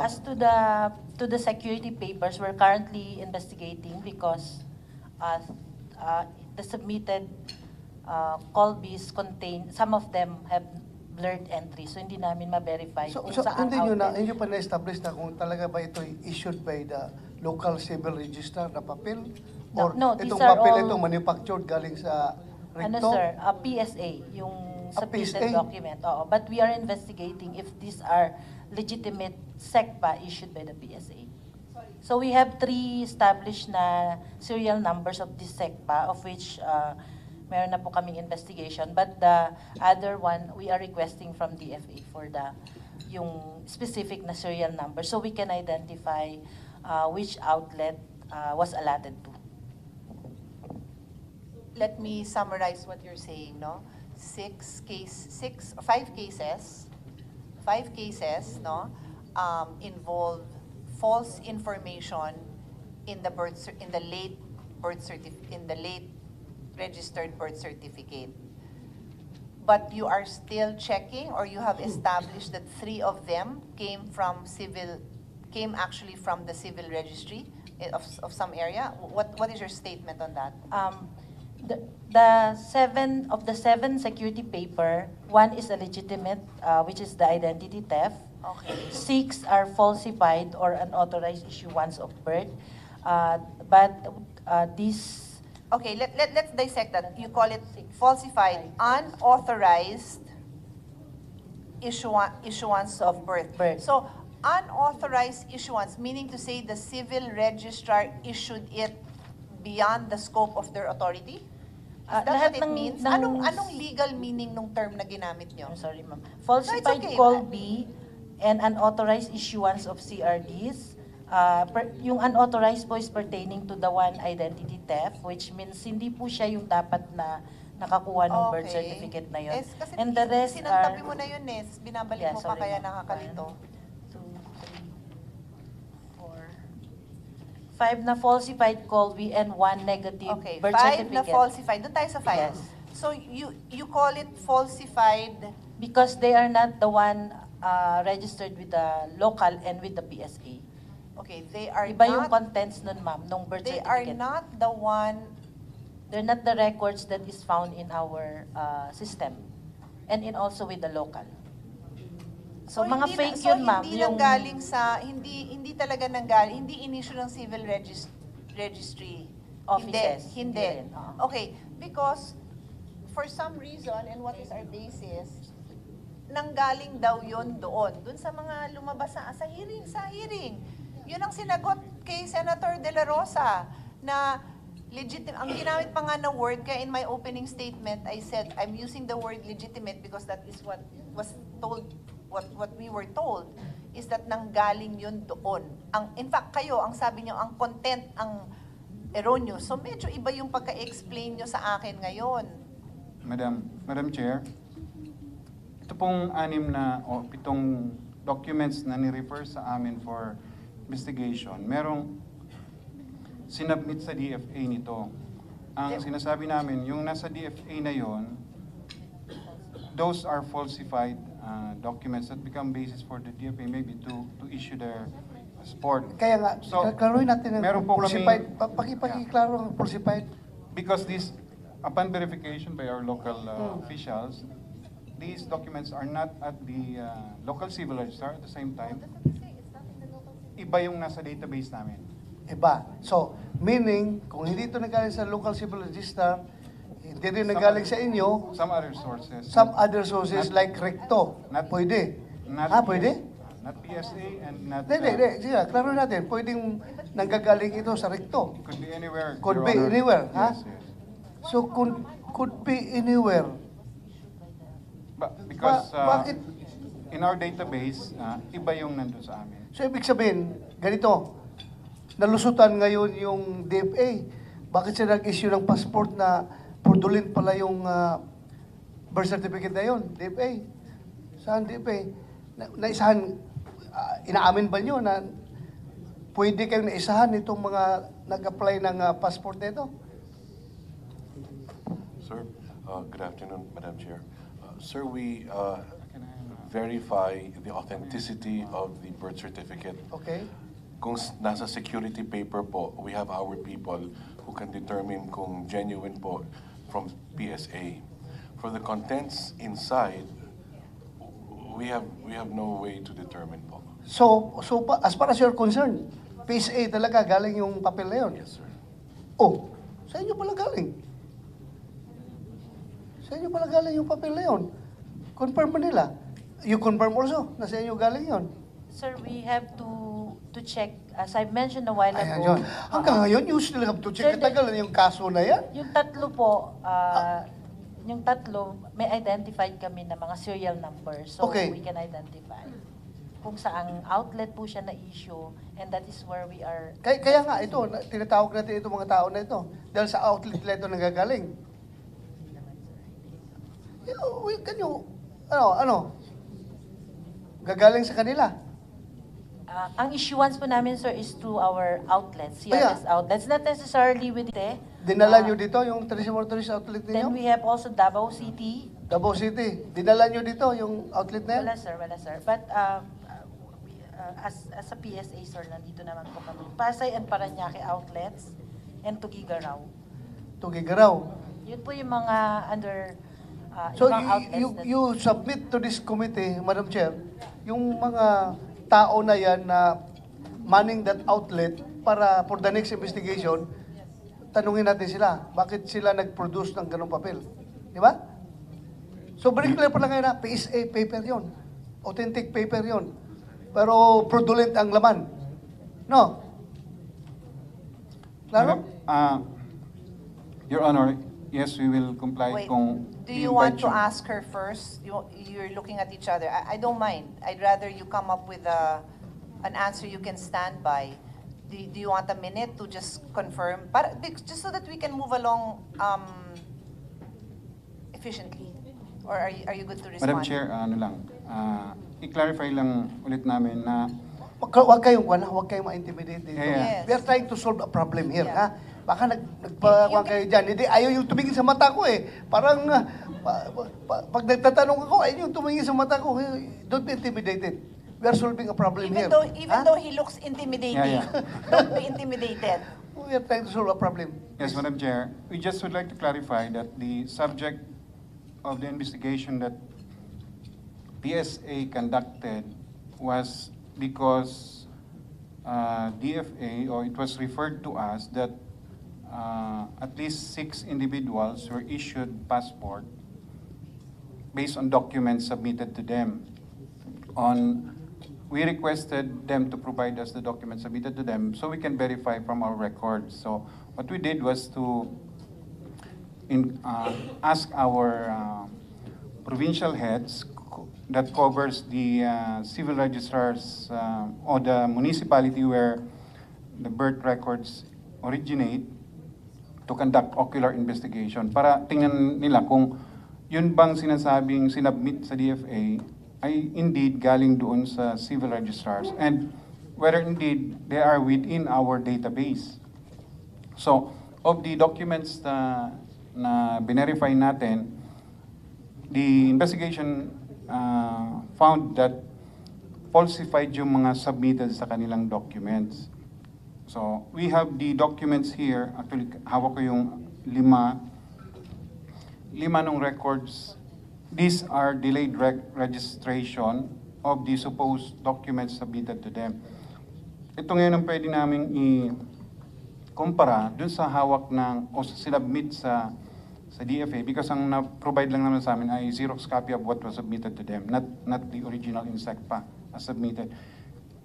As to the security papers, we're currently investigating because the submitted call Bs contain, some of them have blurred entries, so hindi namin ma-verify So, kung so saan hindi nyo pa na-establish na kung talaga ba ito issued by the local civil registrar na papel? Or No, these itong are papel all- ito manufactured galing sa Ano recto? sir, PSA, yung submitted PSA? document. Oo, but we are investigating if these are legitimate SECPA issued by the PSA. So we have 3 established na serial numbers of this SECPA, of which meron na po kaming investigation. But the other one, we are requesting from DFA for yung specific na serial number so we can identify which outlet was allotted to. Let me summarize what you're saying, no? 5 cases, no, involve false information in the late registered birth certificate. But you are still checking, or you have established that 3 of them came actually from the civil registry of some area. What is your statement on that? The 7 of the 7 security paper, 1 is a legitimate, which is the identity theft. Okay. 6 are falsified or unauthorized issuance of birth. But these. Okay, let's dissect that. You call it falsified, unauthorized issuance of birth. So, unauthorized issuance, meaning to say the civil registrar issued it beyond the scope of their authority? Is that what it means? Anong legal meaning nung term na ginamit nyo? I'm sorry, ma'am. Falsified okay. call B and unauthorized issuance of CRDs. Yung unauthorized po is pertaining to the one identity theft, which means hindi po siya yung dapat na nakakuha ng birth certificate na yun. Kasi And the rest are... sinantabi mo na yun binabalik mo pa sorry, kaya ma'am. nakakalito. 1, 2, 3, 4, 5 na falsified call B and 1 negative Okay, birth 5 na certificate. falsified. Doon tayo sa 5. Yes. So you call it falsified Because they are not the one registered with the local and with the PSA. Okay, they are Iba yung not, contents nun, ma'am, nung birth they are certificate. not the one, They're not the records that is found in our system. And in also with the local. So mga hindi fake yun, ma'am. Hindi nanggaling sa, hindi talaga nanggaling, hindi in-issue ng civil registry. Offices. Hindi. Hindi rin, oo. Okay, because for some reason, and what is our basis, nanggaling daw yun doon sa mga lumabas sa hearing. Yun ang sinagot kay Senator De La Rosa na legitimate. Ang ginamit pa nga na word, kaya in my opening statement, I said, I'm using the word legitimate because that is what was told, what we were told, is that nanggaling yun doon. In fact, kayo, ang sabi niyo, ang content, ang erroneous. So medyo iba yung pagka-explain nyo sa akin ngayon. Madam Chair, ito pong 6 o 7 documents na ni-refer sa amin for investigation, merong sinubmit sa DFA nito. Ang sinasabi namin, yung nasa DFA na yon, those are falsified documents that become basis for the DFA maybe to issue their support. Kaya nga, klaruhin natin meron ang po falsified. kaming- Pakiklaro ang falsified. Because this, upon verification by our local officials, these documents are not at the local civil register at the same time. Iba yung nasa database namin. Iba. So, meaning, kung hindi ito nagaling sa local civil register, hindi rin nagaling sa inyo, Some other sources. some other sources like recto. Pwede. Pwede? Not PSA and not... Hindi. Sige, klaro natin. Pwedeng nanggagaling ito sa recto. Could be anywhere. Could Your be Honor. anywhere, ha? Yes, yes. So, could be anywhere. Because Bakit? in our database, iba yung nandun sa amin. So, ibig sabihin, ganito, nalusutan ngayon yung DFA. Bakit siya nag-issue ng passport na fraudulent pala yung birth certificate na yun? DFA. Saan DFA? Naisahan, inaamin ba nyo na pwede kayong naisahan itong mga nag-apply ng passport na ito? Sir, good afternoon, Madam Chair. Sir, we verify the authenticity of the birth certificate. Okay? Kung nasa security paper po, we have our people who can determine kung genuine po from PSA. For the contents inside, we have no way to determine po. So as far as you're concerned, PSA talaga galing yung papel na yun? Yes, sir. Oh, sa inyo pala galing. Sa inyo pala galing yung papel na yun. Confirm mo nila. You confirm also na sa inyo galing yun. Sir, we have to check, as I mentioned a while Ayan ago. yun. Hanggang ngayon, you still have to check. Sir, Katagal na yung kaso na yan. Yung tatlo po, yung tatlo, may identified kami na mga serial numbers. So Okay. we can identify kung saang outlet po siya na-issue, and that is where we are. Kaya nga, ito, tinatawag natin itong mga tao na ito. Dahil sa outlet na ito nanggagaling. Gagaling sa kanila. Ang issuance po namin, sir, is through our outlets, Kaya- CRS outlets, not necessarily with the. Dinala nyo dito yung Treasury outlet Then we ninyo? have also Davao City. Davao City. Dinala nyo dito yung outlet na yan? Wala sir. But as a PSA, sir, nandito naman po kami. Pasay and Paranaque outlets and Tugigaraw. Tugigaraw. Yun po yung mga under So ibang outlets. you submit to this committee, Madam Chair, yung mga tao na yan na manning that outlet para for the next investigation, tanungin natin sila, bakit sila nag-produce ng ganong papel? Di ba? So very clear pa lang ngayon na PSA paper yon, authentic paper yon, pero fraudulent ang laman. No? Claro? Your Honor, yes, we will comply Wait, kung do you want to ask her first? You're looking at each other. I don't mind. I'd rather you come up with an answer you can stand by. Do you want a minute to just confirm? Just so that we can move along efficiently. Or are you good to respond? Madam Chair, i-clarify lang ulit namin na Huwag kayong ma-intimidate dito. Yes. We are trying to solve a problem here, Yeah. ha? Baka nagpakuha kayo dyan. Hindi, ayaw yung tumingin sa mata ko eh. Parang, pag nagtatanong ako, ayaw yung tumingin sa mata ko. Don't be intimidated. We are solving a problem here. Even though he looks intimidating, Yeah. don't be intimidated. We are trying to solve a problem. Yes, Madam Chair. We just would like to clarify that the subject of the investigation that PSA conducted was because DFA, or it was referred to us that at least 6 individuals were issued passport based on documents submitted to them. We requested them to provide us the documents submitted to them so we can verify from our records. So what we did was to ask our provincial heads that covers the civil registrars or the municipality where the birth records originate to conduct ocular investigation para tingnan nila kung yun bang sinasabing sinubmit sa DFA ay indeed galing doon sa civil registrars and whether indeed they are within our database. So, of the documents na binerify natin, the investigation found that falsified yung mga submitted sa kanilang documents. So, we have the documents here. Actually, hawak ko yung lima nung records. These are delayed registration of the supposed documents submitted to them. Ito ngayon ang pwede namin i-kumpara dun sa hawak ng, o sinubmit sa DFA because ang na-provide lang naman sa amin ay Xerox copy of what was submitted to them, not the original insect pa as submitted.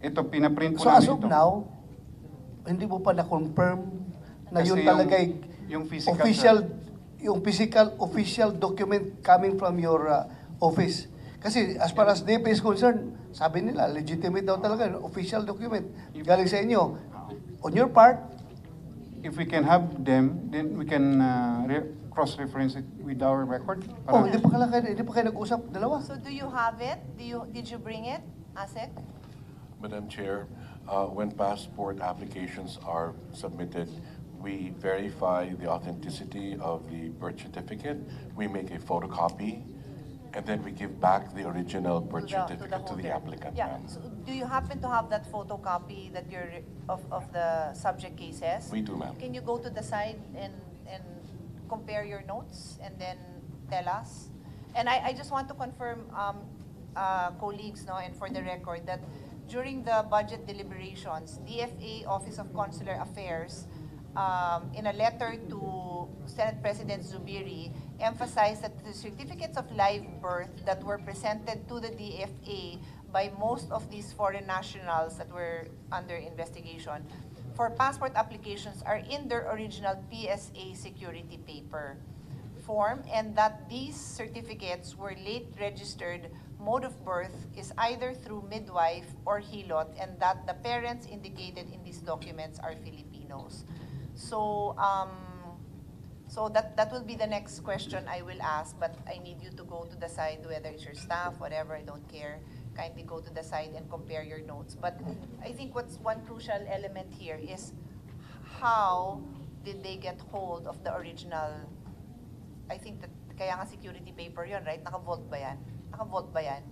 Ito, pinaprint po So namin as of ito. now, hindi mo pa na-confirm na Kasi yun talaga yung physical, official document coming from your office. Kasi as far as DFA is concerned, sabi nila, legitimate daw talaga, official document. Galing sa inyo. On your part, if we can have them, then we can cross-reference it with our record. hindi pa kayo nag-usap, dalawa. So do you have it? Did you bring it, ASEC? Madam Chair, when passport applications are submitted, we verify the authenticity of the birth certificate. We make a photocopy and then we give back the original birth to certificate to the holder. applicant, Yeah. ma'am. So do you happen to have that photocopy that you're of the subject cases? We do, ma'am. Can you go to the side and compare your notes and then tell us? And I just want to confirm, colleagues, no, and for the record, that during the budget deliberations, DFA Office of Consular Affairs, in a letter to Senate President Zubiri, emphasized that the certificates of live birth that were presented to the DFA by most of these foreign nationals that were under investigation for passport applications are in their original PSA security paper form, and that these certificates were late registered. Mode of birth is either through midwife or hilot, and that the parents indicated in these documents are Filipinos. So, so that will be the next question I will ask, but I need you to go to the side, whether it's your staff, whatever, I don't care. Kindly go to the side and compare your notes. But I think what's one crucial element here is how did they get hold of the original? I think that kaya nga security paper yun, right? Naka-vault ba yan? Naka-vault ba yan?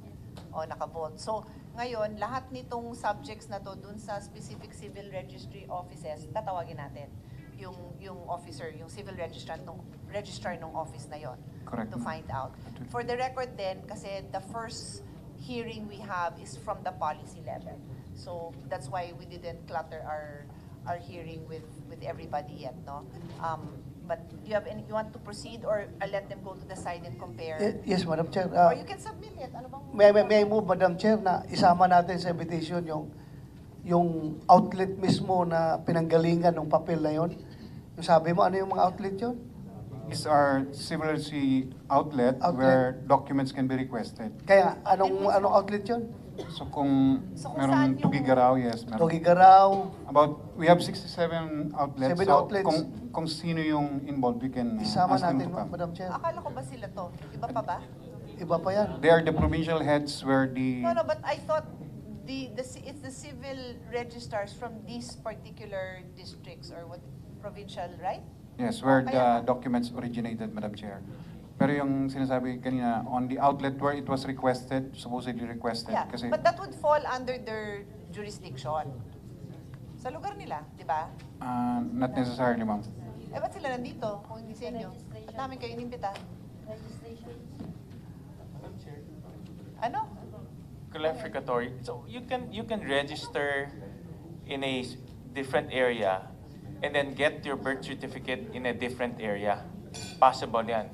O, naka-vault. So, ngayon, lahat nitong subjects na to dun sa specific civil registry offices, tatawagin natin yung officer, yung civil registrar nung office na yon. Correct. To find out. For the record then, kasi the first hearing we have is from the policy level. So, that's why we didn't clutter our hearing with everybody yet, no? But do you have you want to proceed, or I'll let them go to the side and compare? Yes, Madam Chair. Or you can submit it. Ano bang? May I move, Madam Chair, na isama natin sa invitation yung outlet mismo na pinanggalingan ng papel na yon. Yung sabi mo, ano yung mga outlet yon? These are civil outlet where documents can be requested. Kaya, anong outlet yon? So kung So kung meron saan yung- Tugigaraw, yes, meron. Tugigaraw, We have 67 outlets. 7 so outlets. Kung sino yung involved, we can isama ask them natin, to come. Madam Chair. Akala ko ba sila to? Iba pa ba? Iba pa yan. They are the provincial heads where the... No, but I thought it's the civil registrars from these particular districts or what provincial, right? Yes, where Kaya the documents originated, Madam Chair. Pero yung sinasabi kanina, on the outlet where it was requested, supposedly requested, Yeah, kasi... but that would fall under their jurisdiction. Sa lugar nila, di ba? Not necessarily, ma'am. Eh, ba't sila nandito kung hindi sa inyo? Ba't namin kayo inimbita? Ano? Clarificatory. So you can register in a different area and then get your birth certificate in a different area. Possible yan.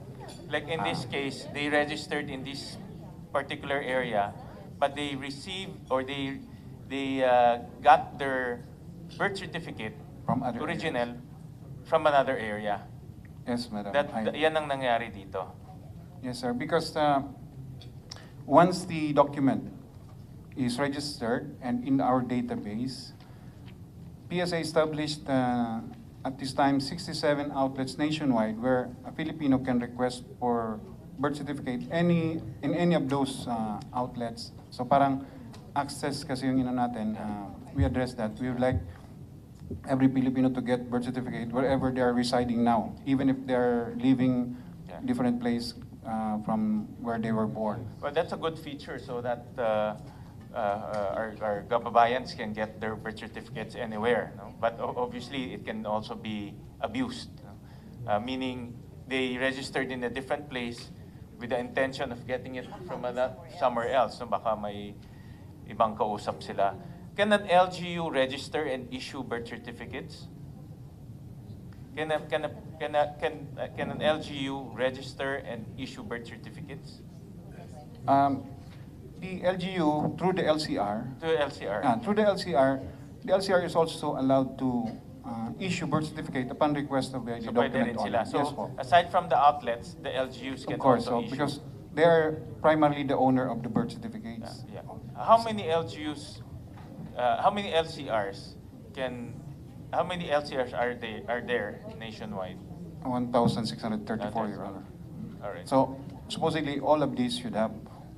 Like in this case, they registered in this particular area, but they received or they got their birth certificate From other original from another area. Yes, madam. Yan ang nangyari dito. Yes, sir. Because once the document is registered and in our database, PSA established at this time 67 outlets nationwide where a Filipino can request for birth certificate in any of those outlets. So parang access kasi yung ina natin, we address that. We would like every Filipino to get birth certificate wherever they are residing now, even if they're living different place from where they were born. Well, that's a good feature so that our kababayans can get their birth certificates anywhere. No? But obviously, it can also be abused, no? Meaning they registered in a different place with the intention of getting it from somewhere else. No? Baka may ibang kausap sila. Can an LGU register and issue birth certificates? Can an LGU register and issue birth certificates? The LGU, through the LCR, To LCR. through the LCR is also allowed to issue birth certificate upon request of the So pwede document rin sila. owner. Yes, So po. aside from the outlets, the LGUs can Of course, also so issue. because they are primarily the owner of the birth certificates. Yeah. How many LGUs, how many LCRs are there nationwide? 1,634, Your Honor. All right. So supposedly all of these should have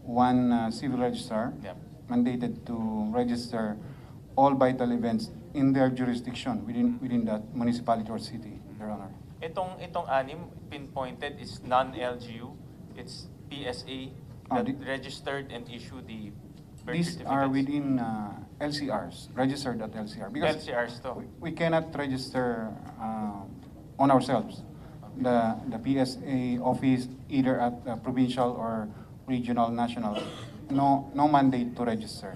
one civil registrar Yeah. mandated to register all vital events in their jurisdiction within that municipality or city, Your Honor. Itong anim pinpointed is non-LGU. It's PSA Oh, that registered and issue the birth These certificates? are within LCRs, registered at LCR. Because LCRs to. we cannot register on ourselves. The PSA office, either at provincial or regional, national, no mandate to register.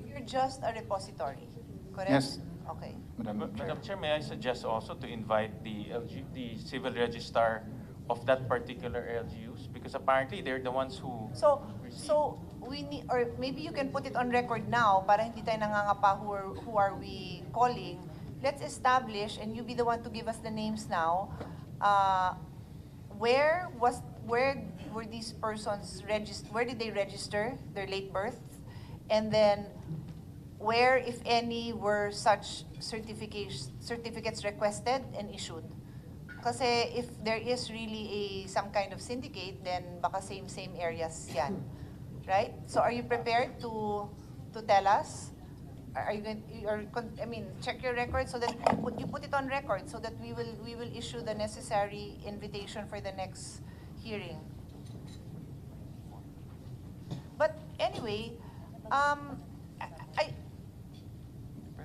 You're just a repository, correct? Yes. Okay. Madam Chair. Madam Chair, may I suggest also to invite the civil registrar of that particular LGUs? Because apparently they're the ones who So receive. we need, or maybe you can put it on record now para hindi tayo nangangapa who are we calling. Let's establish, and you be the one to give us the names now. Where were these persons registered? Where did they register their late births? And then where, if any, were such certificates requested and issued? Kasi if there is really some kind of syndicate, then baka same areas yan. Right? So are you prepared to tell us? Are you going, check your record so that you put it on record so that we will issue the necessary invitation for the next hearing. But anyway,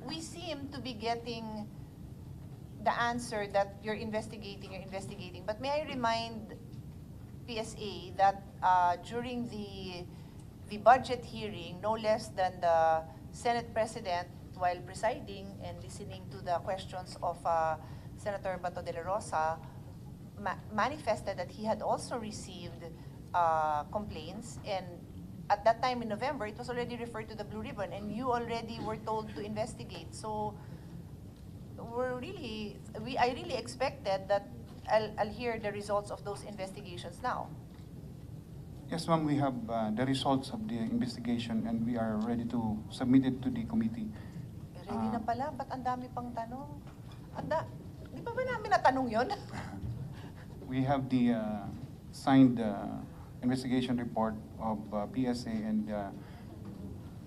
we seem to be getting the answer that you're investigating. But may I remind PSA that during the budget hearing, no less than the Senate President, while presiding and listening to the questions of Senator Bato de la Rosa, manifested that he had also received complaints, and at that time in November, it was already referred to the Blue Ribbon, and you already were told to investigate. So I really expected that I'll hear the results of those investigations now. Yes, ma'am, we have the results of the investigation and we are ready to submit it to the committee. Ready na pala, ba't ang dami pang tanong? Di ba namin natanong yun? We have the signed investigation report of PSA and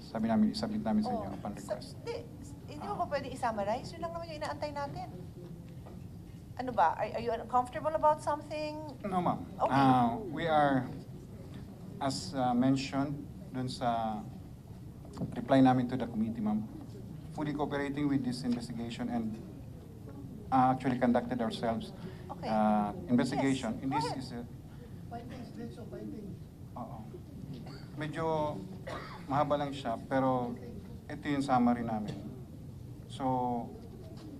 isubmit namin sa inyo upon request. Hindi mo ba pwede i-summarize? Yun lang naman yung inaantay natin. Ano ba? Are you uncomfortable about something? No, ma'am. Okay. We are, as mentioned dun sa reply namin to the committee, ma'am, fully cooperating with this investigation and actually conducted ourselves Okay. investigation. Yes, And go this ahead. is a... Findings, Vince, findings. Oo. Medyo mahaba lang siya, pero ito yung summary namin. So,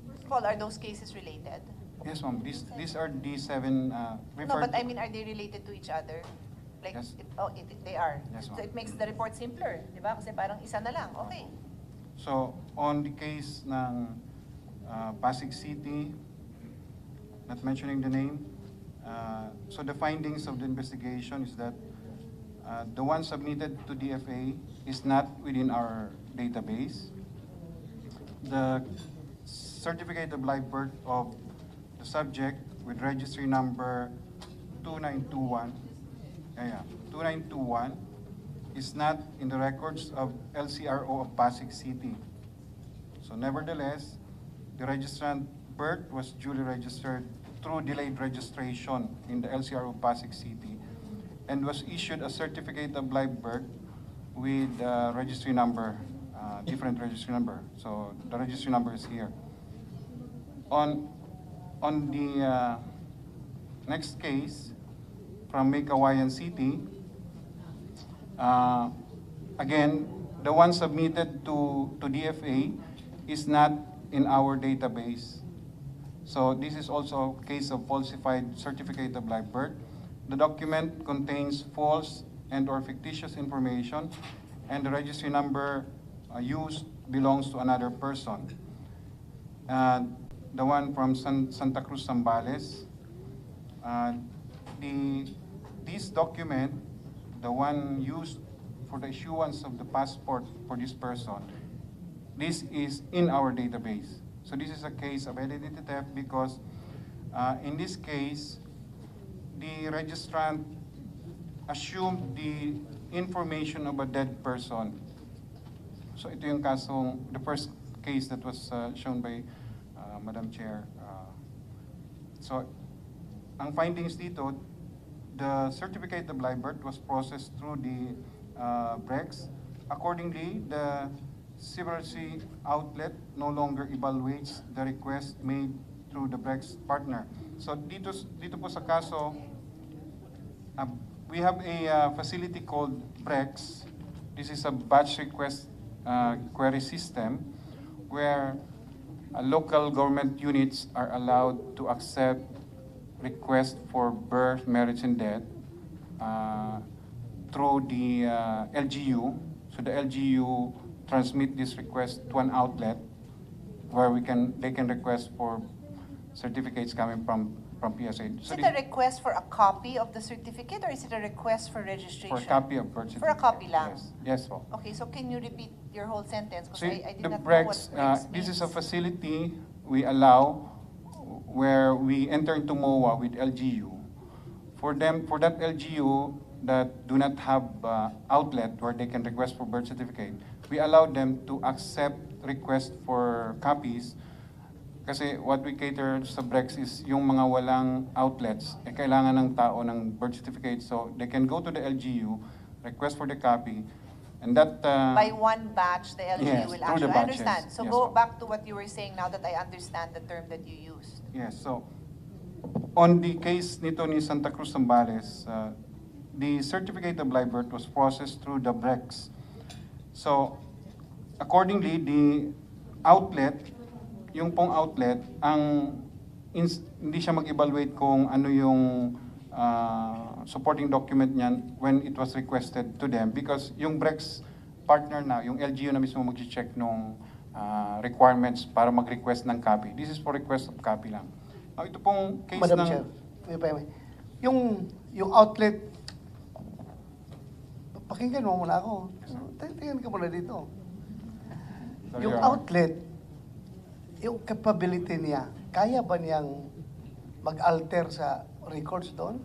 First of all, are those cases related? yes, ma'am. These are the 7 No, referred... but I mean, are they related to each other? Like, Yes. They are. Yes, So ma'am. it makes the report simpler, di ba? Kasi parang isa na lang. Okay. So, on the case ng Pasig City, not mentioning the name, so the findings of the investigation is that the one submitted to DFA is not within our database. The certificate of live birth of the subject with registry number 2921, 2921, is not in the records of LCRO of Pasig City. So nevertheless, the registrant birth was duly registered through delayed registration in the LCRO of Pasig City and was issued a certificate of live birth with registry number, different registry number. So the registry number is here. On the next case from Mekawayan City, again, the one submitted to DFA is not in our database. So this is also a case of falsified certificate of live birth. The document contains false and or fictitious information, and the registry number used belongs to another person. The one from Santa Cruz, Zambales, this document, the one used for the issuance of the passport for this person, this is in our database. So this is a case of identity theft because in this case, the registrant assumed the information of a dead person. So ito yung kasong, the first case that was shown by Madam Chair. So ang findings dito, the certificate of live birth was processed through the Brecks. Accordingly, the civil outlet no longer evaluates the request made through the Brecks partner. So dito po sa kaso, we have a facility called Brecks. This is a batch request query system where local government units are allowed to accept requests for birth, marriage, and death through the LGU. So the LGU transmit this request to an outlet where they can request for certificates coming from PSA. Is So it a request for a copy of the certificate or is it a request for registration? for a copy of birth certificate. For a copy lang? Yes, yes po. Okay, so can you repeat your whole sentence? Because So I did the not know Brecks, what Brecks this is a means. facility we allow where we enter into MOA with LGU. For that LGU that do not have outlet where they can request for birth certificate, we allow them to accept request for copies. Kasi what we cater sa Brecks is yung mga walang outlets, kailangan ng tao ng birth certificate. So they can go to the LGU, request for the copy, and that... By one batch, the LGU yes, will through the actually. I batches. understand. So Yes, go ma'am. back to what you were saying now that I understand the term that you used. Yes, so on the case nito ni Santa Cruz Zambales, the certificate of live birth was processed through the Brecks. So accordingly, the outlet, yung pong outlet, hindi siya mag-evaluate kung ano yung supporting document niyan when it was requested to them because yung Brecks partner na, yung LGU na mismo mag-check nung requirements para mag-request ng copy. This is for request of copy lang. Now, ito pong case Madam ng... Chair, may. Yung outlet, pakinggan mo muna ako. Tingnan ka muna dito. Sorry, Yung Your Honor. outlet, yung capability niya, kaya ba niyang mag-alter sa records doon?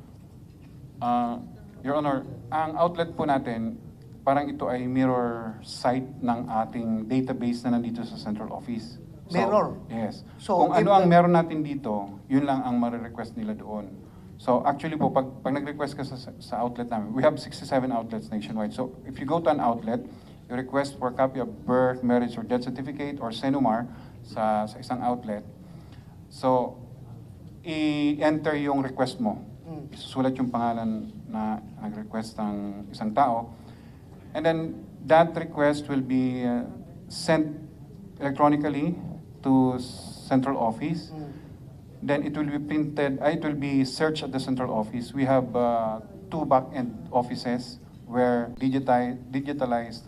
Your Honor, ang outlet po natin, parang ito ay mirror site ng ating database na nandito sa central office. So, Mirror? Yes. So, Kung if ano ang the- meron natin dito, yun lang ang marirequest nila doon. So actually po, pag nag-request ka sa outlet namin, we have 67 outlets nationwide. So if you go to an outlet, you request for a copy of birth, marriage, or death certificate, or SENUMAR sa isang outlet. So, i-enter yung request mo. Isusulat yung pangalan na nag-request ng isang tao. And then, that request will be sent electronically to central office. Then it will be printed, it will be searched at the central office. We have 2 back-end offices where digitalized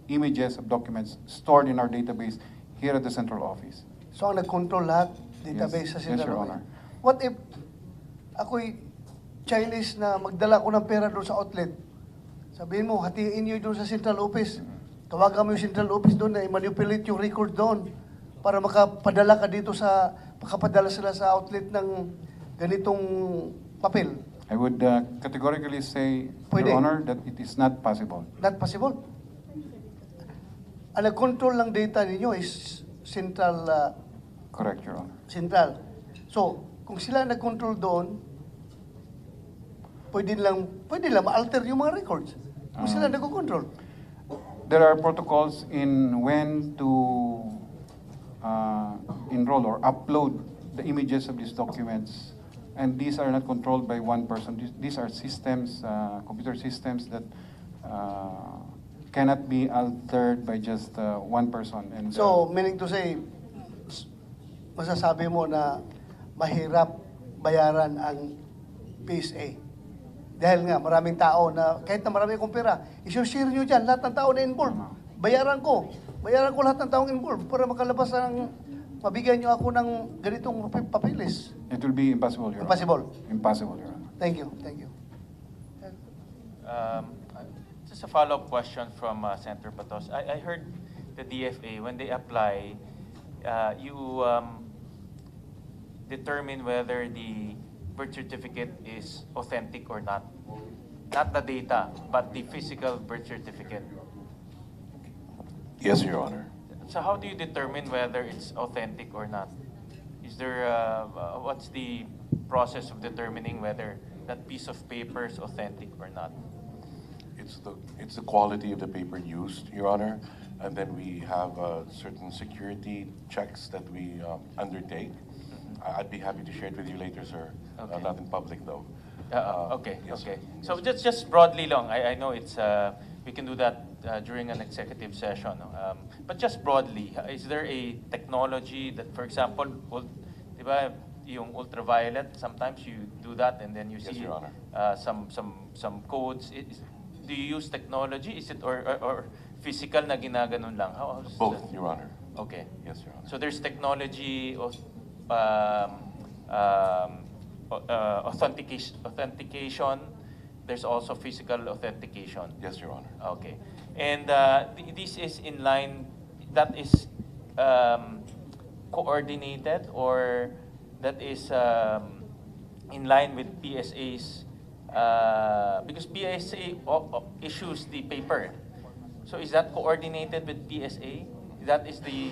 images of documents stored in our database here at the central office. So ang nag-control lahat, database sa Yes, central Your office. Honor. What if ako'y Chinese na magdala ko ng pera doon sa outlet? Sabihin mo, hatiin niyo doon sa central office. Tawagan mo yung central office doon na i-manipulate yung record doon para makapadala ka dito makapadala sila sa outlet ng ganitong papel. I would categorically say, Pwede. Your Honor, that it is not possible. Not possible. Ang nag-control ng data ninyo is central. Correct, Your Honor. Central. So, kung sila nag-control doon, pwede lang ma-alter yung mga records. Kung sila nag-control. There are protocols in when to enroll or upload the images of these documents. And these are not controlled by one person. These are systems, computer systems that cannot be altered by just one person. And So, meaning to say, masasabi mo na mahirap bayaran ang PSA. Dahil nga, maraming tao na, kahit na marami akong pera, isi-share nyo dyan, lahat ng tao na involved. Bayaran ko lahat ng taong involved para makalabas ng, mabigyan nyo ako ng ganitong papeles. it will be impossible, Your Honor. Impossible. Impossible, Your Honor. Thank you. Just a follow-up question from Senator Patos. I heard the DFA, when they apply, you determine whether the birth certificate is authentic or not. Not the data, but the physical birth certificate. Yes, Your Honor. So how do you determine whether it's authentic or not? Is there, what's the process of determining whether that piece of paper is authentic or not? It's the quality of the paper used, Your Honor, and then we have certain security checks that we undertake. I'd be happy to share it with you later, sir. Okay. Not in public, though. Okay, yes, okay. sir. So just broadly long, I know it's, we can do that during an executive session. But just broadly, is there a technology that, for example, diba, yung ultraviolet, sometimes you do that and then you Yes, see Your Honor. some codes. Do you use technology? Is it or physical na ginaganon lang? How's Both, that? Your Honor. Okay. Yes, Your Honor. So there's technology of authentication. There's also physical authentication. Yes, Your Honor. Okay. And this is in line, that is coordinated, or that is in line with PSA's, because PSA issues the paper. So is that coordinated with PSA? That is the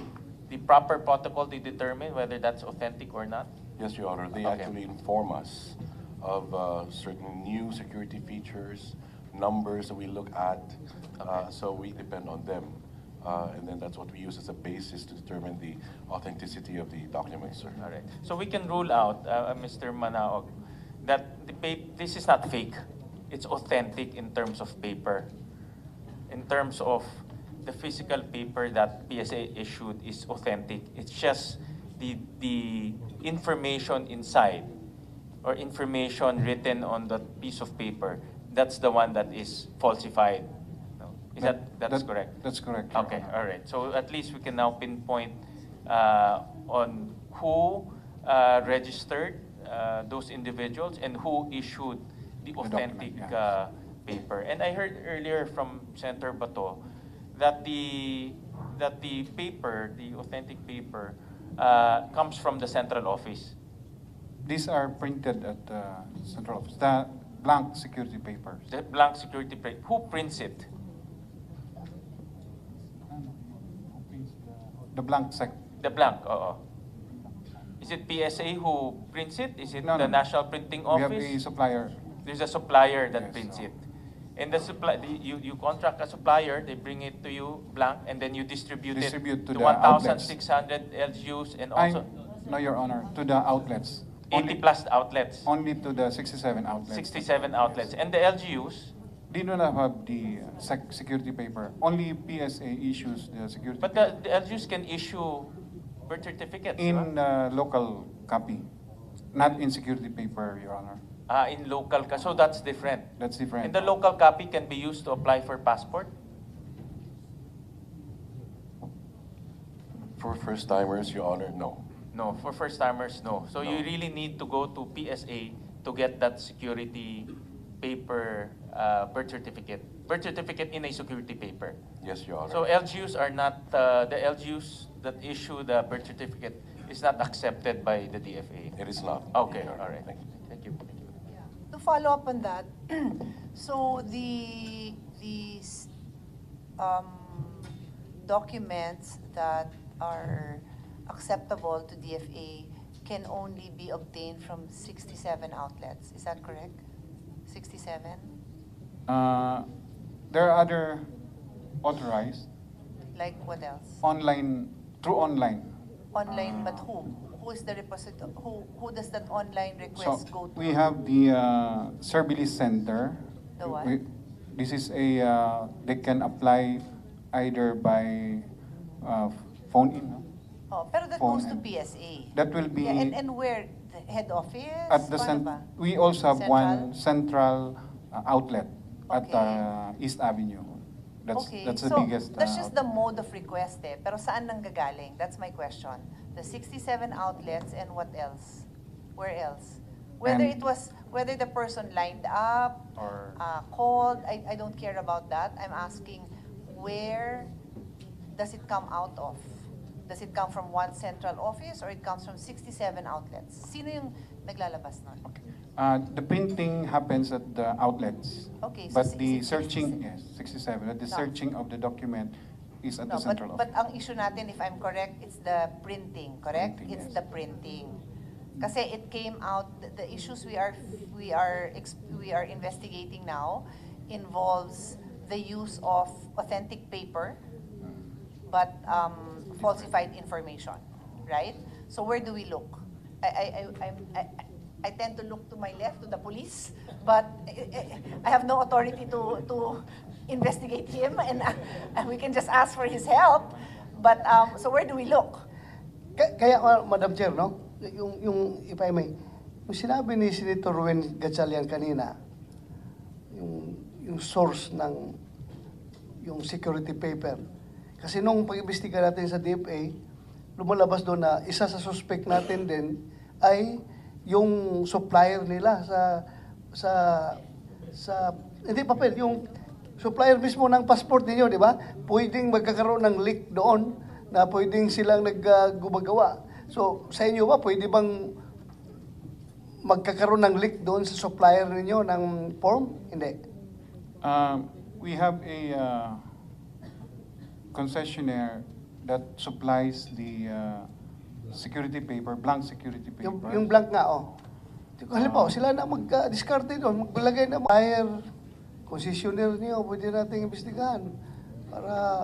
proper protocol to determine whether that's authentic or not? Yes, Your Honor. They Okay. actually inform us of certain new security features, numbers that we look at, so we depend on them. And then that's what we use as a basis to determine the authenticity of the documents, sir. All right. So we can rule out, Mr. Manaog, that this is not fake. It's authentic in terms of paper. In terms of the physical paper that PSA issued is authentic. It's just the information inside, or information written on that piece of paper, that's the one that is falsified. No? That's correct? That's correct. Your Okay, Honor. all right. So at least we can now pinpoint on who registered those individuals and who issued the authentic document, yeah. paper. And I heard earlier from Senator Bato that the paper, the authentic paper, comes from the central office. These are printed at the central office. The blank security papers. The blank security paper. Who prints it? The blank The blank, oo. Is it PSA who prints it? Is it No, the no. National Printing We have Office? a supplier. There's a supplier that Yes, prints so. it. And the you contract a supplier, they bring it to you blank, and then you distribute it Distribute to to the outlets. 1,600 LGUs and also No, Your Honor, to the outlets. 80 plus outlets, Only to the 67 outlets. 67 outlets. And the LGUs, They do not have the security paper. Only PSA issues the security but paper. the LGUs can issue birth certificates, di ba? In local copy, not in security paper, Your Honor. In local, so that's different. That's different. And the local copy can be used to apply for passport? For first-timers, Your Honor, no. No, for first-timers, no. So you really need to go to PSA to get that security paper, birth certificate. Birth certificate in a security paper. Yes, Your Honor. So LGUs are not, the LGUs that issue the birth certificate is not accepted by the DFA. It is not. Okay, Your Honor. all right. Thank you. Thank you. To follow up on that, so these documents that are acceptable to DFA can only be obtained from 67 outlets. Is that correct? 67? There are other authorized Like what else? online, through online. Online, but who? Who is the repository? Who does that online request go to? We have the Service Center. The what? This is a, they can apply either by phone in. No? Oh, pero that Phone goes to and- PSA. That will be Yeah, and where? The head office? at the Paano ba? we also have one Central? central outlet at Okay. East Avenue. That's Okay, the so biggest. that's just the mode of request eh. Pero saan nanggagaling? That's my question. The 67 outlets and what else? Where else? Whether And- it was, whether the person lined up, Or- called, I don't care about that. I'm asking, where does it come out of? Does it come from one central office or it comes from 67 outlets? Sino yung naglalabas nun? The printing happens at the outlets. Okay, so But the is it searching, 67? yes, 67. But the No. searching of the document is at No, the central but office. ang issue natin, if I'm correct, it's the printing, correct? Printing, It's yes. the printing. Kasi it came out, the issues we are investigating now involves the use of authentic paper, but falsified information, right? So where do we look? I tend to look to my left, to the police, but I have no authority to investigate him, and we can just ask for his help. But so where do we look? Kaya, Madam Chair, no? Yung if I may, yung sinabi ni Senator Ruben Gatchalian kanina, yung source ng yung security paper. Kasi nung pag-imbestiga natin sa DFA, lumalabas doon na isa sa suspect natin din ay yung supplier nila sa hindi papel, yung supplier mismo ng passport ninyo, di ba? Pwedeng magkakaroon ng leak doon na pwedeng silang naggumagawa. So, sa inyo ba, pwede bang magkakaroon ng leak doon sa supplier ninyo ng form? Hindi. We have a concessionaire that supplies the security paper, blank security paper. Yung blank nga, oh. Halimbawa, sila na mag-discarte doon, maglagay na buyer, concessionaire niyo, pwede natin imbestigahan para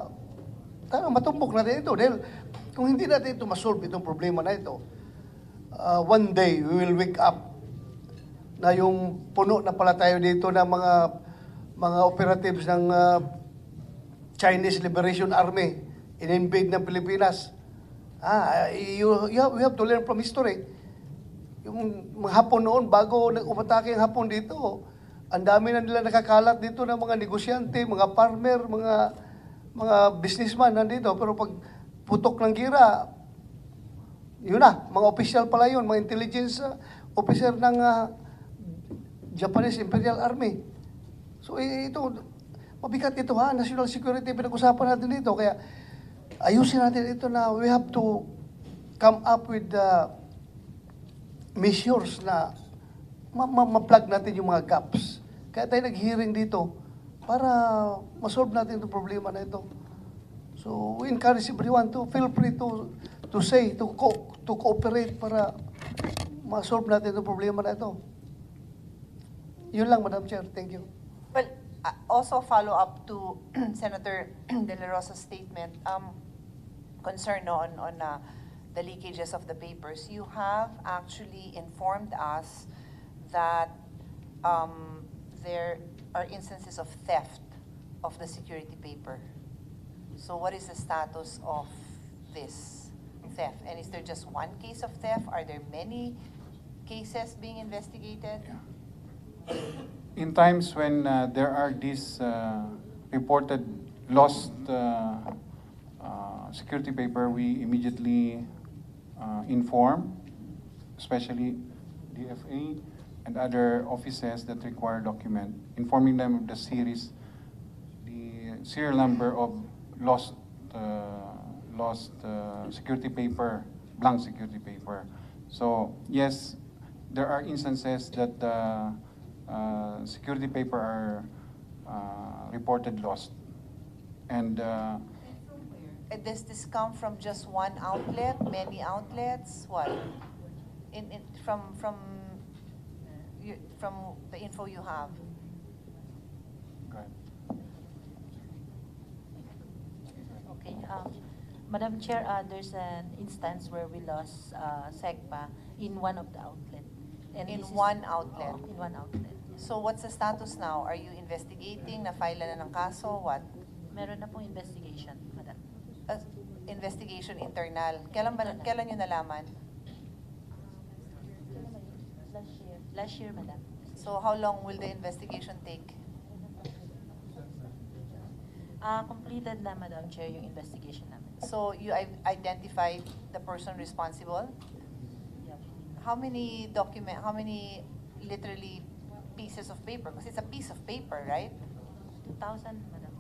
matumbok natin ito. Dahil kung hindi natin ito masolve itong problema na ito, one day we will wake up na yung puno na pala tayo dito ng mga operatives ng Chinese Liberation Army in-invade ng Pilipinas. We have to learn from history. Yung mga Hapon noon, bago umatake ang Hapon dito, ang dami na nila nakakalat dito ng mga negosyante, mga farmer, mga businessman nandito. Pero pag putok ng gira, yun na, mga official pala yun, mga intelligence officer ng Japanese Imperial Army. So ito, mabigat ito ha, national security, pinag-usapan natin dito. Kaya ayusin natin ito na we have to come up with measures na ma-plug natin yung mga gaps. Kaya tayo nag-hearing dito para ma-solve natin itong problema na ito. So we encourage everyone to feel free to say, to cooperate para ma-solve natin itong problema na ito. Yun lang, Madam Chair. Thank you. Well, also follow up to Senator De La Rosa's statement, concern on the leakages of the papers. You have actually informed us that there are instances of theft of the security paper. So what is the status of this theft? And is there just one case of theft? Are there many cases being investigated? In times when there are these reported lost security paper, we immediately inform, especially DFA and other offices that require document, informing them of the series, the serial number of lost security paper, blank security paper. So yes, there are instances that security paper are reported lost. And does this come from just one outlet, many outlets? What? From the info you have? go ahead. Okay. Madam Chair, there's an instance where we lost SECPA in one of the outlets. In one outlet? In one outlet. So what's the status now? Are you investigating? Na-file na ng kaso? What? Meron na pong investigation, Madam. Investigation internal. Kailan nyo nalaman? Last year, Madam. So how long will the investigation take? Completed na, Madam Chair, yung investigation namin. So you identified the person responsible? Yep. How many literally pieces of paper? Because it's a piece of paper, right? 2,000, Madam.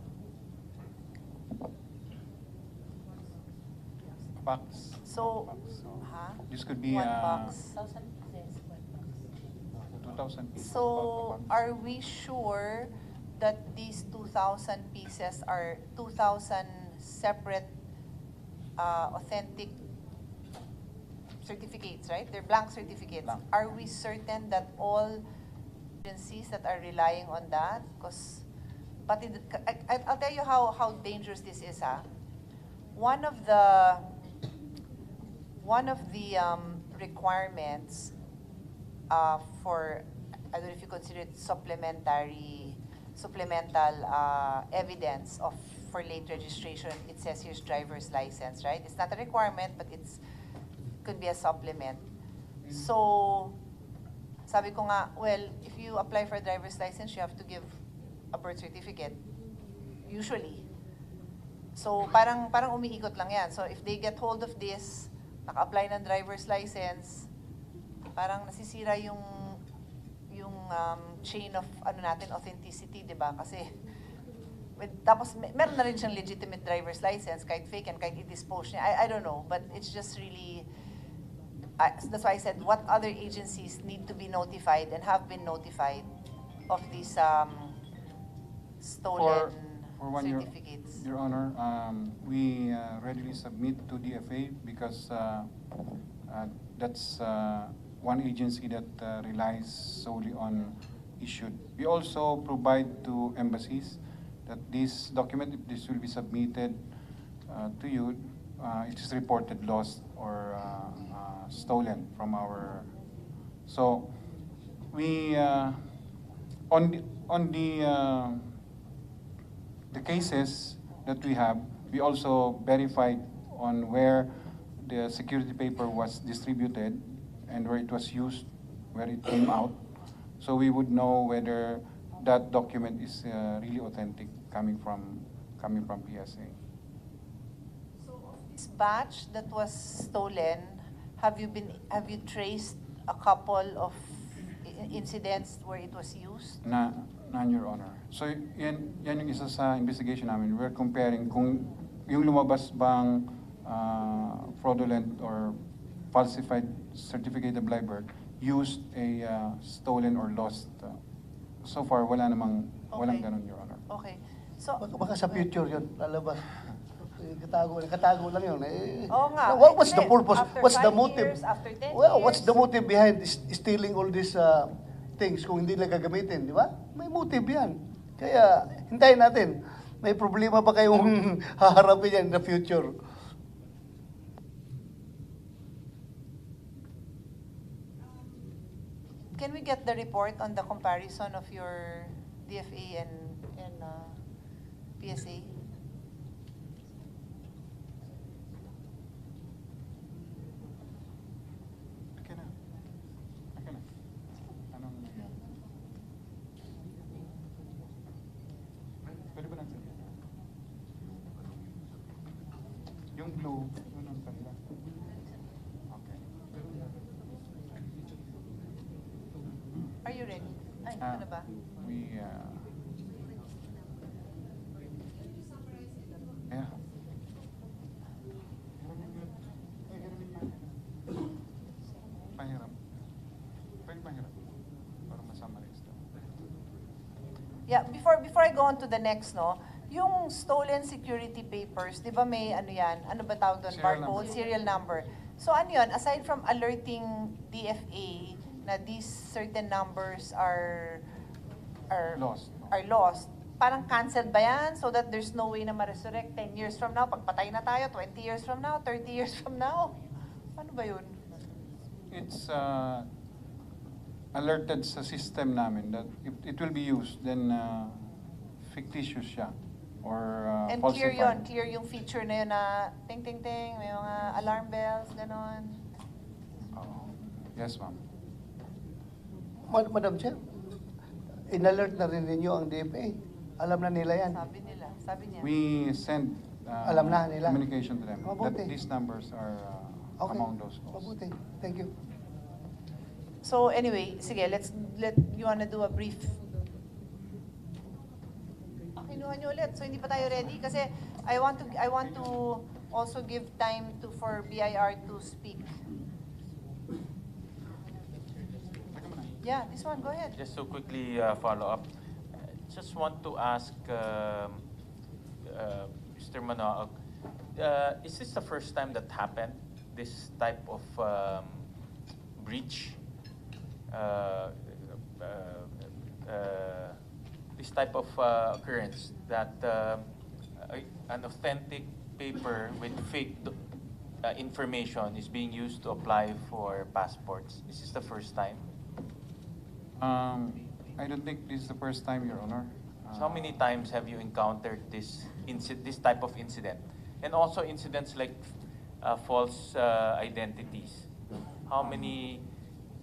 Box. So, This could be one box. 1,000 pieces, 1 box. 2,000 pieces. So, are we sure that these 2,000 pieces are 2,000 separate, authentic certificates, right? They're blank certificates. Blank. Are we certain that all agencies that are relying on that? Because, I'll tell you how dangerous this is. One of the requirements for, I don't know if you consider it supplemental evidence for late registration, it says here's driver's license, right? It's not a requirement, but could be a supplement. So, sabi ko nga, well, if you apply for a driver's license, you have to give a birth certificate, usually. So, parang umiikot lang yan. So, if they get hold of this, naka-apply ng driver's license, parang nasisira yung chain of authenticity, di ba? Kasi tapos meron na rin siyang legitimate driver's license kahit fake and kahit i-dispose niya. I don't know, but it's just really that's why I said what other agencies need to be notified and have been notified of these stolen For one, certificates. Your Honor, we readily submit to DFA because that's one agency that relies solely on issued. We also provide to embassies that this document, if this will be submitted to you, it is reported lost or stolen from our. So we on the cases that we have, we also verified on where the security paper was distributed and where it was used, where it came out. So we would know whether that document is really authentic coming from PSA. So of this batch that was stolen, have you traced a couple of incidents where it was used? None, Your Honor. So yan yung isa sa investigation namin. We're comparing kung yung lumabas bang fraudulent or falsified certificate of live birth used a stolen or lost. So far, walang ganun, Your Honor. Okay. So, Baka sa future yun, lalabas. Katago lang yun. Oo nga. What's the purpose? After What's the 5 motive? years, after 10 Well, years? what's the motive behind stealing all these things kung hindi na gagamitin, di ba? May motive yan. Kaya, hintayin natin. May problema ba kayong haharapin yan in the future? Can we get the report on the comparison of your DFA and PSA? Okay na. Anong pwede ba natin? Yung blue, yun ang kanila. Okay. Are you ready? Ay, ito na ba? We, yeah. Pahirap. Pwede pahirap. Para ma-summarize daw. Yeah, before I go on to the next, yung stolen security papers, di ba may ano yan? Ano ba tawag doon? Serial Barcode, number. serial number. So ano yun? Aside from alerting DFA na these certain numbers are Lost. lost, parang canceled ba yan so that there's no way na ma-resurrect 10 years from now? Pagpatay na tayo, 20 years from now, 30 years from now? Paano ba yun? It's alerted sa system namin that if it will be used, then fictitious siya or And falsified. clear yung feature na yun na ting ting ting, may mga alarm bells, ganon. Yes, ma'am. Madam Chair, in-alert na rin ninyo ang DFA. Alam na nila yan. Sabi niya. We send Alam na nila. communication to them Mabuti. that these numbers are Okay. among those calls. Mabuti. Thank you. So anyway, sige, you wanna do a brief? Kinuha niyo ulit, so hindi pa tayo ready kasi I want to also give time for BIR to speak. Yeah, this one, go ahead. Just to quickly follow up, just want to ask Mr. Manoag, is this the first time that happened, this type of breach, this type of occurrence, that an authentic paper with fake information is being used to apply for passports? Is this the first time? I don't think this is the first time, Your Honor. So how many times have you encountered this type of incident? And also incidents like false identities. How many,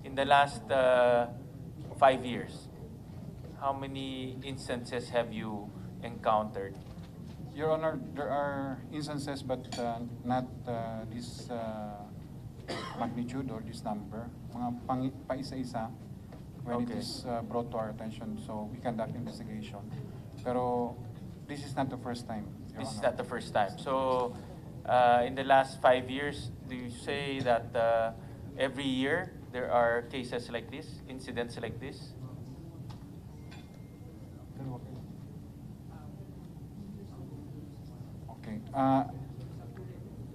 in the last 5 years, how many instances have you encountered? Your Honor, there are instances, but not this magnitude or this number. Mga pa-isa-isa when it Okay. is brought to our attention, so we conduct investigation. Pero this is not the first time, Your This is Honor. not the first time. So in the last 5 years, do you say that every year there are cases like this, incidents like this? Okay.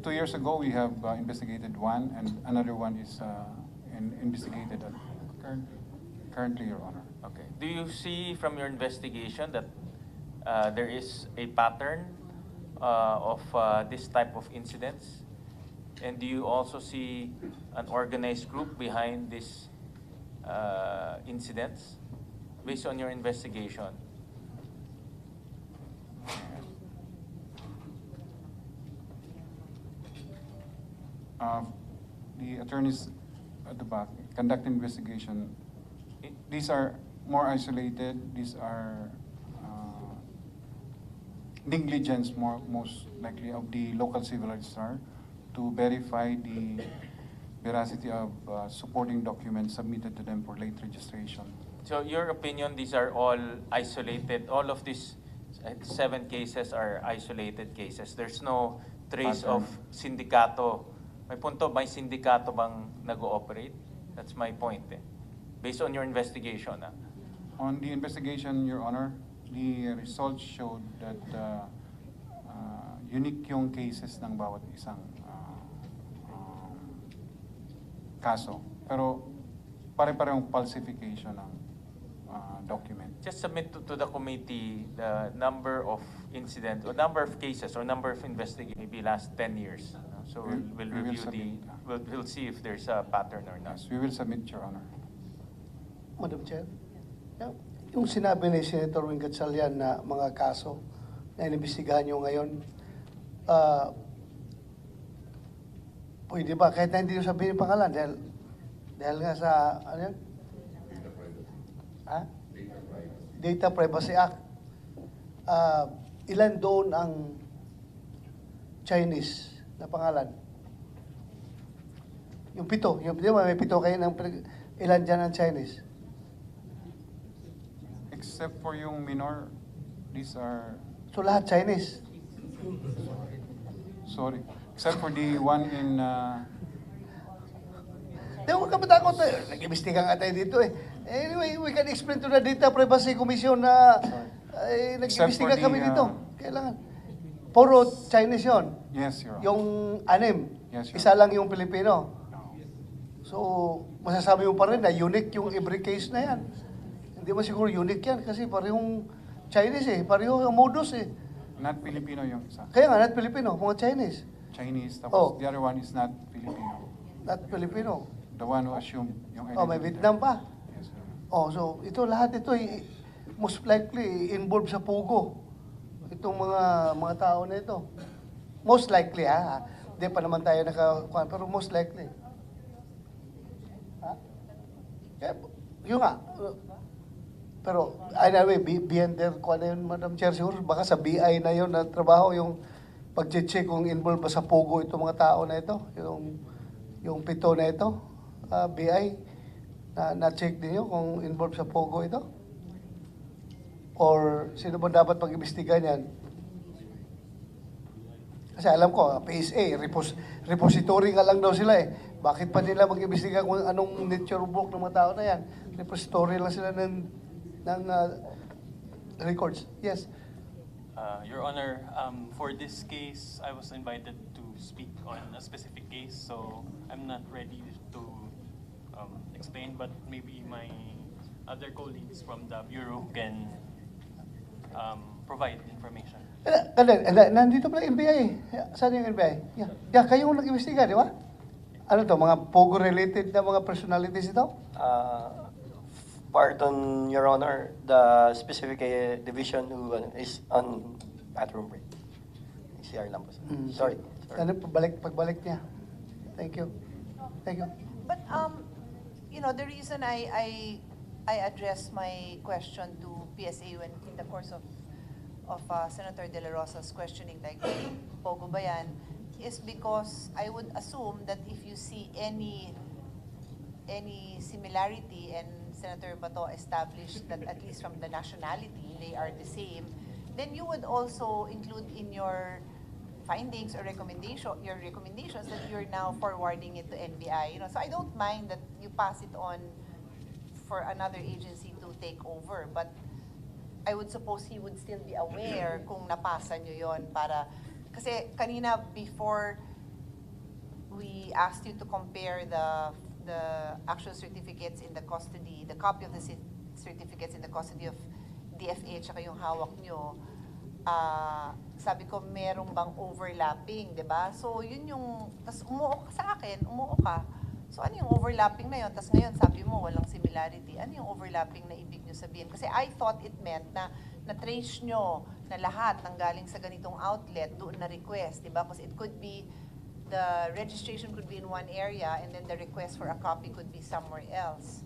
2 years ago, we have investigated one, and another one is investigated currently, Your Honor. Okay. Do you see from your investigation that there is a pattern of this type of incidents? And do you also see an organized group behind these incidents based on your investigation? The attorneys at the back conduct investigation. These are more isolated. These are negligence, most likely, of the local civil registrar to verify the veracity of supporting documents submitted to them for late registration. So your opinion, these are all isolated, all of these 7 cases are isolated cases. There's no trace Pattern. of sindikato. May punto, may sindikato bang nag-ooperate? That's my point eh. Based on your investigation. On the investigation, Your Honor, the results showed that unique yung cases ng bawat isang kaso. Pero pare-parehong falsification ng document. Just submit to the committee the number of incidents, or number of cases, or number of investigations, maybe last 10 years. So we'll We will review we'll see if there's a pattern or not. Yes, we will submit, Your Honor. Madam Chair, yung sinabi ni Senator Wing Gatchalian na mga kaso na inimbestigahan nyo ngayon, pwede ba, kahit na hindi nyo sabihin yung pangalan, dahil nga sa, ano yan? Data Privacy Act. Ilan doon ang Chinese na pangalan? Yung 7, di ba may 7 kayo ng ilan dyan ang Chinese? Except for yung minor, these are, So lahat Chinese. sorry, except for the one in, Di, huwag ka matakot. Nag-imbestiga nga tayo dito eh. Anyway, we can explain to the Data Privacy Commission na nag-imbestiga Except for kami the, dito. Kailangan. Puro Chinese yon. yes, Your Honor. Yung 6, Yes, Your isa lang yung Pilipino. So, masasabi mo pa rin na unique yung every case na yan. Hindi mo siguro unique yan kasi parehong Chinese eh. Pareho ang modus eh. Not Filipino yung isa. Kaya nga, not Filipino, mga Chinese. Chinese, tapos Oh. the other one is not Filipino. Not Filipino. The one who assumed yung identity. Oh, may Vietnam pa. Yes, Your Honor. Oh, so ito lahat ito most likely involved sa Pogo. Itong mga tao na ito. Most likely ha. Hindi pa naman tayo nakakuha, pero most likely. Ha? Kaya, yun nga. Pero, anyway, beyond their, kung ano yun, Madam Chair, siguro, baka sa BI na yun na trabaho, yung pag-check kung involved ba sa Pogo itong mga tao na ito, yung 7 na ito, BI, na-check niyo kung involved sa Pogo ito? Or sino ba dapat pag-imbestiga niyan? Kasi alam ko, PSA, repository nga lang daw sila eh. Bakit pa nila mag-imbestiga kung anong nature of work ng mga tao na yan? Repository lang sila ng records. Yes. Your Honor, for this case, I was invited to speak on a specific case, so I'm not ready to explain, but maybe my other colleagues from the Bureau can provide information. Nandito pala yung NBI. Saan yung NBI? Kayo yung nag-imbestiga, di ba? Ano to, mga Pogo-related na mga personalities ito? Pardon, Your Honor, the specific division who is on bathroom break. CR lang po, sir. Sorry. Ano, pagbalik niya. Thank you. Thank you. But the reason I addressed my question to PSA when in the course of Senator De La Rosa's questioning, like Pogo ba yan, is because I would assume that if you see any similarity, and Senator Bato established that at least from the nationality they are the same, then you would also include in your findings or recommendations that you're now forwarding it to NBI. So I don't mind that you pass it on for another agency to take over, but I would suppose he would still be aware kung napasa nyo yon para, kasi kanina before we asked you to compare the actual certificates in the custody, the copy of the certificates in the custody of DFA at saka yung hawak nyo, sabi ko merong bang overlapping, di ba? So yun yung, tas umuo ka sa akin, umuo ka. So ano yung overlapping na yun? Tas ngayon sabi mo walang similarity. Ano yung overlapping na ibig nyo sabihin? Kasi I thought it meant na na-trace nyo na lahat ng galing sa ganitong outlet doon na request, di ba? Because it could be, the registration could be in one area and then the request for a copy could be somewhere else.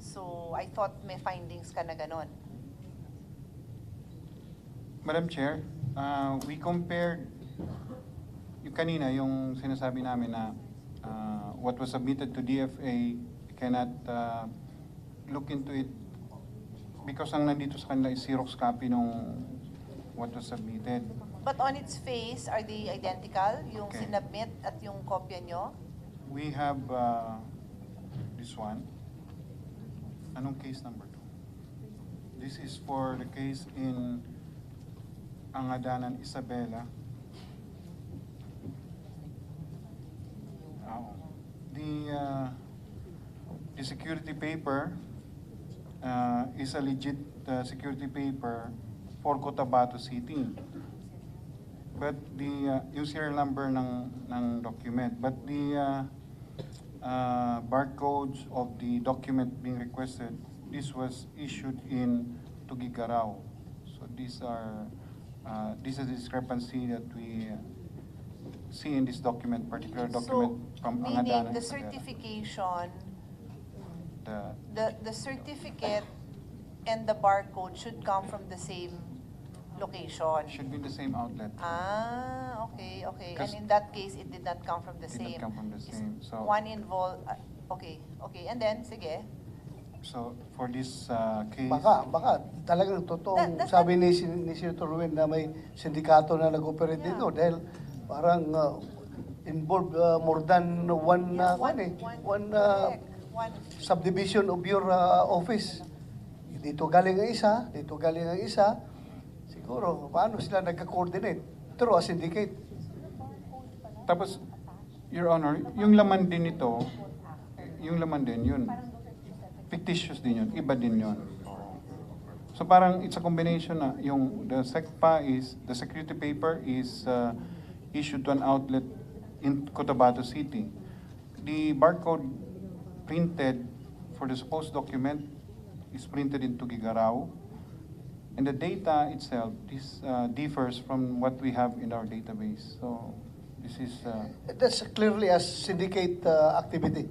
So I thought may findings ka na ganon. Madam Chair, we compared yung kanina, yung sinasabi namin na what was submitted to DFA cannot look into it because ang nandito sa kanila is Xerox copy nung what was submitted. But on its face, are they identical? Yung Okay. sinubmit at yung kopya nyo? We have this one. Anong case number 2? This is for the case in Angadanan, Isabela. The security paper is a legit security paper for Cotabato City. But yung serial number ng document, but the barcodes of the document being requested, this was issued in Tuguegarao. So these are this is a discrepancy that we see in this document, particular document from meaning Angadanan. the certification, the certificate and the barcode should come from the same location. Should be the same outlet. Okay. And Because- in that case, it did not come from the Did same. not come from the Is same. So one involved. Okay. And then, sige. so for this case, Baka talagang totoong That's sabi ni Senator Ruben na may sindikato na nag-operate Yeah. dito dahil parang involved more than one Correct. One. subdivision of your office. Dito galing ang isa, dito galing ang isa. Siguro, paano sila nagka-coordinate? Through a syndicate. tapos, Your Honor, yung laman din ito, yung laman din yun, fictitious din yun, iba din yun. So parang it's a combination na yung the SECPA is, the security paper is issued to an outlet in Cotabato City. The barcode printed for the supposed document is printed in Tuguegarao. And the data itself, this differs from what we have in our database. So this is That's clearly a syndicate activity.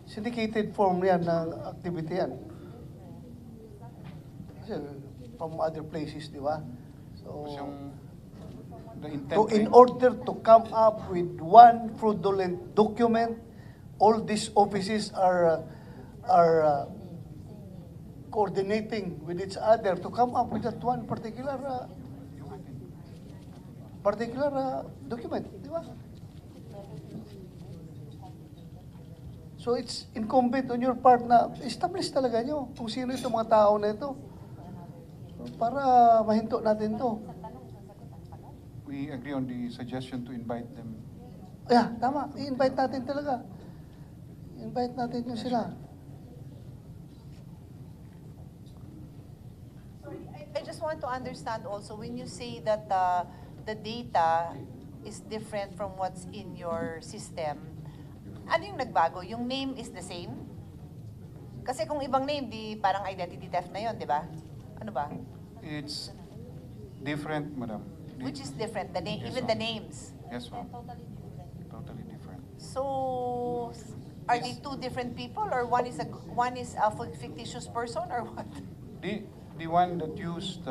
Syndicated form yan ng activity yan. Kasi from other places, di ba? So, yung the so intent. in order to come up with one fraudulent document, all these offices are coordinating with each other to come up with that one particular document, di ba? So it's incumbent on your part na establish talaga nyo kung sino itong mga tao na ito para mahinto natin to. We agree on the suggestion to invite them Yeah, tama. I-invite natin talaga. I-invite natin yung sila. I just want to understand also, when you say that the data is different from what's in your system, ano yung nagbago? Yung name is the same? Kasi kung ibang name, di parang identity theft na yun, di ba? Ano ba? It's different, madam. Which is different, the name, Yes, even ma'am. the names. Yes, ma'am. Totally different. So, are they two different people, or one is a fictitious person, or what? The one that used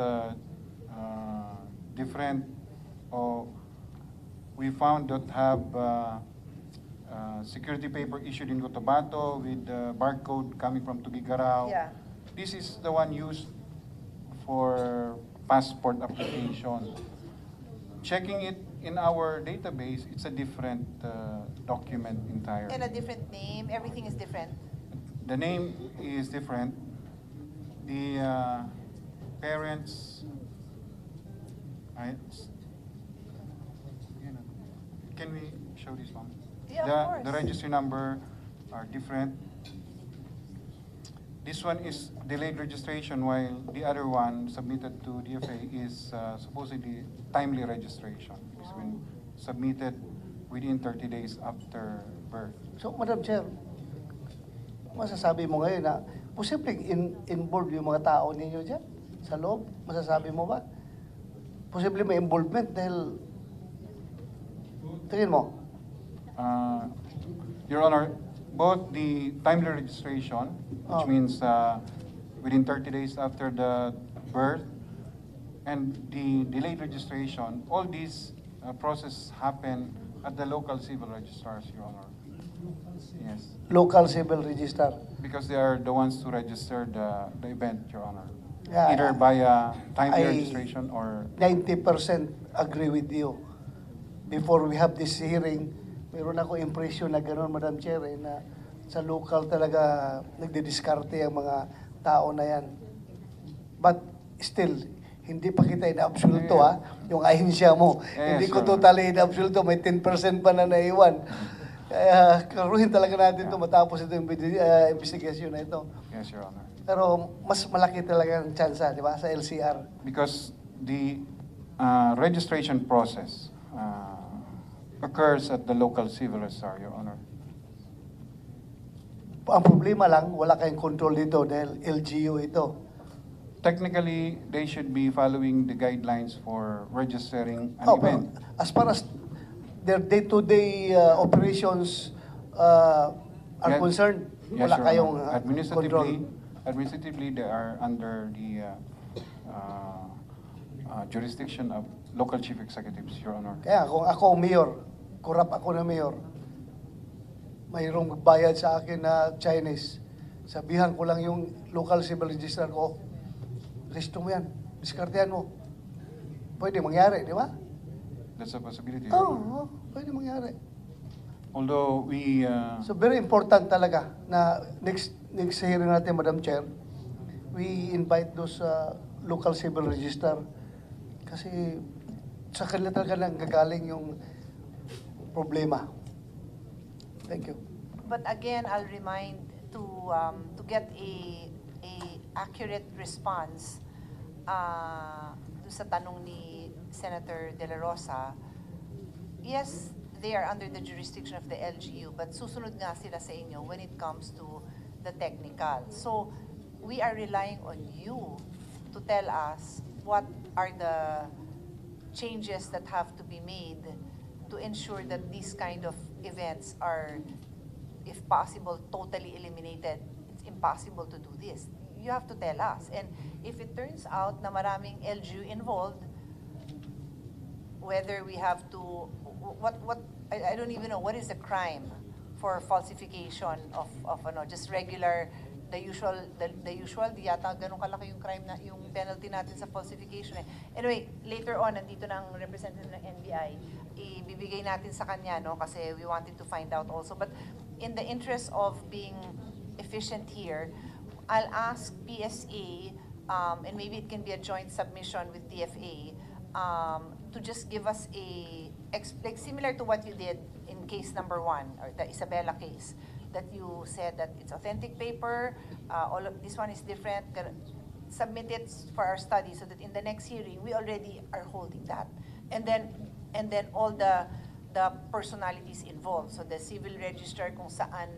different, or we found that have security paper issued in Cotabato with barcode coming from Tuguegarao. Yeah. This is the one used for passport application. Checking it in our database, it's a different document entirely. And a different name, everything is different. The name is different. The parents, can we show this one? Yeah, of course. The registry number are different. This one is delayed registration, while the other one submitted to DFA is supposedly timely registration. It's been submitted within 30 days after birth. So, Madam Chair, masasabi mo ngayon na posibleng involved yung mga tao ninyo dyan sa loob? Masasabi mo ba? Posible may involvement dahil tingin mo? Your Honor, both the timely registration, which Oh. means within 30 days after the birth, and the delayed registration, all these processes happen at the local civil registrars, Your Honor. Yes, Local Civil Register. because they are the ones to register the event, Your Honor. Yeah, Either by timely I- registration or 90% agree with you. Before we have this hearing, meron ako impression na gano'n, Madam Chair, na sa local talaga nagdidiskarte ang mga tao na yan. But still, hindi pa kita ina-absoluto, ha? Yung ahensya mo. Yes, Hindi ko sure. totally ina-absoluto. May 10% pa na naiwan. Kaya karuhin talaga natin ito matapos ito yung investigation na ito. yes, Your Honor. Pero mas malaki talaga ang tsansa, di ba, sa LCR. Because the registration process occurs at the local civil registrar, Your Honor. Ang problema lang, wala kayong control dito dahil LGU ito. Technically, they should be following the guidelines for registering an Oh, pero event. as far as their day-to-day operations are Yes. concerned, Yes, wala Your kayong Honor. control. Administratively, they are under the jurisdiction of local chief executives, Your Honor. Kaya kung ako ang mayor, kurap ako na mayor, mayroong magbayad sa akin na Chinese, sabihan ko lang yung local civil registrar ko, resto mo yan, diskartehan mo. Pwede mangyari, di ba? That's a possibility, Oo, Your Honor. pwede mangyari. Although we, So very important talaga na next hearing natin, Madam Chair, we invite those local civil register kasi sa kanila talaga nang gagaling yung problema. Thank you. But again, I'll remind to get a accurate response doon sa tanong ni Senator De La Rosa. Yes, they are under the jurisdiction of the LGU, but susunod nga sila sa inyo when it comes to the technical. So we are relying on you to tell us what are the changes that have to be made to ensure that these kind of events are, if possible, totally eliminated. It's impossible to do this. You have to tell us. And if it turns out na maraming LGU involved, whether we have to, I don't even know, what is the crime for falsification of just regular, the usual, di yata ganun kalaki yung crime na, yung penalty natin sa falsification eh. Anyway, later on, nandito na ang representative ng NBI, ibibigay natin sa kanya, no, kasi we wanted to find out also. But in the interest of being efficient here, I'll ask PSA, and maybe it can be a joint submission with DFA, to just give us like similar to what you did in in case number 1, or the Isabela case, that you said that it's authentic paper, all of this one is different, submit it for our study so that in the next hearing, we already are holding that. And then all the personalities involved. So the civil registrar kung saan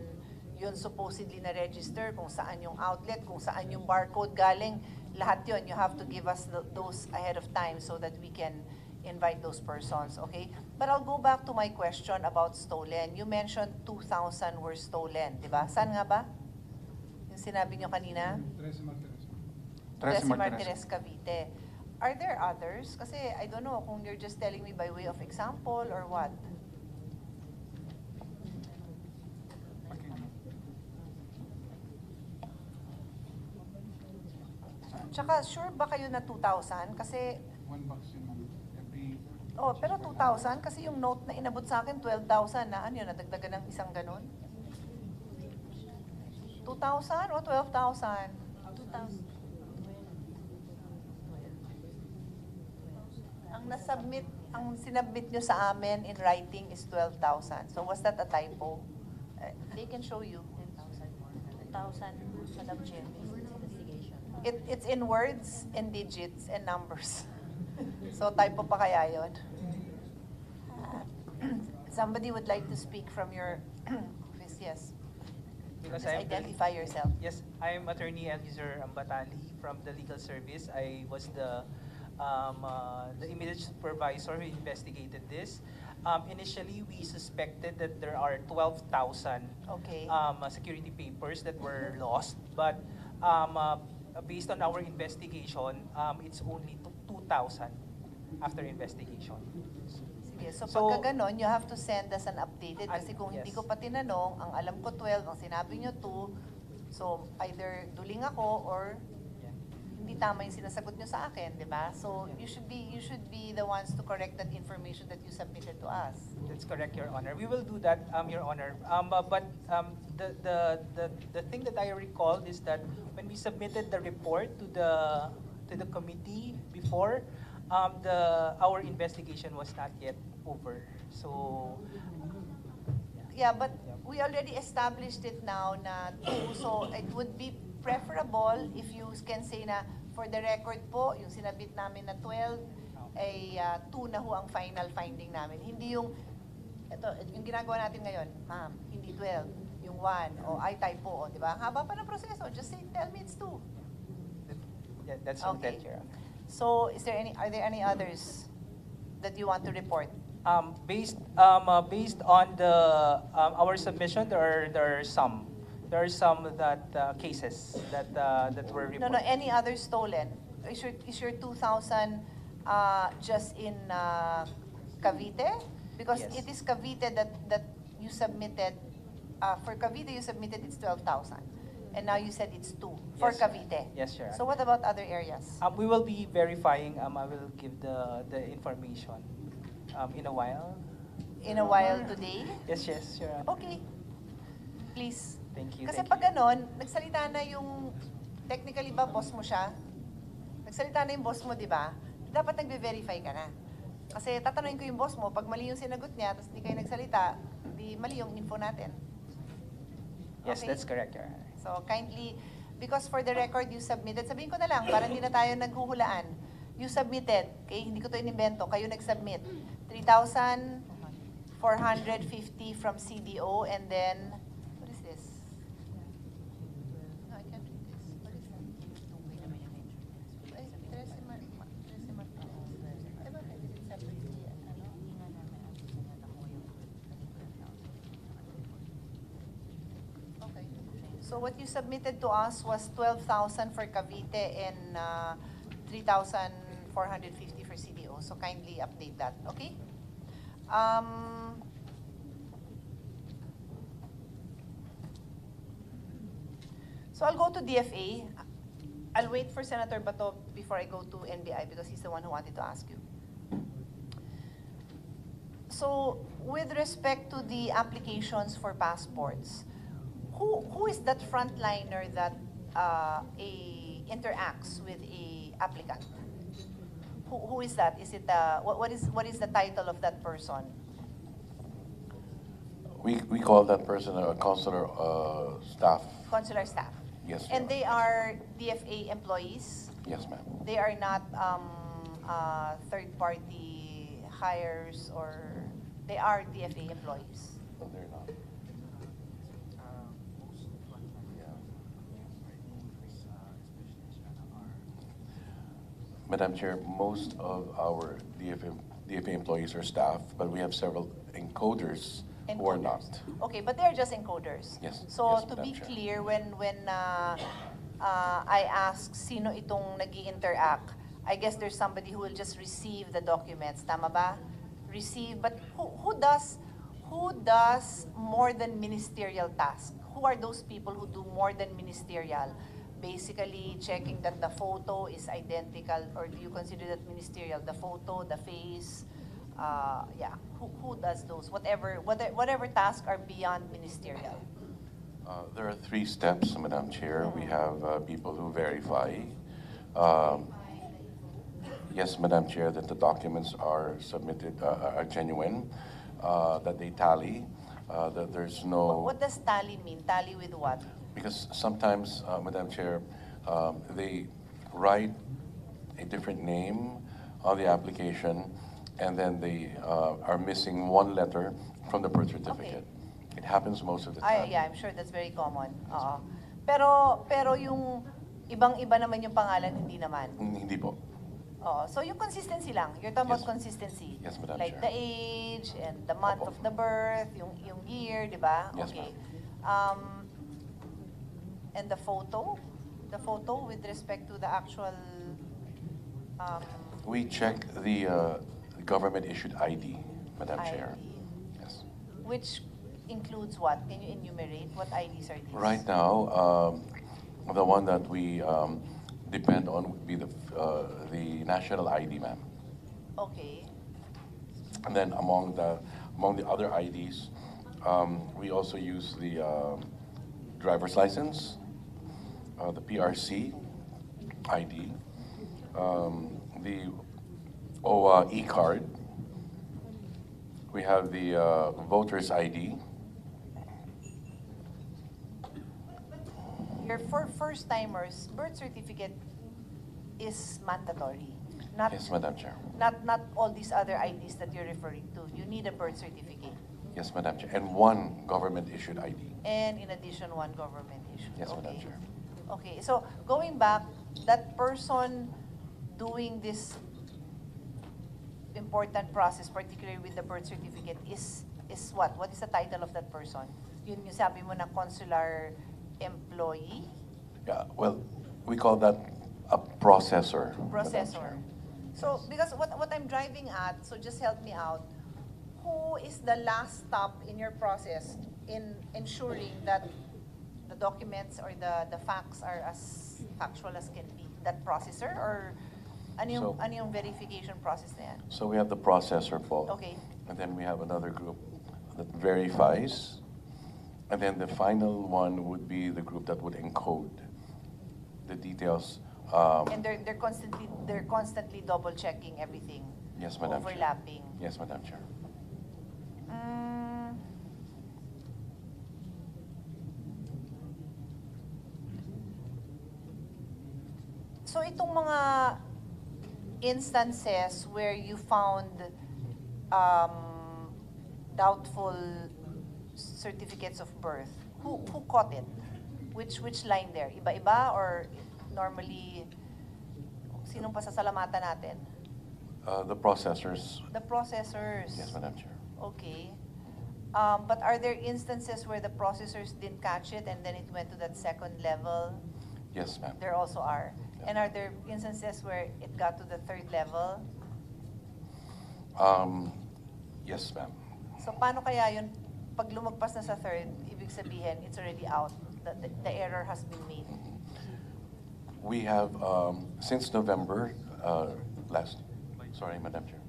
yun supposedly na register, kung saan yung outlet, kung saan yung barcode galing, lahat yun, you have to give us those ahead of time so that we can invite those persons, okay? But I'll go back to my question about stolen. You mentioned 2,000 were stolen, di ba? Saan nga ba? Yung sinabi nyo kanina? Trece Martires, Cavite. Are there others? Kasi I don't know kung you're just telling me by way of example or what. Tsaka sure ba kayo na 2,000? Kasi... One box yun, ma'am. Oh, pero 2,000 kasi yung note na inabot sa akin 12,000 na ano yun, nadagdagan ng isang ganun? 2,000 o 12,000? 2,000. Ang sinubmit nyo sa amin in writing is 12,000. So was that a typo? They can show you. 2,000, Madam Chair, investigation. It's in words and digits and numbers. So typo pa kaya yun? Somebody would like to speak from your office, yes. Because Just identify yourself. Yes, I'm Attorney Eliezer Ambatali from the Legal Service. I was the immediate supervisor who investigated this. Initially, we suspected that there are 12,000 Okay. security papers that were lost, but based on our investigation, it's only 2,000 after investigation. Sige, so So- pagka ganon, you have to send us an updated kasi kung hindi Yes. ko pa tinanong, ang alam ko 12, ang sinabi nyo 2, so either duling ako or Yeah. hindi tama yung sinasagot nyo sa akin, di ba? So you should be the ones to correct that information that you submitted to us. That's correct, Your Honor. We will do that, Your Honor. But the thing that I recall is that when we submitted the report to the committee before, our investigation was not yet over. So Yeah, but we already established it now na 2, so it would be preferable if you can say na for the record po, yung sinabit namin na 12, ay 2 na ho ang final finding namin. Hindi yung, ito, yung ginagawa natin ngayon, ma'am, hindi 12, yung 1, o ay typo, o, di ba? Ang haba pa ng proseso, just say, tell me it's 2. yeah, that's Okay. okay, Your Honor. So, are there any others that you want to report? Based on our submission, there are some that cases that were reported. No, any other stolen? Is your 2,000 just in Cavite? Because Yes. it is Cavite that you submitted. For Cavite, you submitted it's 12,000. And now you said it's 2 for Yes, Cavite. Yes, Your So Honor. what about other areas? We will be verifying. I will give the information in a while. In a while today? Yes, Your Honor. Okay. Please. Thank you. Kasi thank pag ganon, nagsalita na yung, technically ba, boss mo siya? Nagsalita na yung boss mo, di ba? Dapat nagbe-verify ka na. Kasi tatanungin ko yung boss mo, pag mali yung sinagot niya, tapos di kayo nagsalita, di mali yung info natin. Yes, Okay. that's correct, Your Honor. So kindly, because for the record, you submitted, sabihin ko na lang, para hindi na tayo naghuhulaan. You submitted, okay, hindi ko to inimbento, kayo nag-submit. 3,450 from CDO, and then, what is this? No, I can't read this. What is that? Ay, Trece Martires. Eh, bakit? Is it separately? Okay. So what you submitted to us was 12,000 for Cavite and 3,450 for CDO. So kindly update that, okay? So I'll go to DFA. I'll wait for Senator Bato before I go to NBI because he's the one who wanted to ask you. So with respect to the applications for passports, who is that frontliner that interacts with a applicant? Who is that? Is it what is the title of that person? We call that person a consular staff. Consular staff. Yes, Your And Honor. they are DFA employees? Yes, ma'am. They are not third-party hires, or they are DFA employees? No, they're not. Madam Chair, most of our DFA employees are staff, but we have several encoders who are not. Okay, but they're just encoders. Yes, So yes, to Madam be Chair. clear, when I ask sino itong nag-i-interact, I guess there's somebody who will just receive the documents. Tama ba? Receive, but who does more than ministerial task? Who are those people who do more than ministerial? Basically checking that the photo is identical, or do you consider that ministerial? The photo, the face, yeah. Who does those? Whatever tasks are beyond ministerial. There are 3 steps, Madam Chair. We have people who verify. Yes, Madam Chair, that the documents are submitted, are genuine, that they tally, that there's no... What does tally mean? Tally with what? Because sometimes, Madam Chair, they write a different name on the application, and then they are missing 1 letter from the birth certificate. It happens most of the time. Yeah, I'm sure that's very common. Oo. Pero yung ibang-iba naman yung pangalan, hindi naman. Hindi po. So yung consistency lang. You're talking about Yes. consistency. Yes, Madam Like Chair. the age and the month of the birth, yung year, di ba? Yes, Okay. And the photo? The photo with respect to the actual... We check the government-issued ID, Madam Chair. ID. Yes. Which includes what? Can you enumerate? What IDs are these? Right now, the one that we depend on would be the national ID, ma'am. Okay. And then among the other IDs, we also use the driver's license, the PRC ID, the OWA e-card. We have the voter's ID. For first-timers, birth certificate is mandatory. Not, Yes, Madam Chair. not all these other IDs that you're referring to. You need a birth certificate. Yes, Madam Chair. And 1 government-issued ID. And in addition, 1 government issue. Yes, Okay. Madam Chair. Okay, so going back, that person doing this important process, particularly with the birth certificate, is what? What is the title of that person? Yun yung sabi mo na consular employee? Yeah, well, we call that a processor. Madam Processor. Chair. So, because what I'm driving at, so just help me out, who is the last stop in your process in ensuring that the documents or the facts are as factual as can be? That processor, or ano yung verification process na yan? So we have the processor, Paul. Okay. And then we have another group that verifies. And then the final one would be the group that would encode the details. And they're constantly double checking everything. Yes, Madam Chair. Overlapping. Yes, Madam Chair. So itong mga instances where you found doubtful certificates of birth, who caught it? Which line there? Iba-iba, or normally sinong pasasalamatan natin? The processors. The processors. Yes, Madam Chair. Okay. But are there instances where the processors didn't catch it and then it went to that second level? Yes, ma'am. There also are. And are there instances where it got to the third level? Yes, ma'am. So paano kaya yun, pag lumagpas na sa third, ibig sabihin, it's already out, the error has been made? We have, since November sorry, Madam Chair.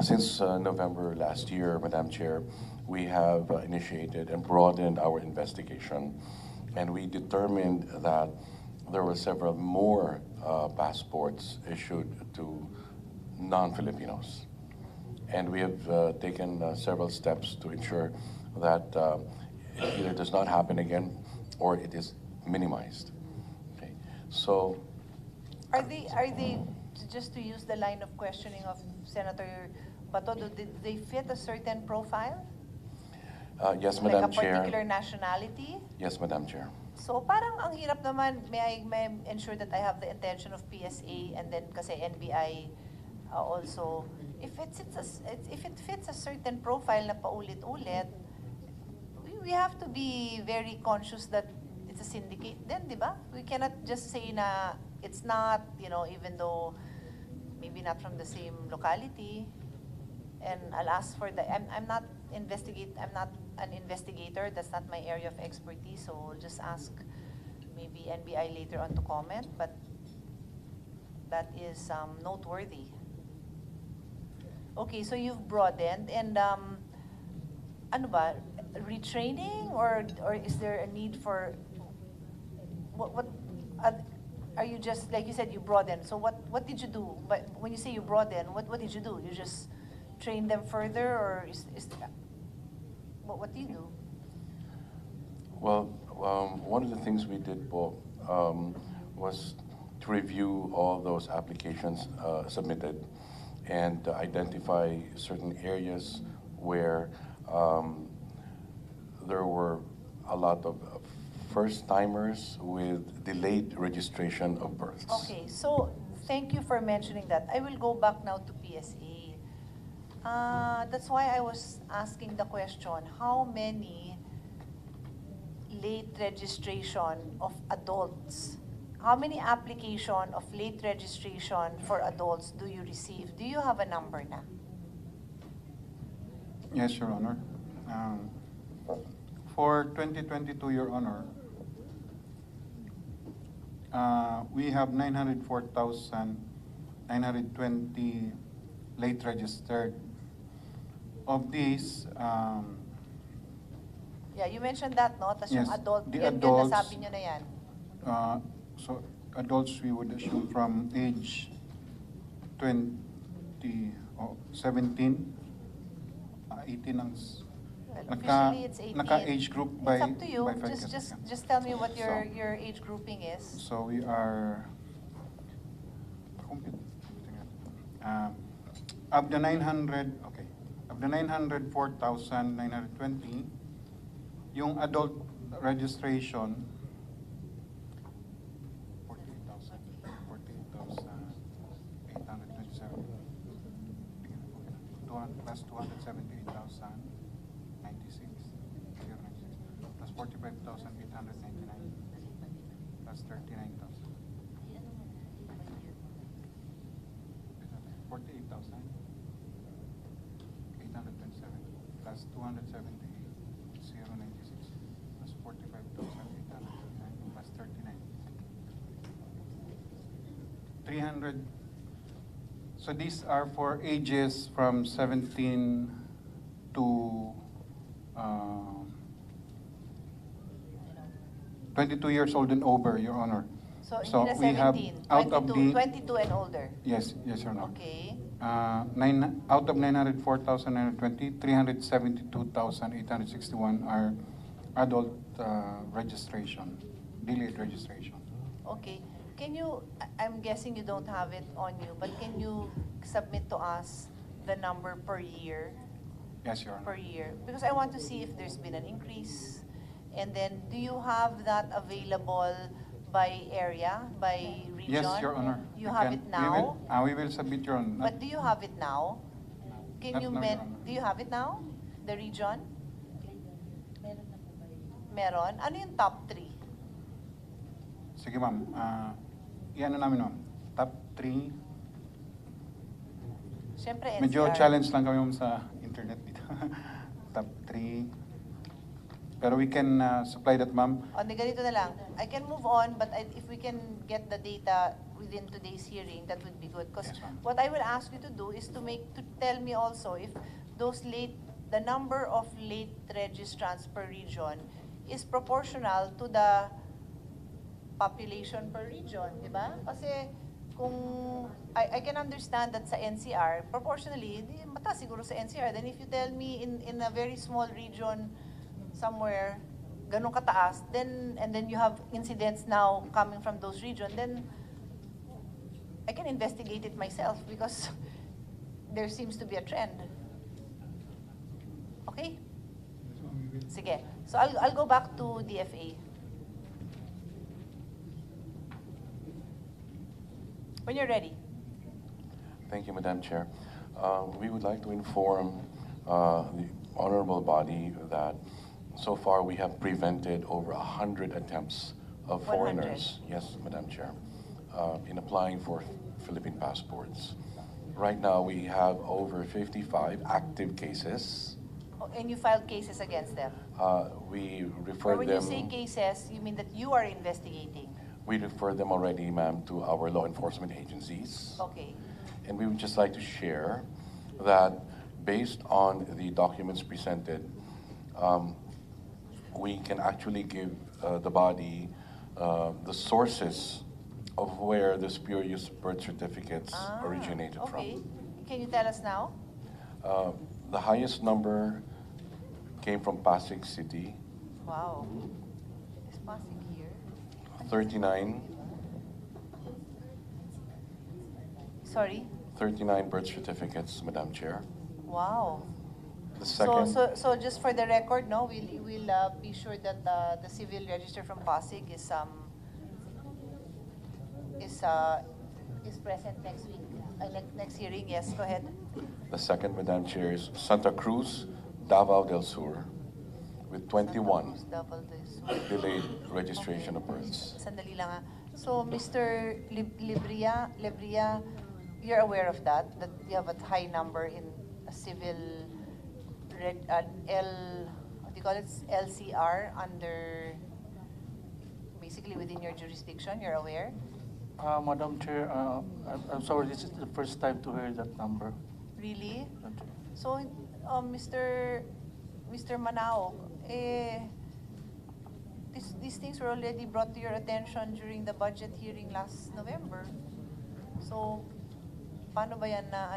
Since November last year, Madam Chair, we have initiated and broadened our investigation, and we determined that there were several more passports issued to non-Filipinos. And we have taken several steps to ensure that it either does not happen again or it is minimized. Okay. So, Are they, just to use the line of questioning of Senator Bato, did they fit a certain profile? yes, Like Madam a Chair. particular nationality? Yes, Madam Chair. So parang ang hirap naman, may I ensure that I have the intention of PSA and then kasi NBI also. If it fits a certain profile na paulit-ulit, we have to be very conscious that it's a syndicate then, di ba? We cannot just say na it's not, you know, even though maybe not from the same locality. And I'll ask for I'm not an investigator, that's not my area of expertise, so I'll just ask maybe NBI later on to comment, but that is noteworthy. Okay, so you've broadened, and ano ba, retraining, or is there a need for, what are you just, like you said, you broadened, so what did you do? But when you say you broaden, what did you do? You just train them further, or what do you do? Well, one of the things we did, was to review all those applications submitted and identify certain areas where there were a lot of first-timers with delayed registration of births. Okay, so thank you for mentioning that. I will go back now to PSA. That's why I was asking the question, how many late registration of adults, how many application of late registration for adults do you receive? Do you have a number na? Yes, Your Honor. For 2022, Your Honor, we have 904,920 late registered. Of these, Yeah, you mentioned that, no? Tas yes, yung adult, the yun adults, nasabi nyo na yan. so adults we would assume from age 17, 18 ang Well, officially it's 18. naka-age group by It's up to you. by FICA. Just tell me what your So- your age grouping is. So we are of the 904,920, yung adult registration 48,827 plus 278,096 plus 45,899 plus 39,000 48,827 plus 278,096 plus 45,899 plus 39. 300. So these are for ages from 17 to 22 years old and over, Your Honor. So, So hindi na we have 17, out of 22, the 22 and older. yes, Your Honor. Okay. Out of 904,920, 372,861 are adult registration, delayed registration. Okay. Can you, I'm guessing you don't have it on you, but can you submit to us the number per year? Yes, Your Honor. Per year? Because I want to see if there's been an increase. And then, do you have that available by area, by region? Yes, Your Honor. You We have can- it now? We will submit, Your Honor. But do you have it now? Can Not you now, Your Honor. do you have it now? The region? Meron? Ano yung top 3? Sige, ma'am. Iyan na namin, ma'am. Top 3. Siyempre, NCR. Medyo challenge lang kami, ma'am, sa internet dito. Top 3. Pero we can supply that, ma'am. O, di ganito na lang. I can move on, but if we can get the data within today's hearing, that would be good. Because Yes, ma'am. what I will ask you to do is to tell me also if those the number of late registrants per region is proportional to the population per region, di ba? Kasi kung I can understand that sa NCR, proportionally, mataas siguro sa NCR. Then if you tell me in a very small region somewhere, ganun kataas, and then you have incidents now coming from those regions, then I can investigate it myself because there seems to be a trend. Okay? Sige. So I'll go back to DFA. When you're ready. Thank you, Madam Chair. We would like to inform the honorable body that so far we have prevented over 100 attempts of 100. foreigners, yes, Madam Chair, in applying for Philippine passports. Right now, we have over 55 active cases. Oh, and you filed cases against them? We Or refer when them. you say cases, you mean that you are investigating? We refer them already, ma'am, to our law enforcement agencies. Okay. And we would just like to share that based on the documents presented, we can actually give the body the sources of where the spurious birth certificates originated okay. from. Can you tell us now? The highest number came from Pasig City, Wow. Is Pasig here? 39 Sorry? 39 birth certificates, Madam Chair. Wow. The second, So just for the record, no, we'll be sure that the civil register from Pasig is present next week, next hearing. Yes, go ahead. the second, Madam Chair, is Santa Cruz, Davao del Sur, with 21 Double this. delayed registration of births. Sandali lang ah. So, Mr. Lebria, you're aware of that you have a high number in a civil what do you call it, LCR under, basically within your jurisdiction, you're aware? Madam Chair, I'm sorry, this is the first time to hear that number. Really? So, Mr. Manao, these things were already brought to your attention during the budget hearing last November. So, paano ba yan na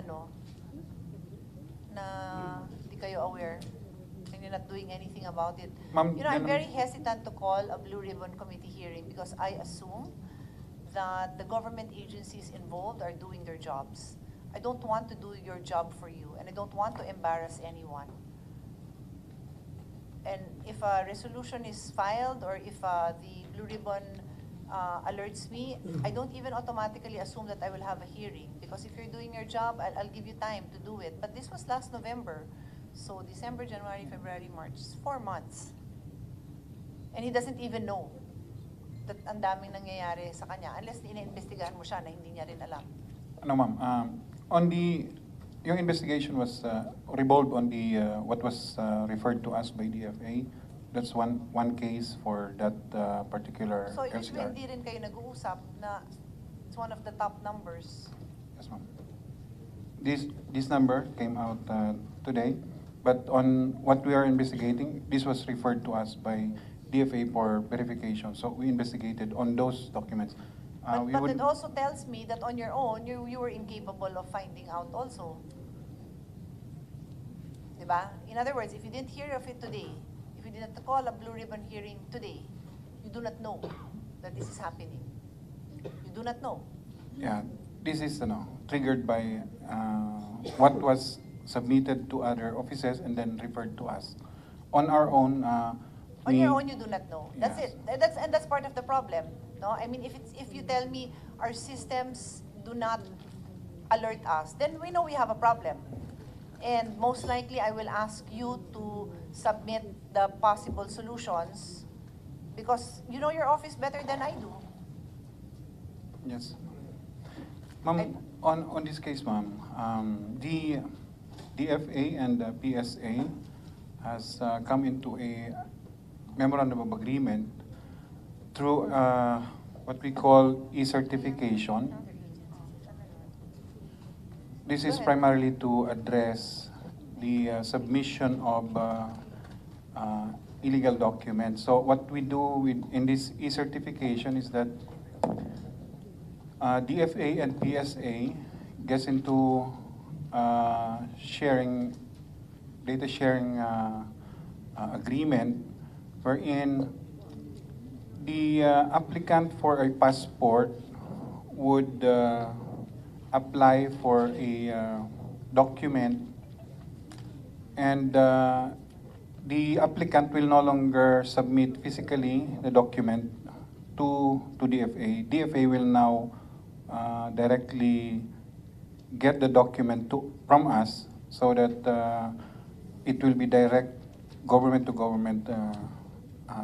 hindi kayo aware and you're not doing anything about it? Ma'am, You know, I'm yan- very hesitant to call a Blue Ribbon Committee hearing because I assume that the government agencies involved are doing their jobs. I don't want to do your job for you, and I don't want to embarrass anyone. And if a resolution is filed or if the Blue Ribbon alerts me, I don't even automatically assume that I will have a hearing because if you're doing your job, I'll give you time to do it. But this was last November. So December, January, February, March, 4 months. And he doesn't even know that ang daming nangyayari sa kanya unless ina-investigahan mo siya na hindi niya rin alam. No, ma'am. Yung investigation was revolved on the what was referred to us by DFA. That's one case for that particular So if LCR. hindi rin kayo nag-uusap na it's one of the top numbers. Yes, ma'am. This number came out today, but on what we are investigating, this was referred to us by DFA for verification. So we investigated on those documents. But it also tells me that on your own, you were incapable of finding out also. Diba? In other words, if you didn't hear of it today, if you didn't call a Blue Ribbon hearing today, you do not know that this is happening. You do not know. Yeah, this is triggered by what was submitted to other offices and then referred to us. On our own, On your own, you do not know. That's Yes. it. That's part of the problem. No, I mean, if you tell me our systems do not alert us, then we know we have a problem. And most likely, I will ask you to submit the possible solutions because you know your office better than I do. Yes. Ma'am, on this case, ma'am, the DFA and the PSA has come into a memorandum of agreement through what we call e-certification. This is primarily to address the submission of illegal documents. So what we do in this e-certification is that DFA and PSA gets into data sharing agreement wherein the applicant for a passport would apply for a document, and the applicant will no longer submit physically the document to DFA. DFA will now directly get the document from us so that it will be direct government to government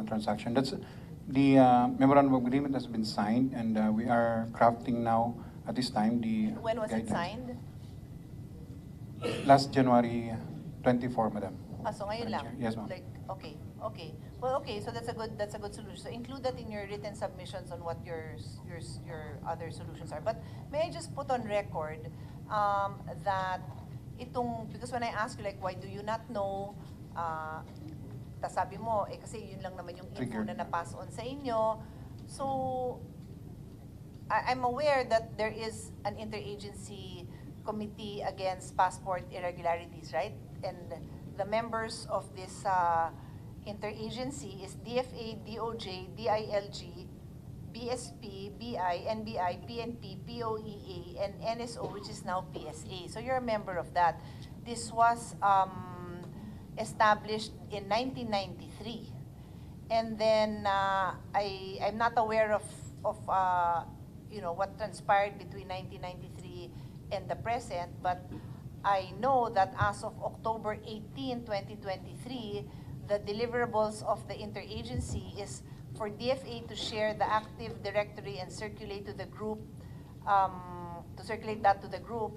transaction. That's the memorandum of agreement has been signed, and we are crafting now at this time the When was it guidelines. signed? Last January 24, Madam. So ngayon lang. Yes, ma'am. Like, okay. Well, okay, so that's a good solution. So include that in your written submissions on what your other solutions are. But may I just put on record that because when I ask you like, why do you not know, tas sabi mo, kasi yun lang naman yung info na na-pass on sa inyo. So, I'm aware that there is an interagency committee against passport irregularities, right? And the members of this interagency is DFA, DOJ, DILG, BSP, BI, NBI, PNP, POEA, and NSO, which is now PSA. So you're a member of that. This was established in 1993. And then I'm not aware of what transpired between 1993 and the present, but I know that as of October 18, 2023, the deliverables of the interagency is for DFA to share the active directory and circulate to the group, to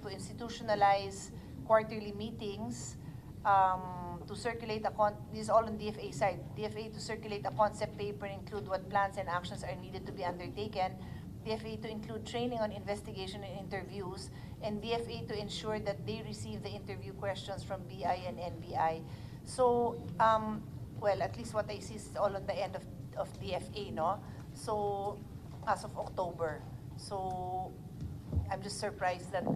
institutionalize quarterly meetings, to circulate this is all on DFA side. DFA to circulate a concept paper, include what plans and actions are needed to be undertaken. DFA to include training on investigation and interviews, and DFA to ensure that they receive the interview questions from BI and NBI. So, well, at least what I see is all on the end of DFA, no? So, as of October. So, I'm just surprised that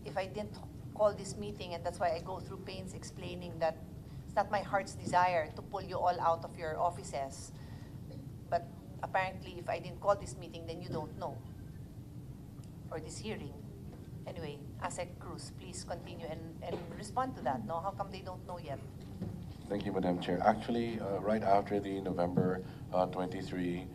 if I didn't call this meeting, and that's why I go through pains explaining that it's not my heart's desire to pull you all out of your offices. But apparently, if I didn't call this meeting, then you don't know. Or this hearing. Anyway, ASEC Cruz, please continue and respond to that, no? How come they don't know yet? Thank you, Madam Chair. Actually, right after the November 23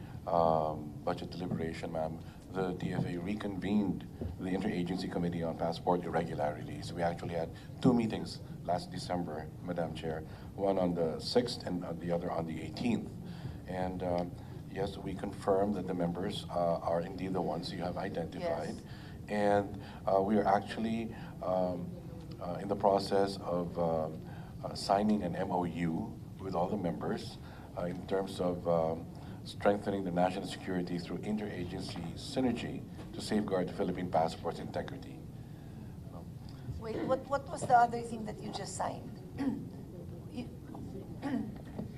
budget deliberation, ma'am, the DFA reconvened the Interagency Committee on Passport Irregularities. We actually had 2 meetings last December, Madam Chair, one on the 6th and the other on the 18th. And yes, we confirm that the members are indeed the ones you have identified. Yes. And we are actually in the process of signing an MOU with all the members in terms of strengthening the national security through interagency synergy to safeguard the Philippine passport's integrity. Wait, what was the other thing that you just signed?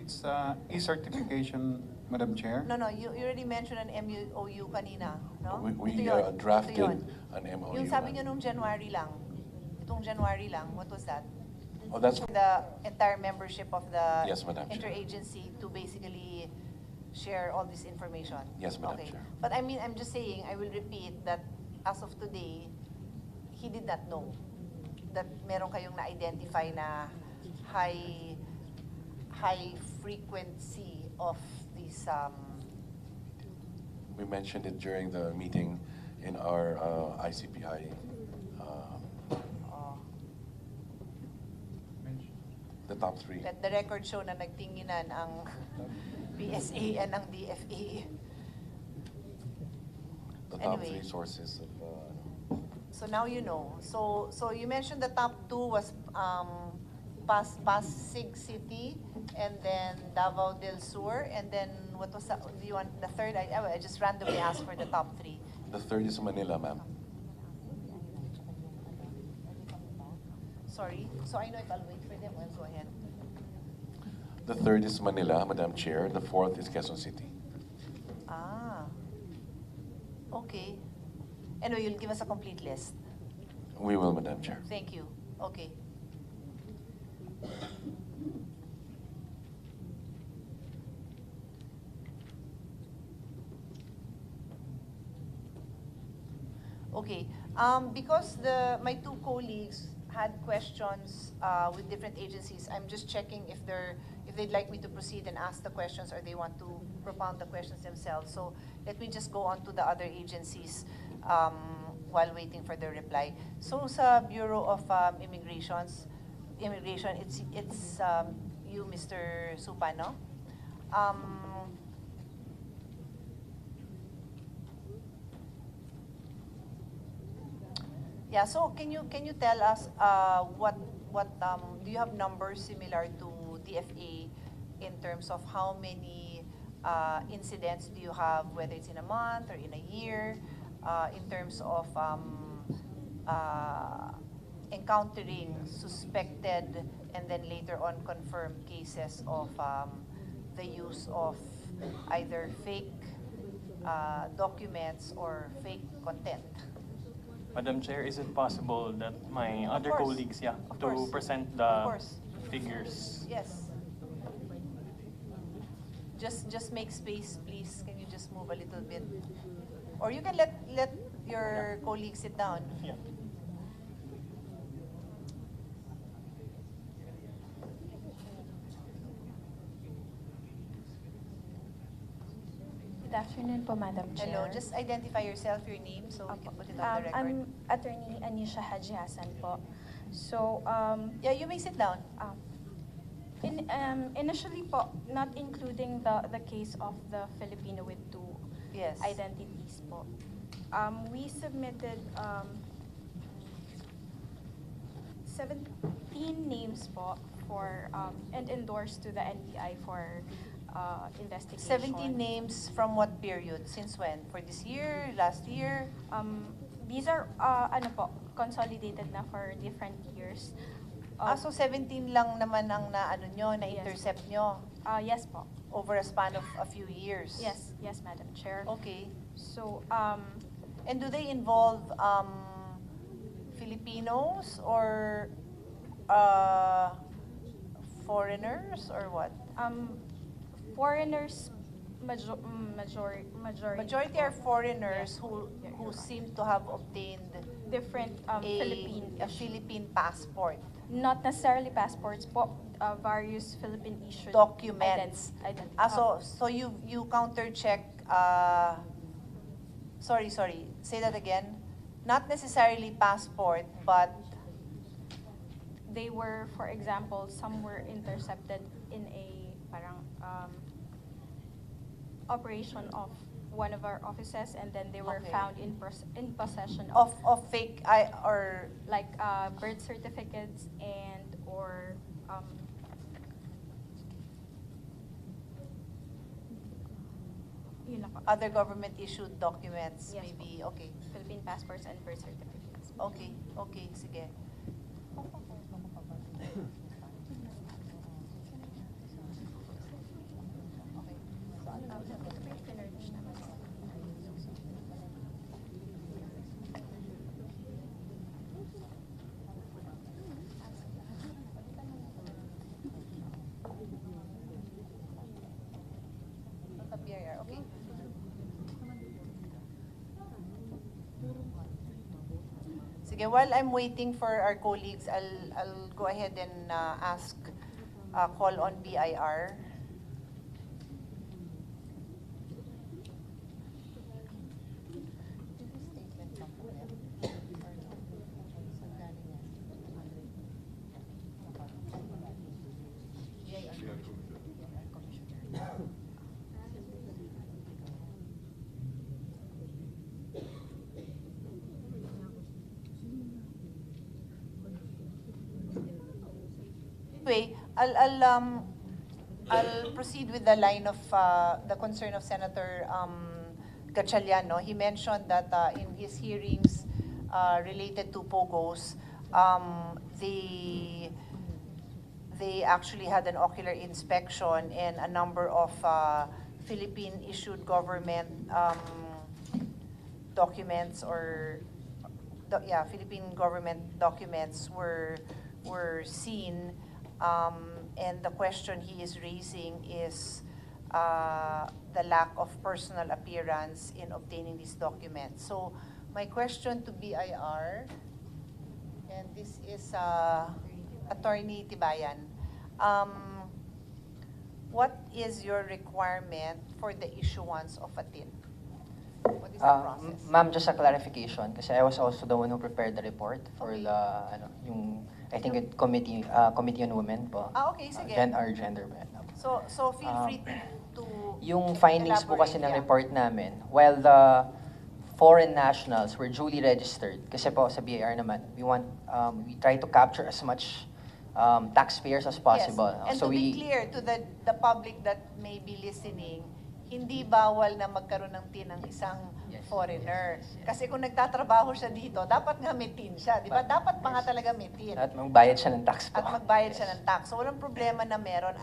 It's e-certification, Madam Chair. No, you already mentioned an MOU kanina, no? We drafted an MOU. Yung sabi nyo nung January lang, itong January lang, what was that? Oh, that's for the entire membership of the yes, Madam interagency to basically share all this information. Yes, Madam Okay. Chair. But I mean, I'm just saying, I will repeat that as of today, he did not know that meron kayong na-identify na high frequency of these we mentioned it during the meeting in our ICPI. The top 3. Let the record show na nagtinginan ang PSA and ang DFA. The top 3 sources of... So now you know. So you mentioned the top 2 was Pasig City, and then Davao del Sur, and then what was that? Do you want the third? I just randomly asked for the top 3. The third is Manila, ma'am. Sorry. So I know if I'll wait for them, well, go ahead. The third is Manila, Madam Chair. The fourth is Quezon City. Ah. Okay. Anyway, you'll give us a complete list. We will, Madam Chair. Thank you. Okay. Okay. Because my two colleagues had questions with different agencies, I'm just checking if they'd like me to proceed and ask the questions, or they want to propound the questions themselves. So let me just go on to the other agencies while waiting for their reply. So sa Bureau of Immigration, it's you, Mr. Supa, no? Yeah, so can you tell us what do you have numbers similar to DFA in terms of how many incidents do you have, whether it's in a month or in a year, in terms of encountering suspected and then later on confirmed cases of the use of either fake documents or fake content? Madam Chair, is it possible that my other course. colleagues, Of to course. present Of the course. figures? Yes. Just make space, please. Can you just move a little bit? Or you can let your colleagues sit down. Yeah. Good afternoon po, Madam Chair. Hello, just identify yourself, your name, so we can put it on the record. I'm Attorney Anisha Haji Hassan po. So, Yeah, you may sit down. initially po, not including the case of the Filipino with two Yes. identities po, we submitted 17 names po for and endorsed to the NBI for investigation. 17 names from what period? Since when? For this year? Last year? These are consolidated na for different years. So 17 lang naman ang na-intercept nyo Yes po. over a span of a few years? Yes, Madam Chair. Okay. So, And do they involve Filipinos or foreigners or what? foreigners, majority. Majority are foreigners who seem to have obtained different a Philippine Philippine passport. not necessarily passports po, various Philippine issued Documents. So you counter-check, sorry, say that again. Not necessarily passport, but they were, for example, some were intercepted in a parang operation of one of our offices, and then they were Okay. found in possession of fake or like birth certificates and or yun lang po. other government issued documents, Yes, maybe. Okay. Philippine passports and birth certificates. Okay, sige. Okay. Sige, while I'm waiting for our colleagues, I'll go ahead and ask, call on BIR. Anyway, I'll proceed with the line of the concern of Senator Gatchalian. No? He mentioned that in his hearings related to Pogos, they actually had an ocular inspection, and a number of Philippine-issued government documents or Philippine government documents were seen, and the question he is raising is the lack of personal appearance in obtaining these documents. So my question to BIR, and this is Attorney Tibayan, what is your requirement for the issuance of a TIN? What is the process? Ma'am, just a clarification, kasi I was also the one who prepared the report for Okay. I think it committee on women po. Okay, sige. Our gender. So feel free to Yung findings po kasi ng elaborate, report namin, while the foreign nationals were duly registered, kasi po sa BIR naman, we try to capture as much taxpayers as possible. Yes. And So to be clear to the public that may be listening, hindi bawal na magkaroon ng TIN ng isang foreigner. Kasi kung nagtatrabaho siya dito, dapat nga may TIN siya, di ba? Dapat pa nga talaga may TIN. At magbayad siya ng tax po. At magbayad siya ng tax. So walang problema na meron.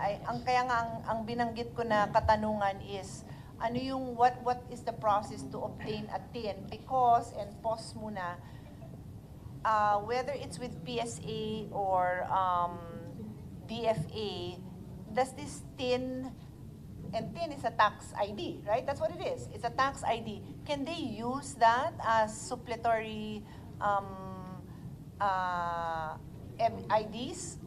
Kaya nga ang binanggit ko na katanungan is, ano yung what is the process to obtain a TIN? Because, and pause muna, whether it's with PSA or DFA, does this TIN, and TIN is a tax ID, right? That's what it is. It's a tax ID. Can they use that as suppletory IDs?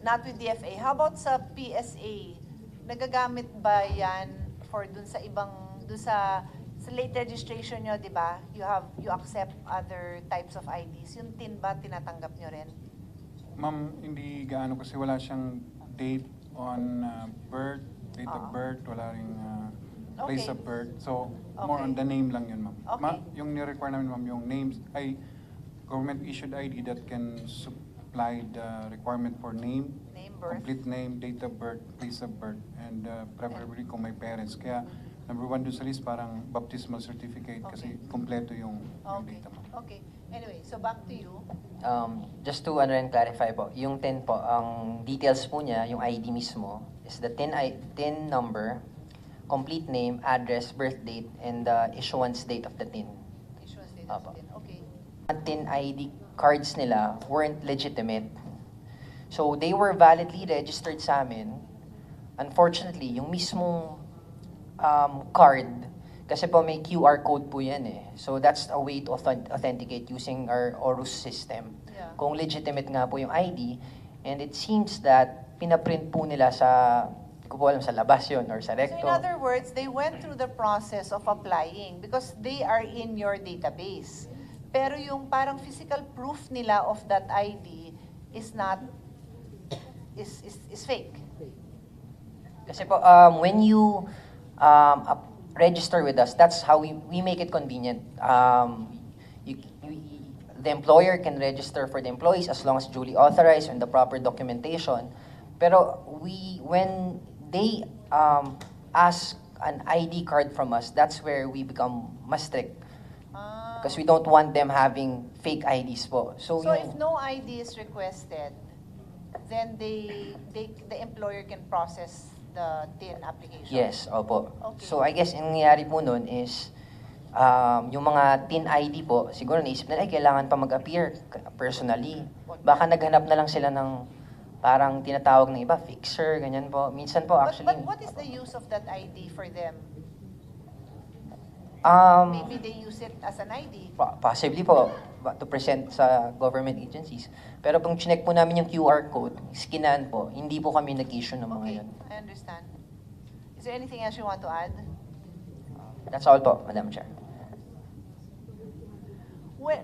Not with DFA. How about sa PSA? Nagagamit ba yan for dun sa late registration nyo, di ba? You accept other types of IDs. Yung TIN ba, tinatanggap nyo rin? Ma'am, hindi gaano kasi wala siyang date on birth, date of birth, wala ring place Okay. of birth. So, more on the name lang yun, ma'am. Okay. Yung ni-require namin, ma'am, yung names, ay government-issued ID that can supply the requirement for name, Birth. complete name, date of birth, place of birth, and preferably kung may parents. Kaya, number one doon sa list, parang baptismal certificate kasi kompleto yung Okay. data, ma'am. Okay. Anyway, so back to you. Just to clarify po, yung TIN po, ang details po niya, yung ID mismo, is the TIN number, complete name, address, birth date, and the issuance date of the TIN. Issuance date Apo. of TIN. Okay. Ang TIN ID cards nila weren't legitimate. So they were validly registered sa amin. Unfortunately, yung mismong card, kasi po may QR code po yan eh. So that's a way to authenticate using our ORUS system. Yeah. Kung legitimate nga po yung ID, and it seems that pinaprint po nila sa, hindi ko po alam sa labas yun or sa So recto. in other words, they went through the process of applying because they are in your database. Pero yung parang physical proof nila of that ID is not, is fake. Kasi po, when you register with us, that's how we make it convenient. The employer can register for the employees as long as duly authorized and the proper documentation. Pero when they ask an ID card from us, that's where we become mas strict. Because we don't want them having fake IDs po. So if no ID is requested, then the employer can process the TIN application? Yes, opo. Okay. So I guess yung nangyayari po nun is, yung mga TIN ID po, siguro naisip nila, ay kailangan pa mag-appear personally. Baka naghanap na lang sila ng parang tinatawag ng iba, fixer, ganyan po. Minsan po actually. But what is the use of that ID for them? Maybe they use it as an ID. Possibly po, to present sa government agencies. Pero pag chinek po namin yung QR code, skinan po, hindi po kami nag-issue ng mga Okay, yun. I understand. Is there anything else you want to add? That's all po, Madam Chair.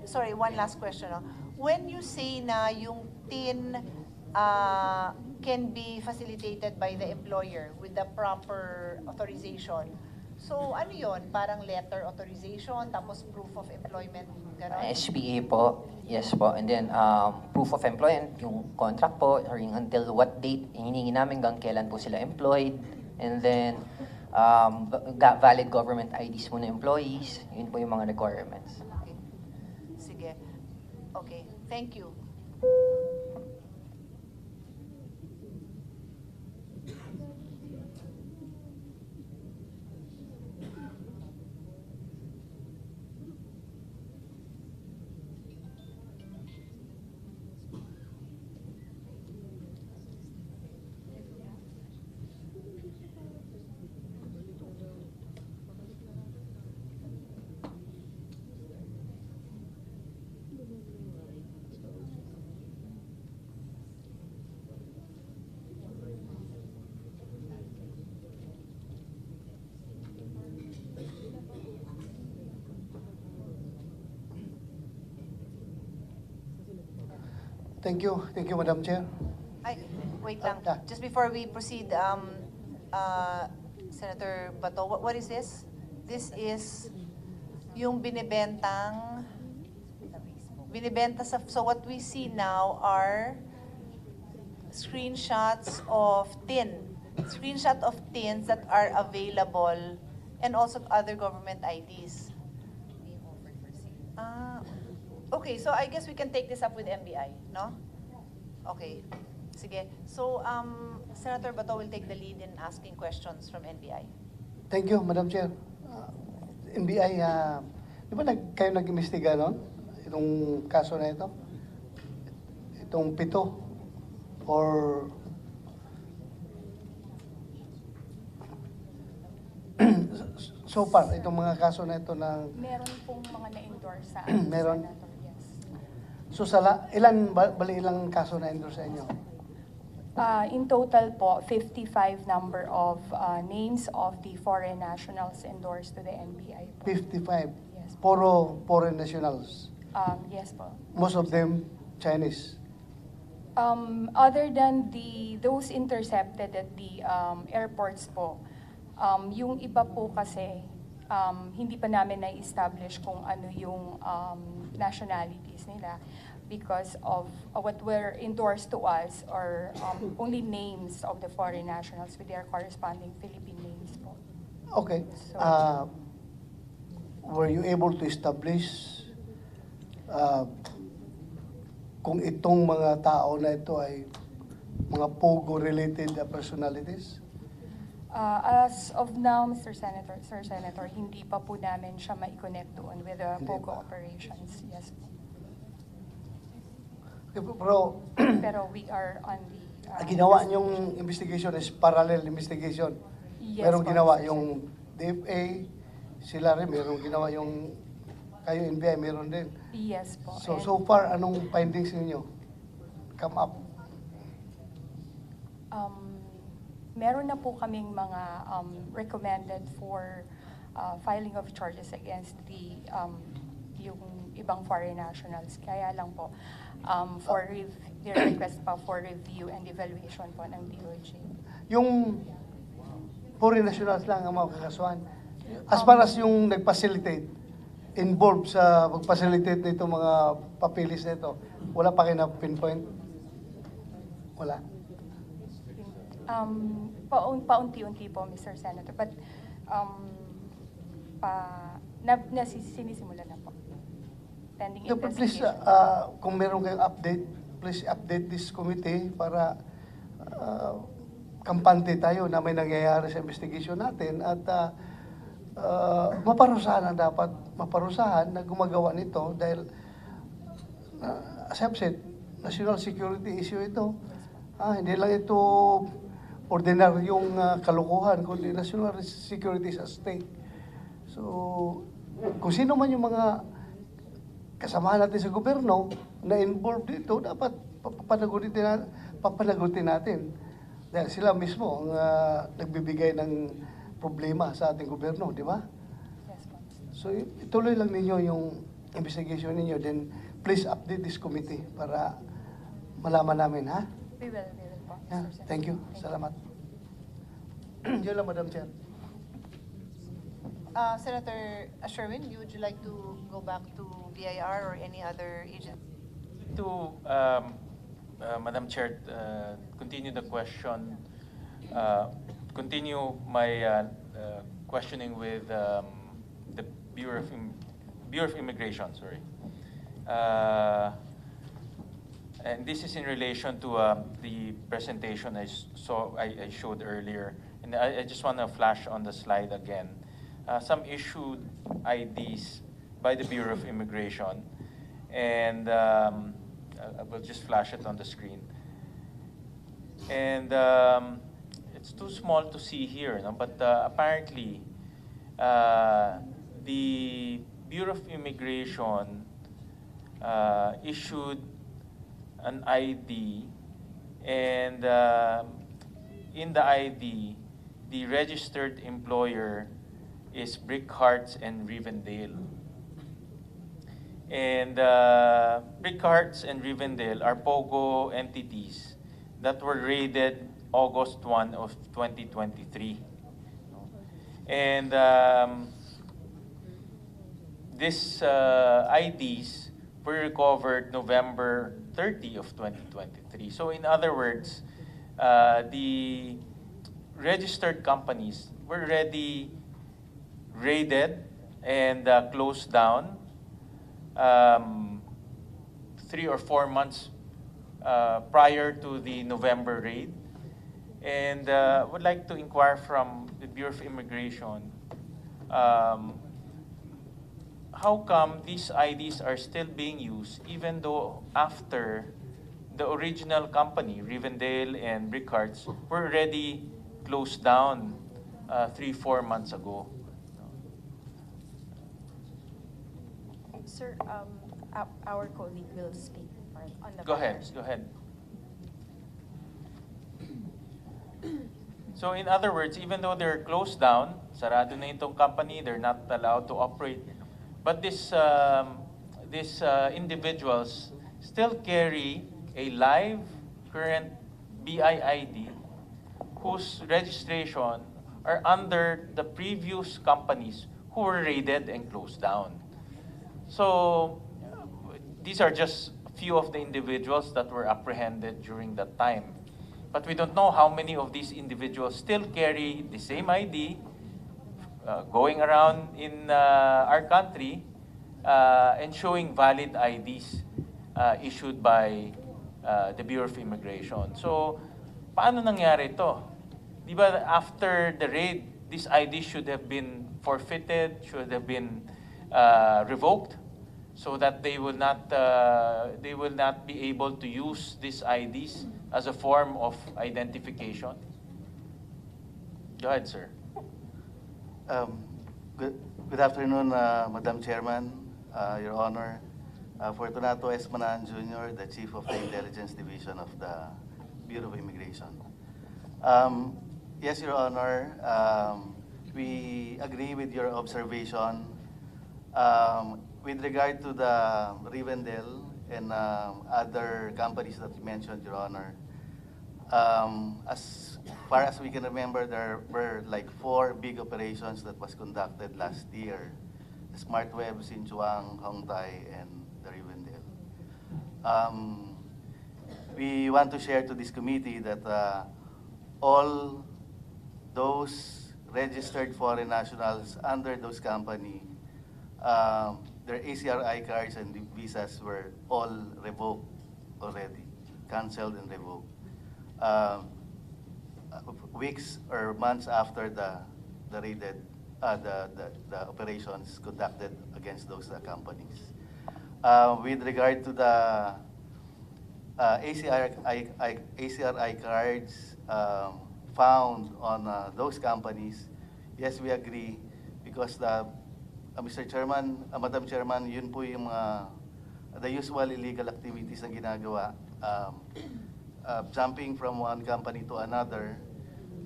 Sorry, one last question. No? When you say na yung TIN can be facilitated by the employer with the proper authorization, so ano yon? Parang letter authorization, tapos proof of employment, gano'n? SPA po, yes po. And then, proof of employment, yung contract po, or yung until what date, hiningi namin hanggang kailan po sila employed. And then, valid government IDs po na employees. Yun po yung mga requirements. Okay. Sige. Okay, thank you. Thank you, Madam Chair. Ay, wait lang. Yeah. Just before we proceed, Senator Bato, what is this? This is yung binibenta so what we see now are screenshots of tins that are available and also other government IDs. Okay, so I guess we can take this up with MBI, no? Okay. Sige. So, Senator Bato will take the lead in asking questions from NBI. Thank you, Madam Chair. NBI, di ba kayo nag-imbestiga noon? Itong kaso na ito? Itong 7 or so far, itong mga kaso na ito ng... Meron pong mga na-endorse sa Meron. Senator, yes. So, ilang kaso na-endorse sa inyo? In total po, 55 number of names of the foreign nationals endorsed to the NBI po. 55. Yes. Puro foreign nationals. Yes po. Most of them Chinese. Other than those intercepted at the airports po, yung iba po kasi hindi pa namin na-establish kung ano yung nationalities nila because of what were endorsed to us are only names of the foreign nationals with their corresponding Philippine names po. Okay. So- Were you able to establish kung itong mga tao na ito ay mga Pogo-related personalities? As of now, Sir Senator, hindi pa po namin siya ma-connect doon with the Hindi Pogo pa. operations. Yes po. Pero Pero we are on the... ginawa niyong investigation is parallel investigation. Yes Merong po, ginawa Mr. yung DFA, sila rin, merong ginawa yung kayo NBI, meron din. Yes po. So, And, so far, anong findings ninyo? Come up. meron na po kaming mga recommended for filing of charges against yung ibang foreign nationals. Kaya lang po, the request pa for review and evaluation po ng DOJ. Yung foreign nationals lang ang mga kakasuhan. As far as yung nag-facilitate, involved sa mag-facilitate nito mga papilis nito, wala pa kayo na pinpoint? Wala. Paunti-unti po, Mr. Senator. But, sinisimulan na po. Pending Yeah, but please, investigation. kung meron kayong update, please update this committee para kampante tayo na may nangyayari sa investigation natin at maparusahan ang dapat maparusahan na gumagawa nito dahil as I've said, national security issue ito. Hindi lang ito ordinaryong kalukuhan, kundi national security is at stake. So, kung sino man yung mga kasamahan natin sa gobyerno na involved dito, dapat papanagutin natin. Dahil sila mismo ang nagbibigay ng problema sa ating gobyerno, di ba? Yes po. So, ituloy lang ninyo yung investigation ninyo, then please update this committee para malaman namin, ha? We will po, Mr. Yeah, Senator. thank you. Salamat. Yun lang, Madam Chair. Senator Sherwin, would you like to go back to BIR or any other agency? To Madam Chair, continue the question, continue my questioning with the Bureau of Immigration. Sorry, and this is in relation to the presentation I showed earlier, and I just want to flash on the slide again. Some issued IDs by the Bureau of Immigration, and I will just flash it on the screen. And it's too small to see here, no? But apparently the Bureau of Immigration issued an ID, and in the ID, the registered employer is Brickharts and Rivendale. And Brickharts and Rivendell are Pogo entities that were raided August 1 of 2023. And these IDs were recovered November 30 of 2023. So in other words, the registered companies were already raided and closed down 3 or 4 months prior to the November raid. And would like to inquire from the Bureau of Immigration, how come these IDs are still being used even though after the original company, Rivendell and Brickharts, were already closed down 3-4 months ago? Sir, our colleague will speak on the Go ahead, matter. go ahead. So in other words, even though they're closed down, sarado na itong company, they're not allowed to operate, but these individuals still carry a live current BIID whose registration are under the previous companies who were raided and closed down. So these are just a few of the individuals that were apprehended during that time. But we don't know how many of these individuals still carry the same ID going around in our country and showing valid IDs issued by the Bureau of Immigration. So, paano nangyari ito? Di ba after the raid, these IDs should have been forfeited, should have been revoked, so that they will not be able to use these IDs as a form of identification? Go ahead, sir. Good afternoon, Madam Chairman, Your Honor. Fortunato S. Manahan Jr., the Chief of the Intelligence Division of the Bureau of Immigration. Yes, Your Honor, we agree with your observation. With regard to the Rivendell and other companies that you mentioned, Your Honor, as far as we can remember, there were like 4 big operations that was conducted last year: the Smart Web, Sinchuang, Hongtai, and the Rivendell. We want to share to this committee that all those registered foreign nationals under those companies, their ACRI cards and the visas were all revoked already, canceled and revoked. Weeks or months after the operations conducted against those companies. With regard to the ACRI cards found on those companies, yes, we agree, because Mr. Chairman, Madam Chairman, yun po yung the usual illegal activities na ginagawa, jumping from one company to another.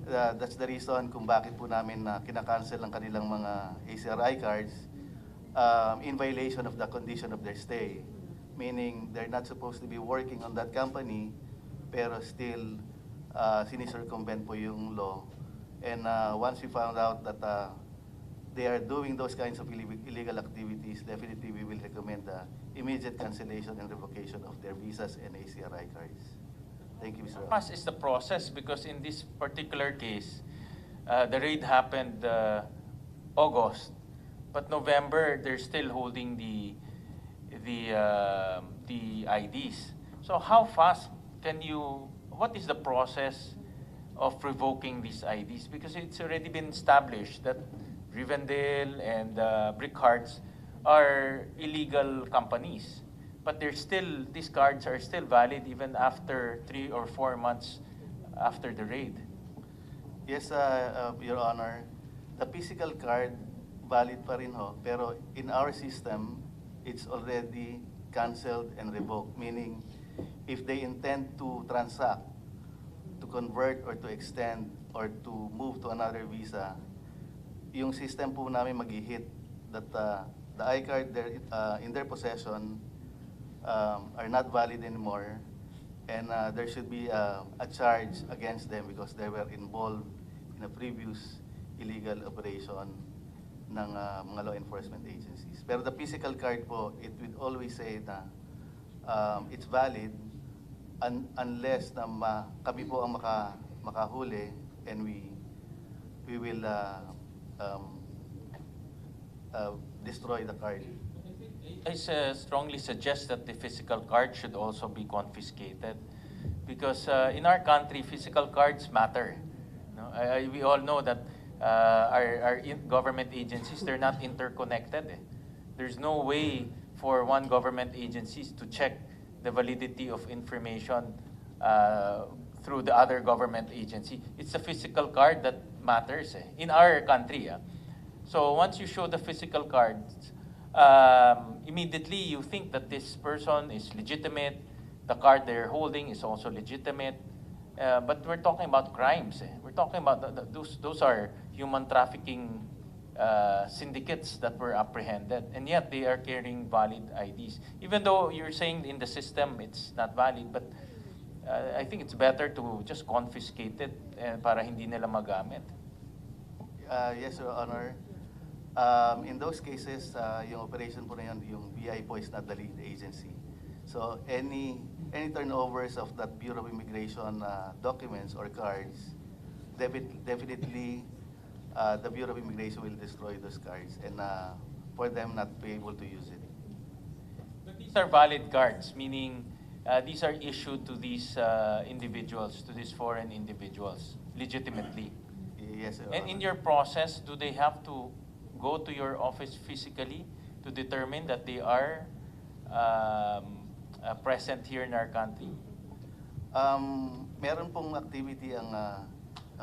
That's the reason kung bakit po namin kinakancel ang kanilang mga ACRI cards in violation of the condition of their stay. Meaning, they're not supposed to be working on that company, pero still, sinicircumvent po yung law. And once we found out that they are doing those kinds of illegal activities, definitely we will recommend the immediate cancellation and revocation of their visas and ACRI cards. Thank you, Mr. How fast is the process? Because in this particular case, the raid happened August, but November they're still holding the IDs. So how fast can you? What is the process of revoking these IDs? Because it's already been established that Rivendell and Brickharts are illegal companies, but these cards are still valid even after 3 or 4 months after the raid. Yes, Your Honor. The physical card, valid pa rin ho, pero in our system, it's already canceled and revoked. Meaning, if they intend to transact, to convert or to extend or to move to another visa, yung system po namin mag-hit that the iCard in their possession are not valid anymore, and there should be a charge against them because they were involved in a previous illegal operation ng mga law enforcement agencies. Pero the physical card po, it will always say na it's valid unless na kami po ang makahuli, and we will destroy the card. I strongly suggest that the physical card should also be confiscated, because in our country, physical cards matter. No? We all know that our government agencies, they're not interconnected. There's no way for one government agency to check the validity of information through the other government agency. It's the physical card that matters in our country. So once you show the physical cards, immediately you think that this person is legitimate, the card they're holding is also legitimate, but we're talking about crimes. We're talking about those are human trafficking syndicates that were apprehended, and yet they are carrying valid IDs. Even though you're saying in the system it's not valid, but I think it's better to just confiscate it para hindi nila magamit. Yes, Your Honor. In those cases, yung operation po na yun, yung BI po is not the lead agency. So any turnovers of that Bureau of Immigration documents or cards, definitely the Bureau of Immigration will destroy those cards, and for them not be able to use it. But these are valid cards, meaning these are issued to these individuals, to these foreign individuals, legitimately. Yes, Your And Honor. in your process, do they have to go to your office physically to determine that they are present here in our country? Meron pong activity ang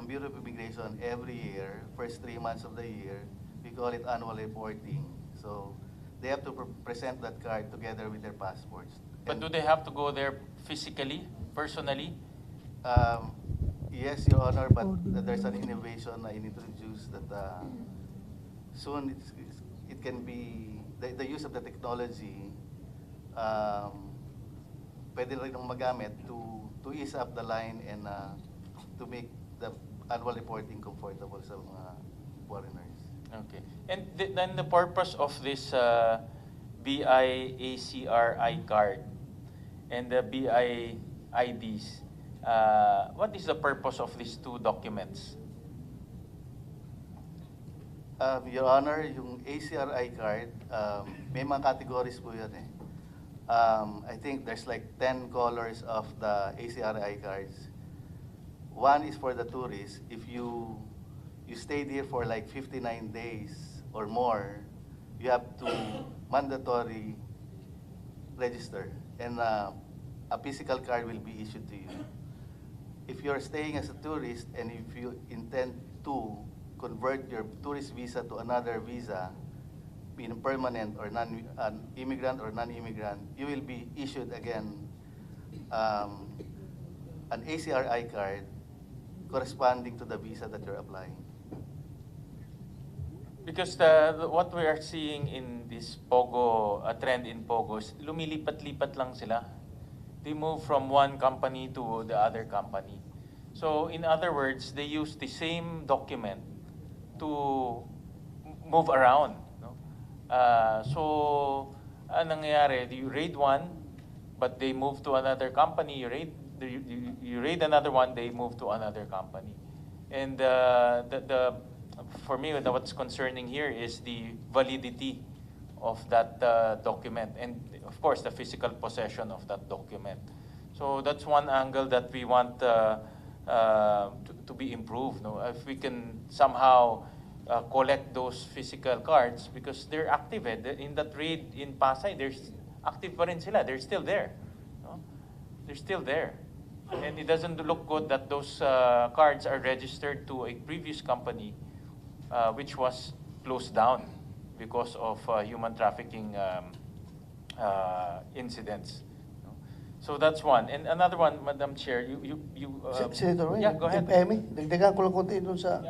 Bureau of Immigration every year, first 3 months of the year. We call it annual reporting. So they have to present that card together with their passports. But do they have to go there physically, personally? Yes, Your Honor, but there's an innovation na introduced that soon it can be, the use of the technology, pwede rin magamit to ease up the line and to make the annual reporting comfortable sa mga foreigners. Okay. And then the purpose of this BI-ACRI card and the BI-IDs, what is the purpose of these two documents? Your Honor, yung ACRI card, may mga categories po yan eh. I think there's like 10 colors of the ACRI cards. One is for the tourists. If you stayed here for like 59 days or more, you have to mandatory register, and a physical card will be issued to you. If you're staying as a tourist and if you intend to convert your tourist visa to another visa, being permanent or immigrant or non-immigrant, you will be issued again an ACRI card corresponding to the visa that you're applying. Because what we are seeing in this Pogo, a trend in Pogo, is lumilipat-lipat lang sila. They move from one company to the other company. So in other words, they use the same document to move around. No? So anong nangyayari? You raid one, but they move to another company. You raid another one, they move to another company. And for me, what's concerning here is the validity of that document, and of course the physical possession of that document. So that's one angle that we want to be improved. No? If we can somehow collect those physical cards, because they're active in that raid in Pasay, they're active pa rin sila. They're still there. No? They're still there. And it doesn't look good that those cards are registered to a previous company which was closed down because of human trafficking incidents. So that's one. And another one, Madam Chair, Senator Roy, yeah, go ahead. if I may, dagdagan ko lang konti dun sa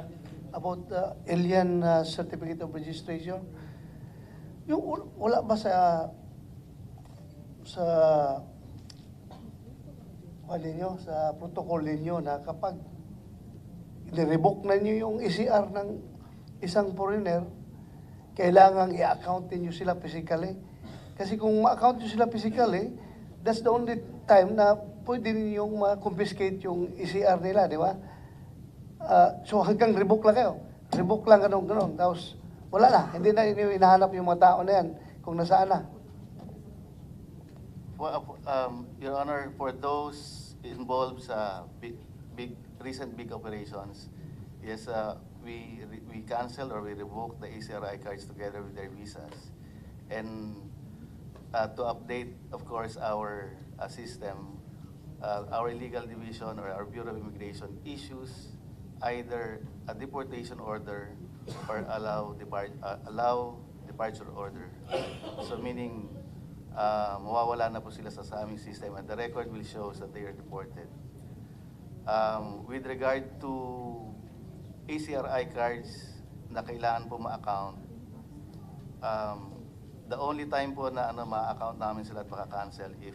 about alien certificate of registration. Yung wala ba sa sa protocol ninyo na kapag i-revoke na nyo yung ECR ng isang foreigner, kailangan i-account niyo sila physically. Kasi kung ma-account nyo sila physically, that's the only time na pwede ninyong ma-confiscate yung ECR nila, di ba? So hanggang revoke lang kayo. Revoke lang ganun. Tapos wala na. Hindi na inyo hinahanap yung mga tao na yan kung nasaan na. Your Honor, for those involved sa recent big operations, yes, we cancel or we revoke the ACRI cards together with their visas. And to update, of course, our system, our legal division or our Bureau of Immigration issues either a deportation order or allow departure order. So meaning, mawawala na po sila sa aming system and the record will show that they are deported. With regard to ACRI cards na kailangan po ma-account, the only time po na ma-account namin sila at maka-cancel if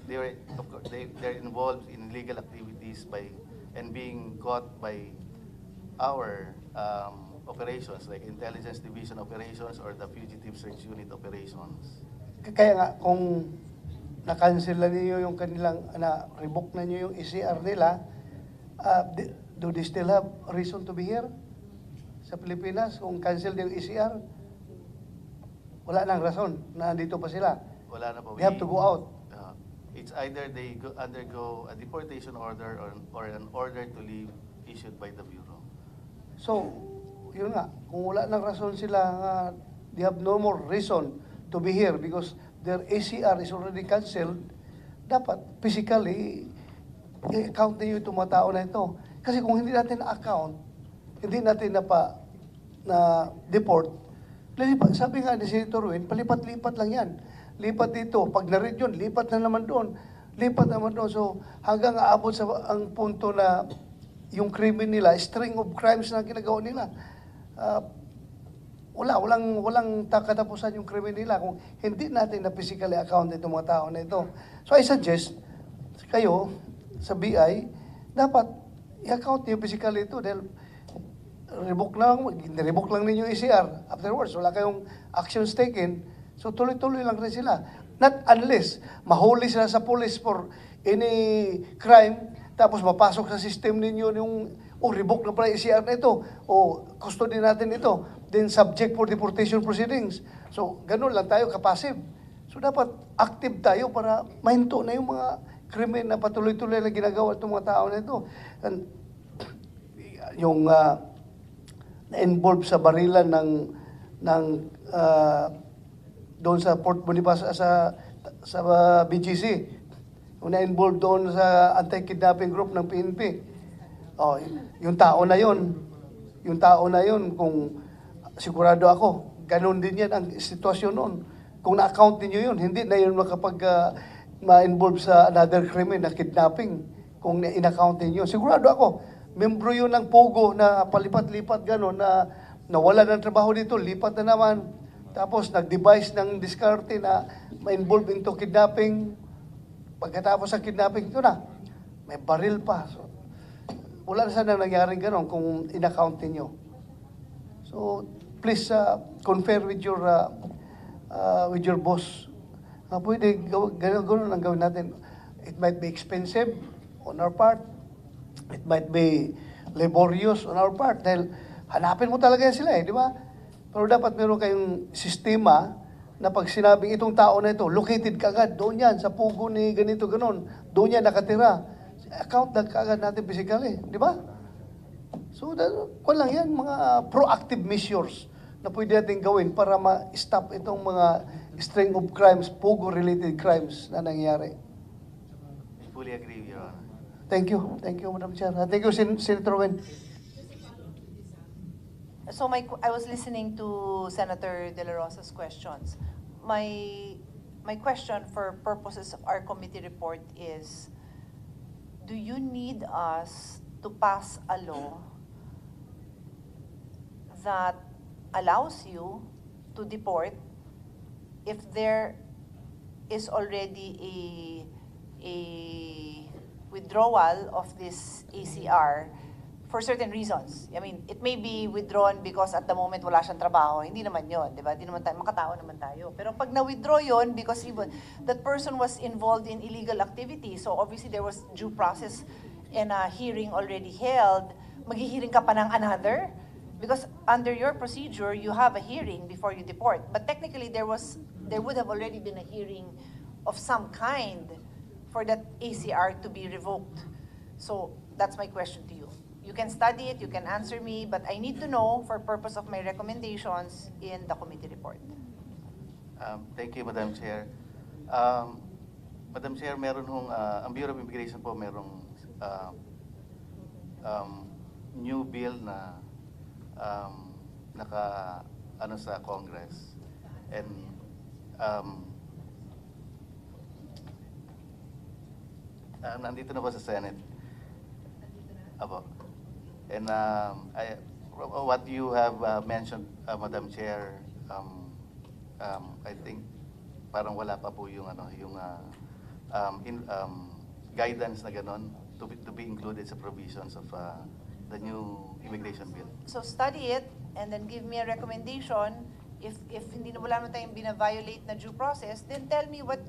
they're involved in legal activities and being caught by our operations like intelligence division operations or the fugitive search unit operations. Kaya nga, kung na-cancel na niyo yung kanilang, na-revoke na niyo yung ECR nila, do they still have reason to be here sa Pilipinas? Kung cancel yung ECR, wala nang rason na andito pa sila. Wala na po. They have to go out. It's either they undergo a deportation order or an order to leave issued by the Bureau. So, yun nga, kung wala nang rason sila, they have no more reason to be here because their ACR is already cancelled, dapat physically i-account niyo itong mga tao na ito. Kasi kung hindi natin na-account, hindi natin na-deport, sabi nga ni Senator Win, palipat-lipat lang yan. Lipat dito, pag na-read yun, lipat na naman doon. Lipat naman doon. So, hanggang aabot sa ang punto na yung krimen nila, string of crimes na ginagawa nila. Walang katapusan yung krimen nila kung hindi natin na physically account itong mga tao na ito. So, I suggest, kayo, sa BI, dapat i-account niyo physically ito dahil revoke lang ninyo ECR. Afterwards, wala kayong actions taken. So tuloy-tuloy lang rin sila. Not unless mahuli sila sa police for any crime, tapos mapasok sa system ninyo yung, revoke na pala ECR na ito, custody natin ito, then subject for deportation proceedings. So ganun lang tayo, kapasive. So dapat active tayo para mahinto na yung mga krimen na patuloy-tuloy na ginagawa itong mga tao na ito. And, yung na-involve sa barilan ng doon sa Port Bonifacio sa BGC. Na-involved doon sa anti-kidnapping group ng PNP. Yung tao na yon, kung sigurado ako, ganun din yan ang sitwasyon noon. Kung na-account niyo yun, hindi na yun ma-involve sa another crime na kidnapping. Kung in-account niyo, sigurado ako, membro yun ng Pogo na palipat-lipat gano'n na nawala ng trabaho dito, lipat na naman. Tapos nag-devise ng diskarte na ma-involve into kidnapping. Pagkatapos ng kidnapping, ito na, may baril pa. So, wala na sana nangyaring gano'n kung in-account niyo. So, please confer with your boss. Pwede gano'n ang gawin natin. It might be expensive on our part. It might be laborious on our part. Dahil hanapin mo talaga sila di ba? Pero dapat meron kayong sistema na pag sinabing itong tao na ito, located kagad, doon yan, sa Pogo ni ganito, ganon. Doon yan nakatira. Account na kagad natin physically. Di ba? So, kung lang yan, mga proactive measures na pwede natin gawin para ma-stop itong mga string of crimes, Pogo-related crimes na nangyayari. Fully agree, Your Honor. Thank you. Thank you, Madam Chair. Thank you, Senator Wen. So I was listening to Senator De La Rosa's questions. My question for purposes of our committee report is, do you need us to pass a law that allows you to deport if there is already a withdrawal of this ACR for certain reasons. I mean, it may be withdrawn because at the moment wala siyang trabaho. Hindi naman yun, di ba? Hindi naman tayo, makatao naman tayo. Pero pag na-withdraw yun because even that person was involved in illegal activity, so obviously there was due process and a hearing already held, maghihiring ka pa ng another? Because under your procedure, you have a hearing before you deport. But technically, there would have already been a hearing of some kind for that ACR to be revoked. So that's my question to you. You can study it, you can answer me, but I need to know for purpose of my recommendations in the committee report. Thank you, Madam Chair. Madam Chair, meron hong, ang Bureau of Immigration po merong new bill na naka sa Congress, and nandito na po sa Senate. Apo. And what you have mentioned, Madam Chair, I think parang wala pa po yung guidance na ganon to be included sa provisions of the new immigration bill. So study it and then give me a recommendation. If hindi na wala naman tayong bina-violate na due process, then tell me what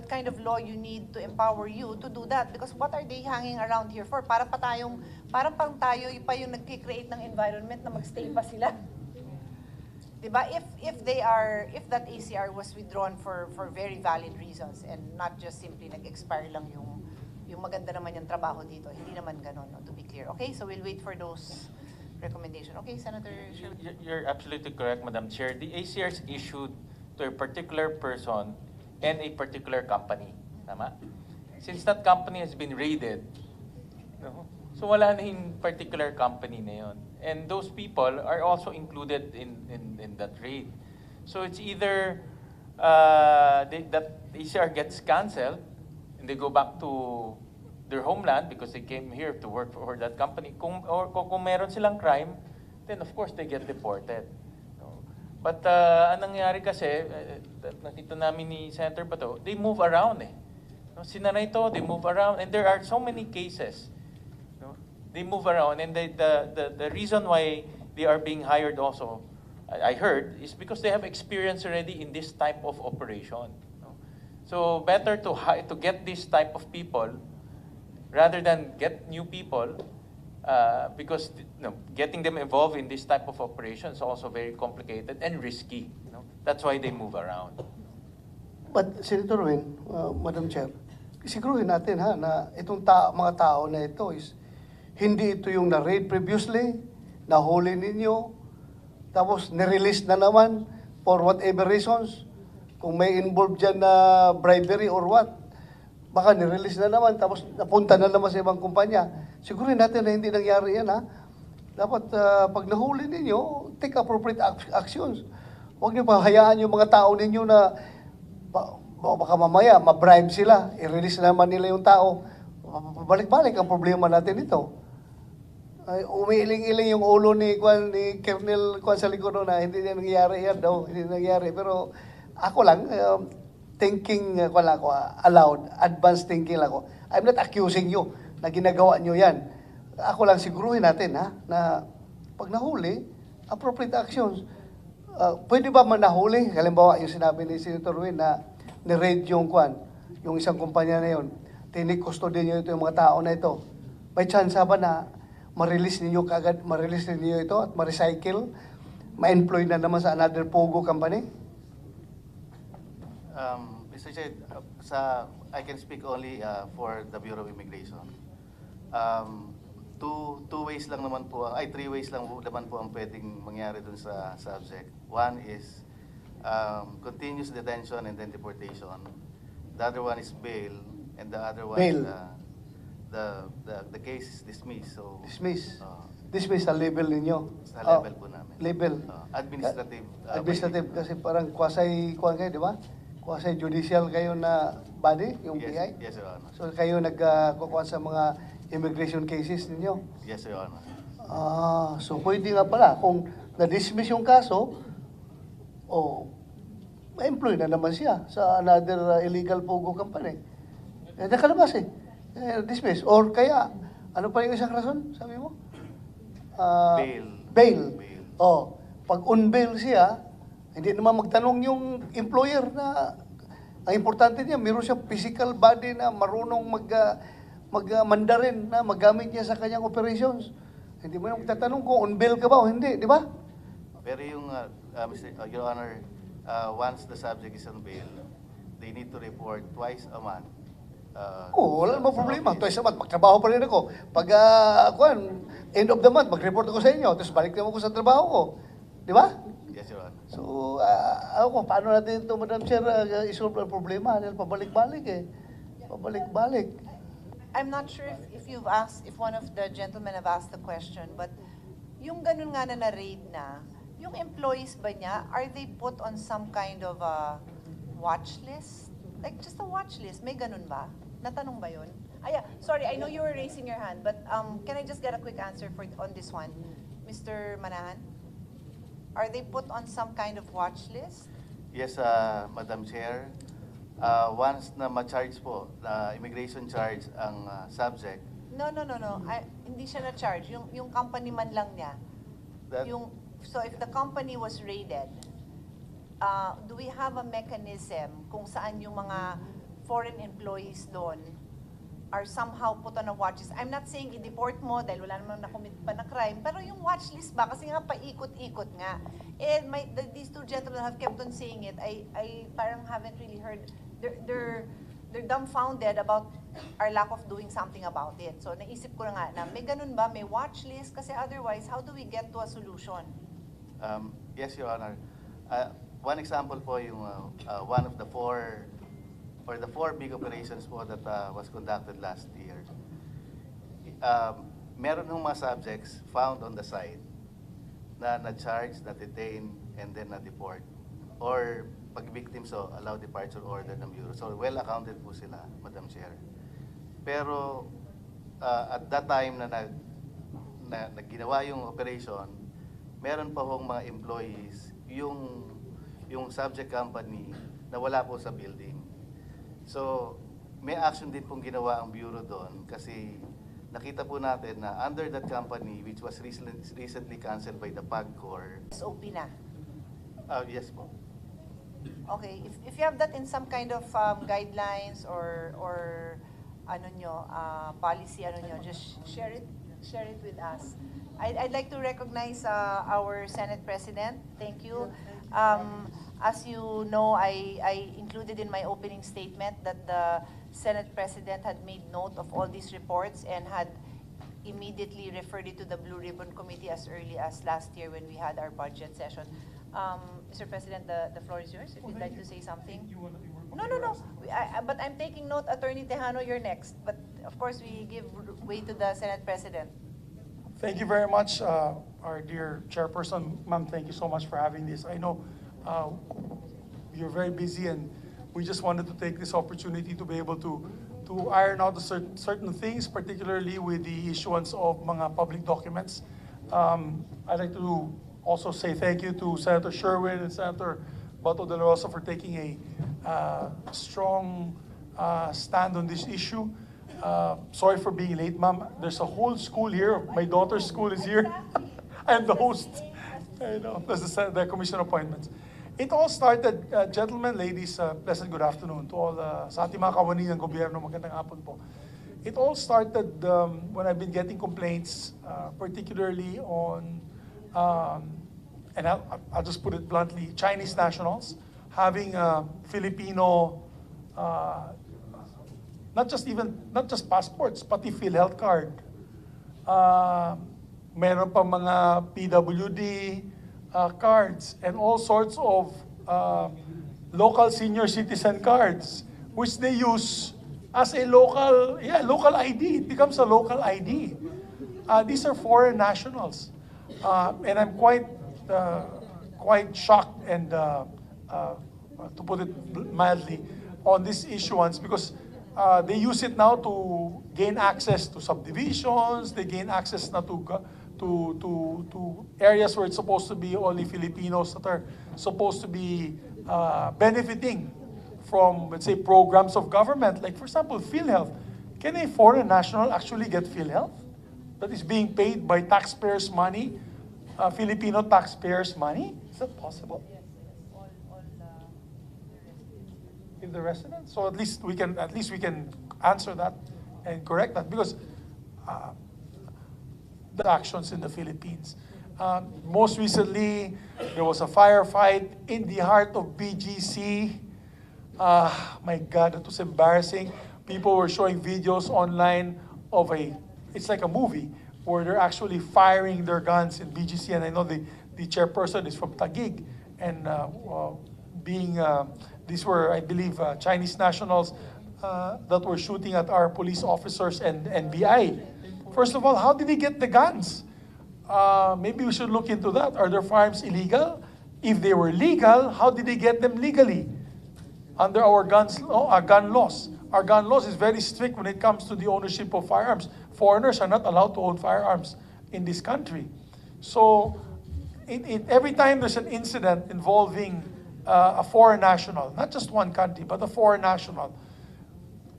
kind of law you need to empower you to do that. Because what are they hanging around here for? Parang pang tayo pa yung nag-create ng environment na magstay pa sila. Diba? If that ACR was withdrawn for very valid reasons and not just simply nag-expire lang yung maganda naman yung trabaho dito, hindi naman ganun, no, to be clear. Okay, so we'll wait for those recommendations. Okay, Senator Sherwin. You're absolutely correct, Madam Chair. The ACR is issued to a particular person and a particular company. Tama? Since that company has been raided, no? So wala na yung particular company na yun. And those people are also included in that raid. So it's either that ACR gets canceled and they go back to their homeland because they came here to work for that company. Kung meron silang crime, then of course they get deported. But anong nangyari kasi, nakita namin ni Senator Bato, they move around eh. No, sinanay ito, they move around, and there are so many cases. No? They move around, and the reason why they are being hired also, I heard, is because they have experience already in this type of operation. No? So better to get this type of people rather than get new people. Because getting them involved in this type of operation is also very complicated and risky. That's why they move around. But Senator Win, Madam Chair, siguruhin natin na itong mga tao na ito is hindi ito yung na-raid previously, nahuli ninyo, tapos nirelease na naman for whatever reasons. Kung may involved dyan na bribery or what, baka nirelease na naman, tapos napunta na naman sa ibang kumpanya. Sigurin natin na hindi nangyari yan, ha? Dapat pag nahuli ninyo, take appropriate actions. Huwag niyo pa hayaan yung mga tao ninyo na baka mamaya, ma-bribe sila, i-release naman nila yung tao. Balik-balik ang problema natin ito. Umiiling-iling yung ulo ni Colonel Juan Saliguro na hindi na nangyari yan daw, hindi nangyari. Pero ako lang, thinking ko lang ako, aloud, advanced thinking lang ako. I'm not accusing you na ginagawa nyo yan. Ako lang siguruhin natin na pag nahuli, appropriate actions. Pwede ba manahuli? Halimbawa, yung sinabi ni Senator Win na ni-raid yung isang kumpanya na yun. Tinik-custody nyo ito yung mga tao na ito. May chance ba na ma-release ninyo kagad, ma-release ninyo ito at ma-recycle, ma-employ na naman sa another Pogo company? Mr. Chair, I can speak only for the Bureau of Immigration. Three ways lang naman po ang pwedeng mangyari dun sa subject. One is continuous detention and then deportation. The other one is bail, and the other one is the case is dismissed. So Dismiss sa level ninyo? Sa level po namin. Level? Administrative. Administrative kasi parang kayo, di ba? Quasi-judicial kayo na body, yung PI? Yes, Your Honor. So kayo nagkukuha sa mga immigration cases ninyo? Yes, Your Honor. So pwede nga pala, kung na-dismiss yung kaso, ma-employ na naman siya sa another illegal Pogo company. Nakalabas dismiss. Or kaya, ano pa yung isang rason, sabi mo? Bail. Pag on bail siya, hindi naman magtanong yung employer na ang importante niya, meron siyang physical body na marunong mag-Mandarin na magamit niya sa kanyang operations. Hindi mo naman magtatanong kung on bail ka ba o hindi, di ba? Pero yung, Your Honor, once the subject is on bail, they need to report twice a month. Wala namang problema. Twice a month, magtrabaho pa rin ako. Pag, end of the month, mag-report ako sa inyo, tapos balik naman ako sa trabaho ko. Di ba? Yes, Your Honor. So, ako, paano natin ito, Madam Chair, isolve ang problema? Dahil pabalik-balik Pabalik-balik. I'm not sure if you've asked, if one of the gentlemen have asked the question, but yung ganun nga na raid na, yung employees ba niya, are they put on some kind of a watch list? Like just a watch list, may ganun ba? Natanong ba yun? Sorry, I know you were raising your hand, but can I just get a quick answer on this one? Mr. Manahan? Are they put on some kind of watch list? Yes, Madam Chair. Once na ma-charge po, immigration charge ang subject. No. Hindi siya na-charge. Yung company man lang niya. So if the company was raided, do we have a mechanism kung saan yung mga foreign employees doon are somehow put on a watch list? I'm not saying i-deport mo dahil wala namang nakomit pa na crime, pero yung watch list ba? Kasi nga paikot-ikot nga. And these two gentlemen have kept on saying it. I parang haven't really heard. They're dumbfounded about our lack of doing something about it. So naisip ko na nga na may ganun ba? May watch list? Kasi otherwise, how do we get to a solution? Yes, Your Honor. One example po yung one of the four big operations po that was conducted last year. Meron ng mga subjects found on the site na na-charge, na-detain, and then na-deport. Or pag victims, allow departure order ng Bureau. So well accounted po sila, Madam Chair. Pero at that time na ginawa yung operation, meron pa hong mga employees yung subject company na wala po sa building. So, may action din pong ginawa ang Bureau doon kasi nakita po natin na under that company which was recently canceled by the PAGCOR. SOP na? Yes po. Okay, if you have that in some kind of guidelines or policy, just share it with us. I'd like to recognize our Senate President. Thank you. As you know, I included in my opening statement that the Senate President had made note of all these reports and had immediately referred it to the Blue Ribbon Committee as early as last year when we had our budget session. Mr. President, the floor is yours if you'd like to say something. No. But I'm taking note, Attorney Tejano, you're next. But of course, we give way to the Senate President. Thank you very much, our dear chairperson. Ma'am, thank you so much for having this. I know you're very busy, and we just wanted to take this opportunity to be able to iron out certain things, particularly with the issuance of mga public documents. I'd like to also say thank you to Senator Sherwin and Senator Bato de la Rosa for taking a strong stand on this issue. Sorry for being late, ma'am. There's a whole school here. My daughter's school is here. I'm the host. I know. That's the commission appointments. It all started, gentlemen, ladies, pleasant good afternoon to all sa ating mga kawani ng gobyerno, magandang hapon po. It all started when I've been getting complaints, particularly on, and I'll just put it bluntly, Chinese nationals having Filipino, not just passports, pati PhilHealth card. Meron pa mga PWD cards and all sorts of local senior citizen cards, which they use as a local ID. It becomes a local ID. These are foreign nationals, and I'm quite shocked and, to put it mildly, on this issuance because they use it now to gain access to subdivisions. They gain access na to areas where it's supposed to be only Filipinos that are supposed to be benefiting from, let's say, programs of government, like for example, PhilHealth. Can a foreign national actually get PhilHealth that is being paid by taxpayers' money, Filipino taxpayers' money? Is that possible? If the residents, so at least we can answer that and correct that, because the actions in the Philippines. Most recently, there was a firefight in the heart of BGC. My God, it was embarrassing. People were showing videos online of it's like a movie, where they're actually firing their guns in BGC. And I know the chairperson is from Taguig. And these were, I believe, Chinese nationals that were shooting at our police officers and NBI. First of all, how did they get the guns? Maybe we should look into that. Are their firearms illegal? If they were legal, how did they get them legally? Under our gun laws. Our gun laws is very strict when it comes to the ownership of firearms. Foreigners are not allowed to own firearms in this country. So every time there's an incident involving a foreign national, not just one country, but a foreign national,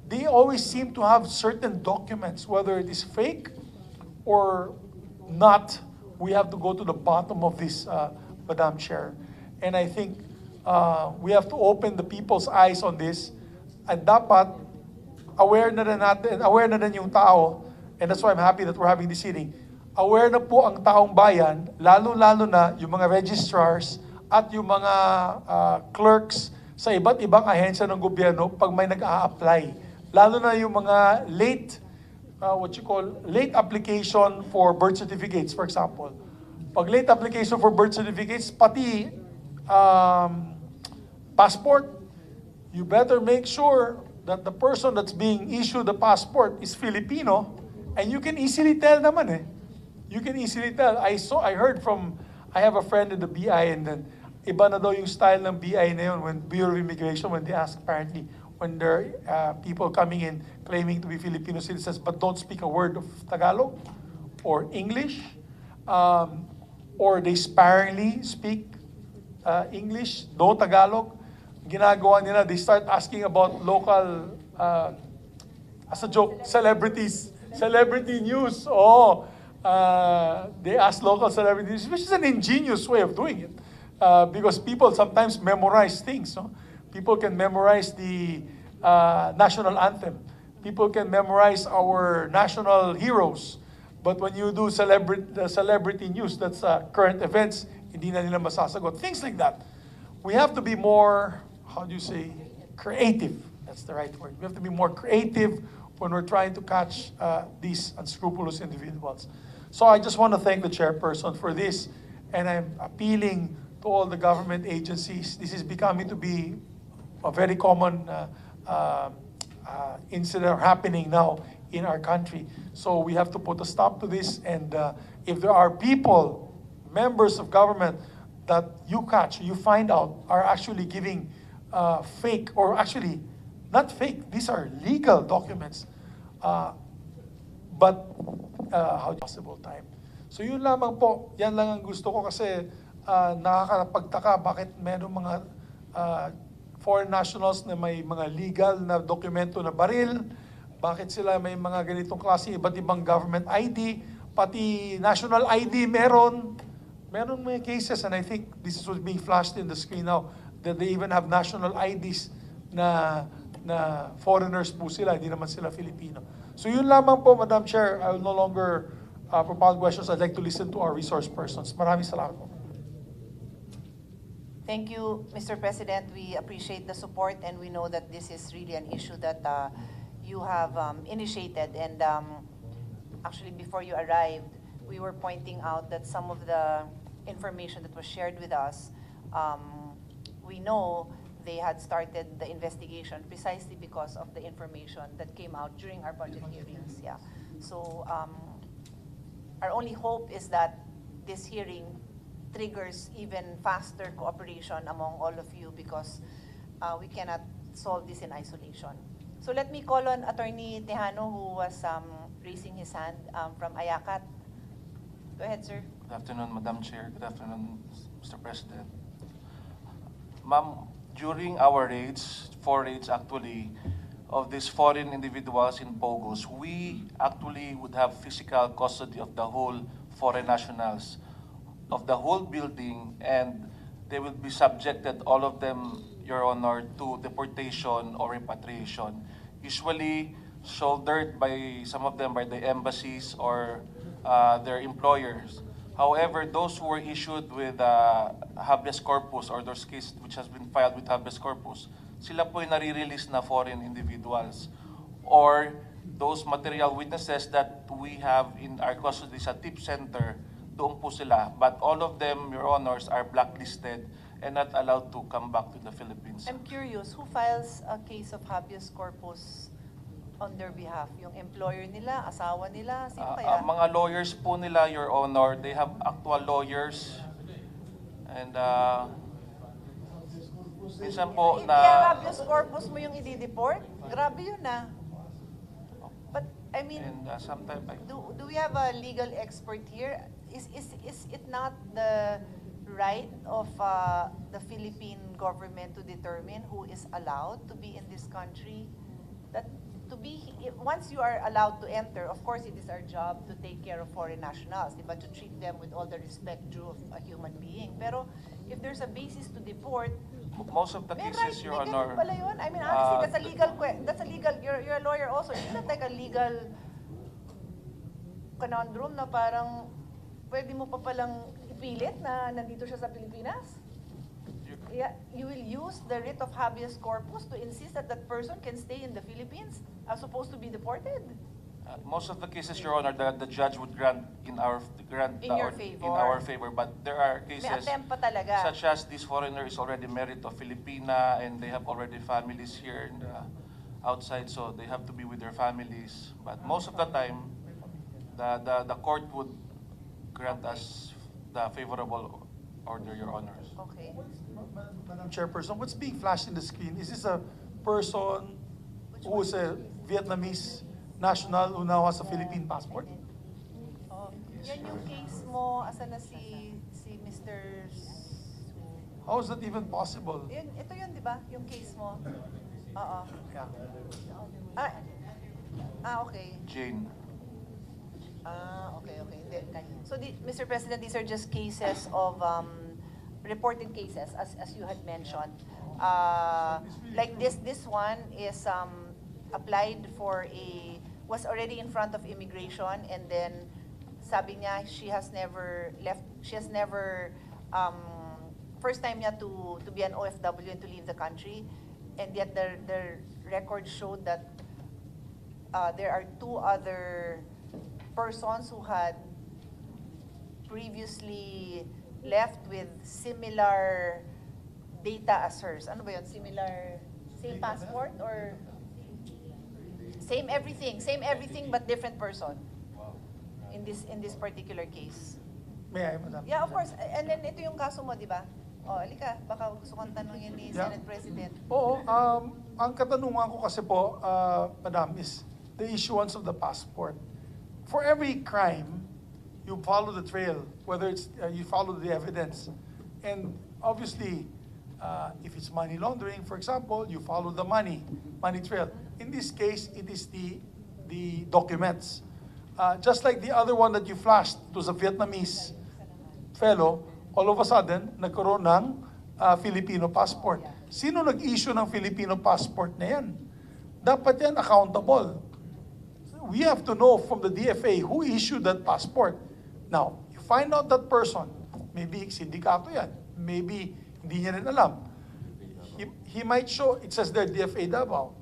they always seem to have certain documents, whether it is fake or not. We have to go to the bottom of this, Madam Chair. And I think we have to open the people's eyes on this. And dapat, aware na din yung tao, and that's why I'm happy that we're having this hearing. Aware na po ang taong bayan, lalo-lalo na yung mga registrars at yung mga clerks sa iba't ibang ahensya ng gobyerno pag may nag-a-apply. Lalo na yung mga late application for birth certificates, for example. Pag late application for birth certificates, pati passport, you better make sure that the person that's being issued the passport is Filipino, and you can easily tell naman eh. You can easily tell. I have a friend in the BI, and then iba na daw yung style ng BI na yun when Bureau of Immigration, when they ask apparently, when there are people coming in claiming to be Filipino citizens but don't speak a word of Tagalog or English, or they sparingly speak English, no Tagalog. Ginagawa nila, they start asking about local, as a joke, celebrities, celebrity news. They ask local celebrities, which is an ingenious way of doing it, because people sometimes memorize things. No? People can memorize the national anthem. People can memorize our national heroes. But when you do celebrity news, that's current events, hindi na nila masasagot. Things like that. We have to be more, creative. That's the right word. We have to be more creative when we're trying to catch these unscrupulous individuals. So I just want to thank the chairperson for this, and I'm appealing to all the government agencies. This is becoming to be a very common incident happening now in our country. So we have to put a stop to this, and if there are people, members of government, that you catch, you find out, are actually giving fake, or actually, not fake, these are legal documents, but how possible time. So yun lamang po, yan lang ang gusto ko, kasi nakakapagtaka bakit meron mga foreign nationals na may mga legal na dokumento na baril, bakit sila may mga ganitong klase, iba't ibang government ID, pati national ID meron may cases, and I think this is what's being flashed in the screen now, that they even have national IDs na foreigners po sila, hindi naman sila Filipino. So yun lamang po, Madam Chair. I will no longer propound questions. I'd like to listen to our resource persons. Maraming salamat po. Thank you, Mr. President. We appreciate the support, and we know that this is really an issue that you have initiated. And actually, before you arrived, we were pointing out that some of the information that was shared with us, we know they had started the investigation precisely because of the information that came out during our budget hearings. Yeah. So our only hope is that this hearing triggers even faster cooperation among all of you, because we cannot solve this in isolation. So let me call on Attorney Tejano, who was raising his hand from IACAT. Go ahead, sir. Good afternoon, Madam Chair. Good afternoon, Mr. President. Ma'am, during our raids, 4 raids actually, of these foreign individuals in Pogos, we actually would have physical custody of the whole foreign nationals, of the whole building, and they will be subjected, all of them, Your Honor, to deportation or repatriation, usually shouldered by some of them by the embassies or their employers. However, those who were issued with habeas corpus or those cases which has been filed with habeas corpus, sila po yung nare-release na foreign individuals. Or those material witnesses that we have in our custody sa tip center, doon po sila. But all of them, Your Honors, are blacklisted and not allowed to come back to the Philippines. I'm curious, who files a case of habeas corpus on their behalf? Yung employer nila, asawa nila, sino kaya? Mga lawyers po nila, Your Honor, they have actual lawyers. And minsan po Hindi na... ang habeas corpus mo yung i-deport? Grabe yun ah. But, I mean, And sometimes do we have a legal expert here? Is it not the right of the Philippine government to determine who is allowed to be in this country? That to be, once you are allowed to enter, of course it is our job to take care of foreign nationals, diba? To treat them with all the respect due of a human being. Pero if there's a basis to deport, most of the cases, Your Honor, pala yun. I mean, honestly, that's a legal, you're a lawyer also. Isn't that like a legal conundrum na parang pwede mo pa palang ipilit na nandito siya sa Pilipinas? Yeah, you will use the writ of habeas corpus to insist that that person can stay in the Philippines as opposed to be deported? most of the cases, Your Honor, the judge would grant in our favor. But there are cases May attempt pa talaga. such as this foreigner is already married to a Filipina and they have already families here in the outside, so they have to be with their families. But most of the time, the court would grant us the favorable order, Your Honors. Okay. Madam Chairperson, what's being flashed in the screen? Is this a person who is a Vietnamese national who now has a Philippine passport? Oh, yan yung case mo, asa na si Mr. How is that even possible? Ito yun, di ba? Yung case mo. Oo. Yeah. Okay. Jane. Okay. So, Mr. President, these are just cases of reported cases, as you had mentioned. Like this one is applied for was already in front of immigration, and then sabi niya she has never first time niya to be an OFW and to leave the country, and yet the record showed that there are two other persons who had previously left with similar data as hers. Ano ba yun? Same passport or same everything but different person in this particular case. May I, Madam? Yeah, of course. And then ito yung kaso mo, di ba? Alika, baka gusto kong tanongin ni Senate President. Oo, ang katanungan ko kasi po, Madam, is the issuance of the passport. For every crime, you follow the trail, whether it's you follow the evidence. And obviously, if it's money laundering, for example, you follow the money trail. In this case, it is the documents. Just like the other one that you flashed, it was a Vietnamese fellow, all of a sudden, nagkaroon ng Filipino passport. Sino nag-issue ng Filipino passport na yan? Dapat yan accountable. We have to know from the DFA who issued that passport. Now, you find out that person, maybe sindikato yan, maybe hindi niya rin alam. He might show, it says there, DFA Davao.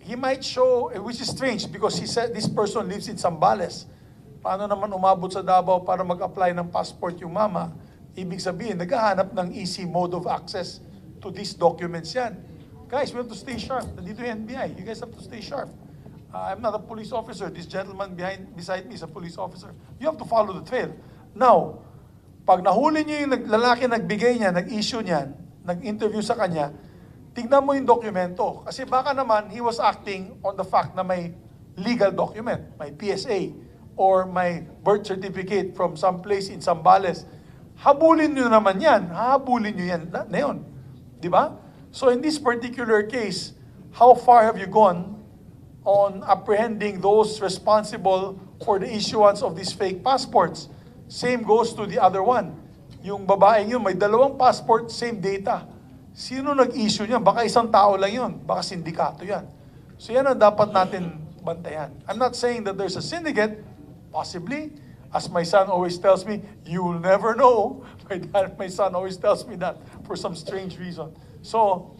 He might show, which is strange because he said this person lives in Zambales. Paano naman umabot sa Davao para mag-apply ng passport yung mama? Ibig sabihin, naghahanap ng easy mode of access to these documents yan. Guys, we have to stay sharp. Nandito yung NBI. You guys have to stay sharp. I'm not a police officer. This gentleman beside me is a police officer. You have to follow the trail. Now, pag nahuli niyo yung lalaki nagbigay niya, nag-issue niyan, nag-interview sa kanya, tignan mo yung dokumento. Kasi baka naman, he was acting on the fact na may legal document, may PSA, or may birth certificate from some place in Zambales. Habulin nyo naman yan. Hahabulin nyo yan na yun. Di ba? So in this particular case, how far have you gone on apprehending those responsible for the issuance of these fake passports? Same goes to the other one. Yung babaeng yun, may dalawang passport, same data. Sino nag-issue niyan? Baka isang tao lang yun. Baka sindikato yan. So yan ang dapat natin bantayan. I'm not saying that there's a syndicate. Possibly. As my son always tells me, you'll never know. My son always tells me that for some strange reason. So,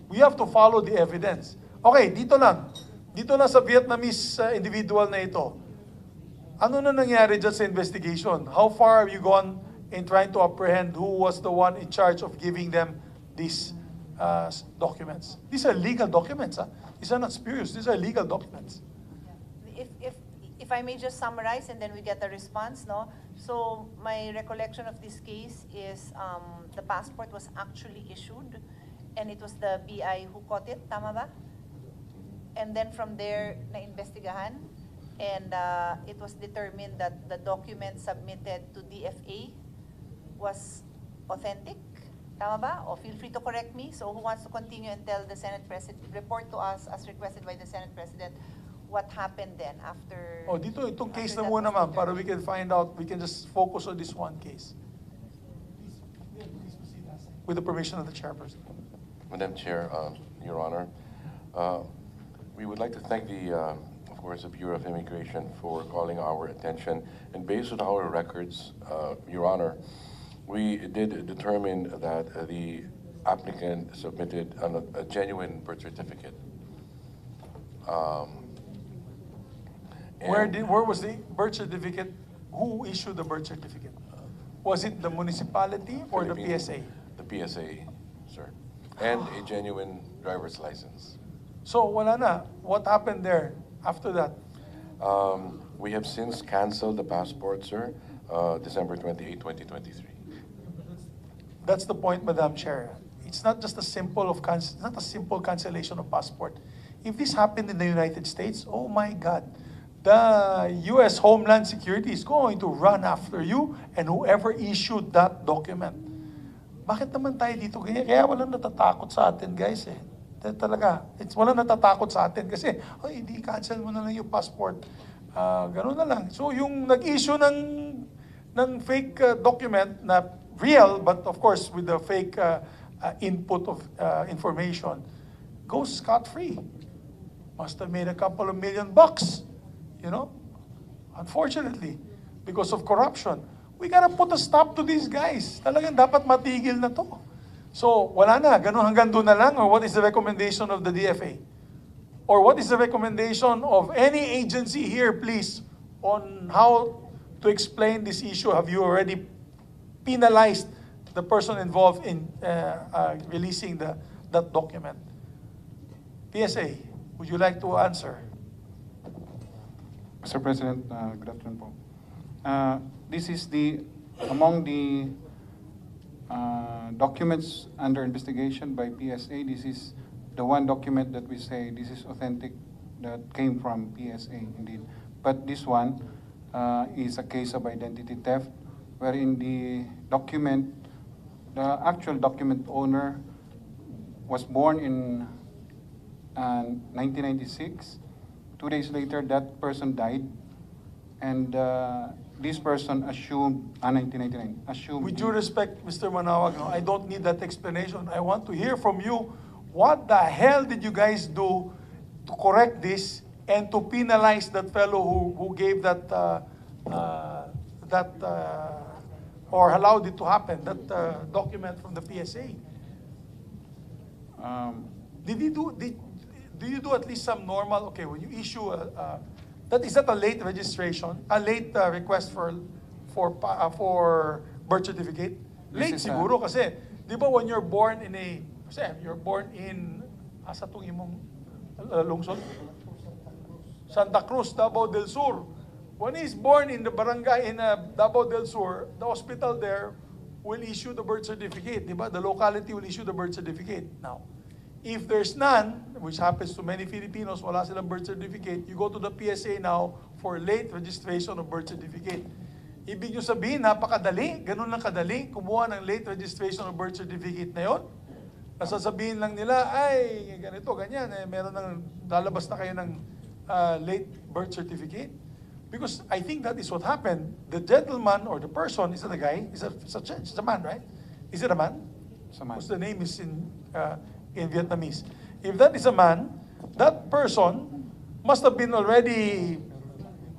we have to follow the evidence. Okay, dito lang. Dito lang sa Vietnamese individual na ito. Ano na nangyari dyan sa investigation? How far have you gone in trying to apprehend who was the one in charge of giving them these documents? These are legal documents. These are not spurious. These are legal documents. If I may just summarize and then we get a response, no? So my recollection of this case is the passport was actually issued and it was the BI who caught it, tama ba? And then from there, na-investigahan and it was determined that the document submitted to DFA was authentic, tama ba? O feel free to correct me. So who wants to continue and tell the Senate President, report to us as requested by the Senate President, what happened then after... Oh, dito, itong case na muna, ma'am, para we can find out, we can just focus on this one case. With the permission of the chairperson. Madam Chair, Your Honor, we would like to thank the, of course, the Bureau of Immigration for calling our attention. And based on our records, Your Honor, we did determine that the applicant submitted a genuine birth certificate. Where was the birth certificate? Who issued the birth certificate? Was it the municipality or the PSA? The PSA, sir. And a genuine driver's license. So, wala na. What happened there after that? We have since canceled the passport, sir, December 28, 2023. That's the point, Madam Chair. It's not just a simple cancellation of passport. If this happened in the United States, oh my God, the U.S. Homeland Security is going to run after you and whoever issued that document. Bakit naman tayo dito ganyan? Kaya walang natatakot sa atin, guys eh. Talaga, walang natatakot sa atin kasi, ay, hindi cancel mo na lang yung passport. Ganun na lang. So yung nag-issue ng fake document na real, but of course with the fake input of information, goes scot-free. Must have made a couple of $1 million, you know? Unfortunately, because of corruption. We gotta put a stop to these guys. Talagang dapat matigil na to. So, wala na. Ganun hanggang doon na lang? Or what is the recommendation of the DFA? Or what is the recommendation of any agency here, please, on how to explain this issue? Have you already penalized the person involved in releasing that document? PSA, would you like to answer? Mr. President, good afternoon po. This is among the documents under investigation by PSA, this is the one document that we say this is authentic, that came from PSA indeed. But this one is a case of identity theft, wherein the actual document owner was born in 1996. 2 days later, that person died, and this person assumed, 1999, assumed... With due respect, Mr. Manawag, no, I don't need that explanation. I want to hear from you, what the hell did you guys do to correct this and to penalize that fellow who gave that, or allowed it to happen, that document from the PSA? Do you do at least some normal, okay, when you issue is that a late registration, a late request for birth certificate? Late siguro kasi, di ba when you're born in asa tong imong lungsod? Santa Cruz, Davao del Sur. When he's born in the barangay in Davao del Sur, the hospital there will issue the birth certificate, di ba? The locality will issue the birth certificate. Now, if there's none, which happens to many Filipinos, wala silang birth certificate, you go to the PSA now for late registration of birth certificate. Ibig nyo sabihin, napakadali, ganun lang kadali, kumuha ng late registration of birth certificate na yon. Nasasabihin lang nila, ay, ganito, ganyan, meron ng, lalabas na kayo ng late birth certificate. Because I think that is what happened. The gentleman or the person, is it a guy? It's a man, right? Is it a man? It's a man. What's the name is in Vietnamese? If that is a man, that person must have been already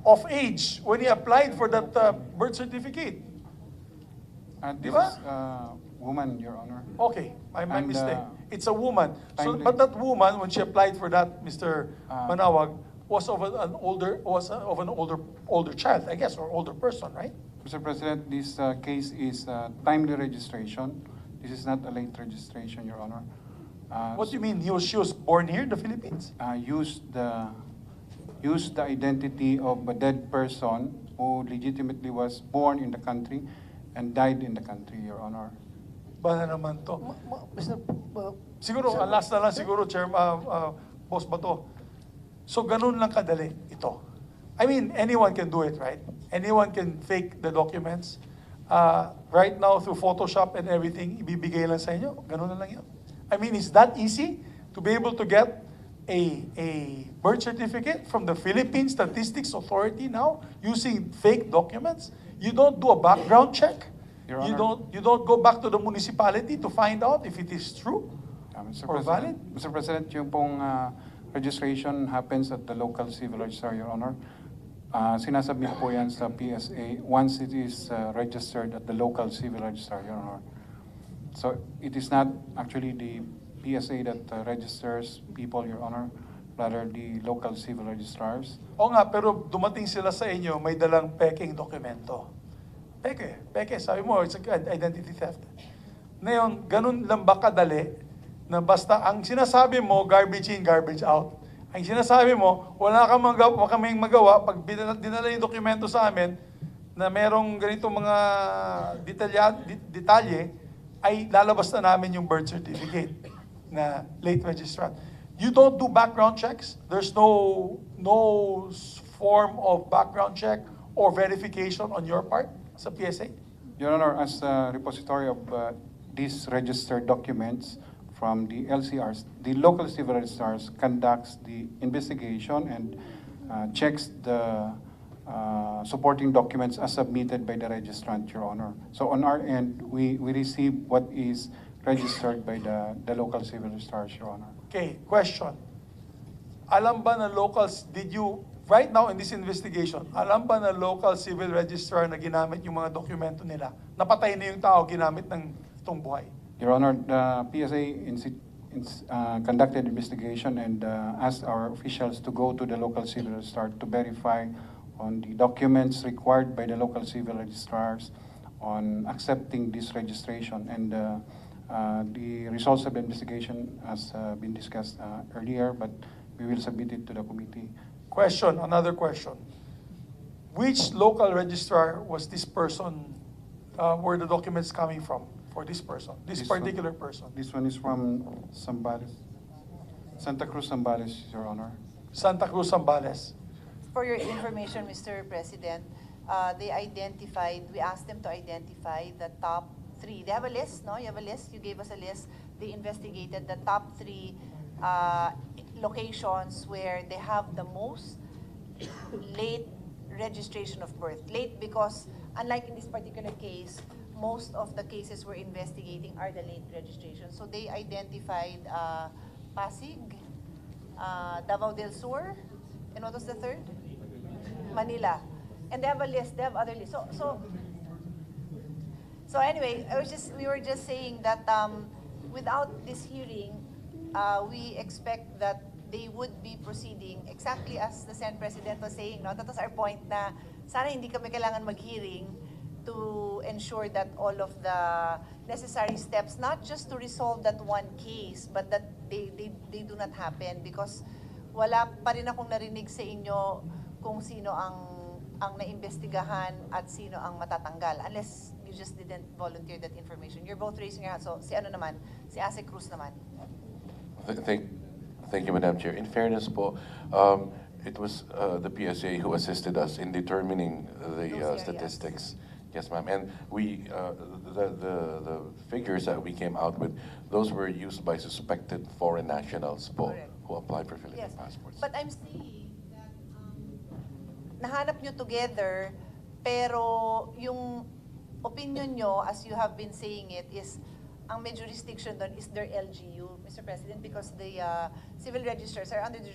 of age when he applied for that birth certificate. This Diba? is woman, Your Honor. Okay, my And, mistake. It's a woman. So, timely- but that woman, when she applied for that, Mr. Manawag, was of an older child, I guess, or older person, right? Mr. President, this case is timely registration. This is not a late registration, Your Honor. What do you mean? She was born here in the Philippines? Use the identity of a dead person who legitimately was born in the country and died in the country, Your Honor. Ba na naman to? Mr. Siguro, ang last na lang siguro, Boss Bato. So, ganun lang kadali ito. I mean, anyone can do it, right? Anyone can fake the documents. Right now, through Photoshop and everything, ibibigay lang sa inyo. Ganun na lang yun. I mean, is that easy to be able to get a birth certificate from the Philippine Statistics Authority now using fake documents? You don't do a background check? Your You Honor. don't go back to the municipality to find out if it is true? Mr. Or President, Mr. President, yung pong registration happens at the local civil registrar, Your Honor. Sinasubmit po yan sa PSA once it is registered at the local civil registrar, Your Honor. So it is not actually the PSA that registers people, Your Honor, rather the local civil registrars. O nga, pero dumating sila sa inyo, may dalang peking dokumento. Peke, sabi mo, it's identity theft. Ngayon, ganun lang ba kadali na basta ang sinasabi mo, garbage in, garbage out. Ang sinasabi mo, wala kaming magawa pag dinala yung dokumento sa amin na merong ganitong mga detalye, ay lalabas na namin yung birth certificate na late registrant. You don't do background checks? There's no form of background check or verification on your part sa PSA? Your Honor, as a repository of these registered documents from the LCRs, the local civil registrars conducts the investigation and checks the supporting documents as submitted by the registrant, Your Honor. So on our end, we receive what is registered by the local civil registrars, Your Honor. Okay, question. Alam ba na locals, right now in this investigation, alam ba na local civil registrar na ginamit yung mga dokumento nila? Napatay na yung tao ginamit ng itong buhay. Your Honor, the PSA conducted investigation and asked our officials to go to the local civil registrar to verify on the documents required by the local civil registrars on accepting this registration. And the results of the investigation has been discussed earlier, but we will submit it to the committee. Question, another question. Which local registrar was this person, were the documents coming from for this person, this particular person? This one is from Zambales, Santa Cruz, Zambales, Your Honor. Santa Cruz, Zambales. For your information, Mr. President, we asked them to identify the top 3. They have a list, no? You have a list, you gave us a list. They investigated the top 3 locations where they have the most late registration of birth. Late because, unlike in this particular case, most of the cases we're investigating are the late registration. So they identified Pasig, Davao del Sur, and what was the third? Manila. And they have a list, they have other lists. So anyway, we were just saying that without this hearing, we expect that they would be proceeding exactly as the Senate President was saying. No? That was our point na sana hindi kami kailangan mag-hearing to ensure that all of the necessary steps, not just to resolve that one case, but that they do not happen because wala pa rin akong narinig sa inyo kung sino ang naimbestigahan at sino ang matatanggal unless you just didn't volunteer that information. You're both raising your hand. So si Ase Cruz naman. Thank you, Madam Chair. In fairness po, it was the PSA who assisted us in determining the statistics. Yes, ma'am. And we, the figures that we came out with, those were used by suspected foreign nationals po, Correct. who applied for Philippine Yes, passports. but I'm saying that nahanap nyo together, pero yung opinion nyo, as you have been saying it, is ang may jurisdiction doon is their LGU, Mr. President, because the civil registrars are under the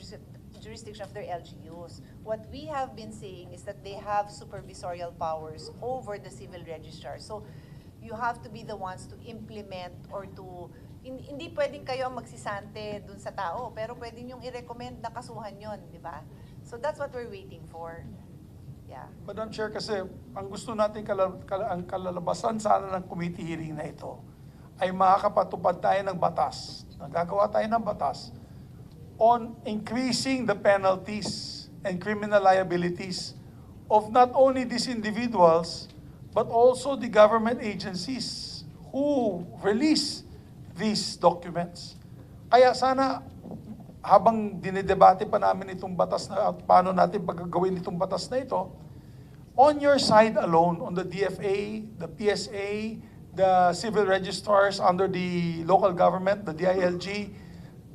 jurisdiction of their LGUs. What we have been saying is that they have supervisorial powers over the civil registrar. So you have to be the ones to implement or to, hindi pwedeng kayo ang magsisante dun sa tao, pero pwedeng yung i-recommend na kasuhan yon, di ba? So that's what we're waiting for. Yeah. Madam Chair, kasi ang gusto natin ang kalalabasan sana ng committee hearing na ito ay makakapatupad tayo ng batas, nagagawa tayo ng batas on increasing the penalties and criminal liabilities of not only these individuals, but also the government agencies who release these documents. Kaya sana, habang dinidebate pa namin itong batas na at paano natin pagagawin itong batas na ito, on your side alone, on the DFA, the PSA, the civil registrars under the local government, the DILG,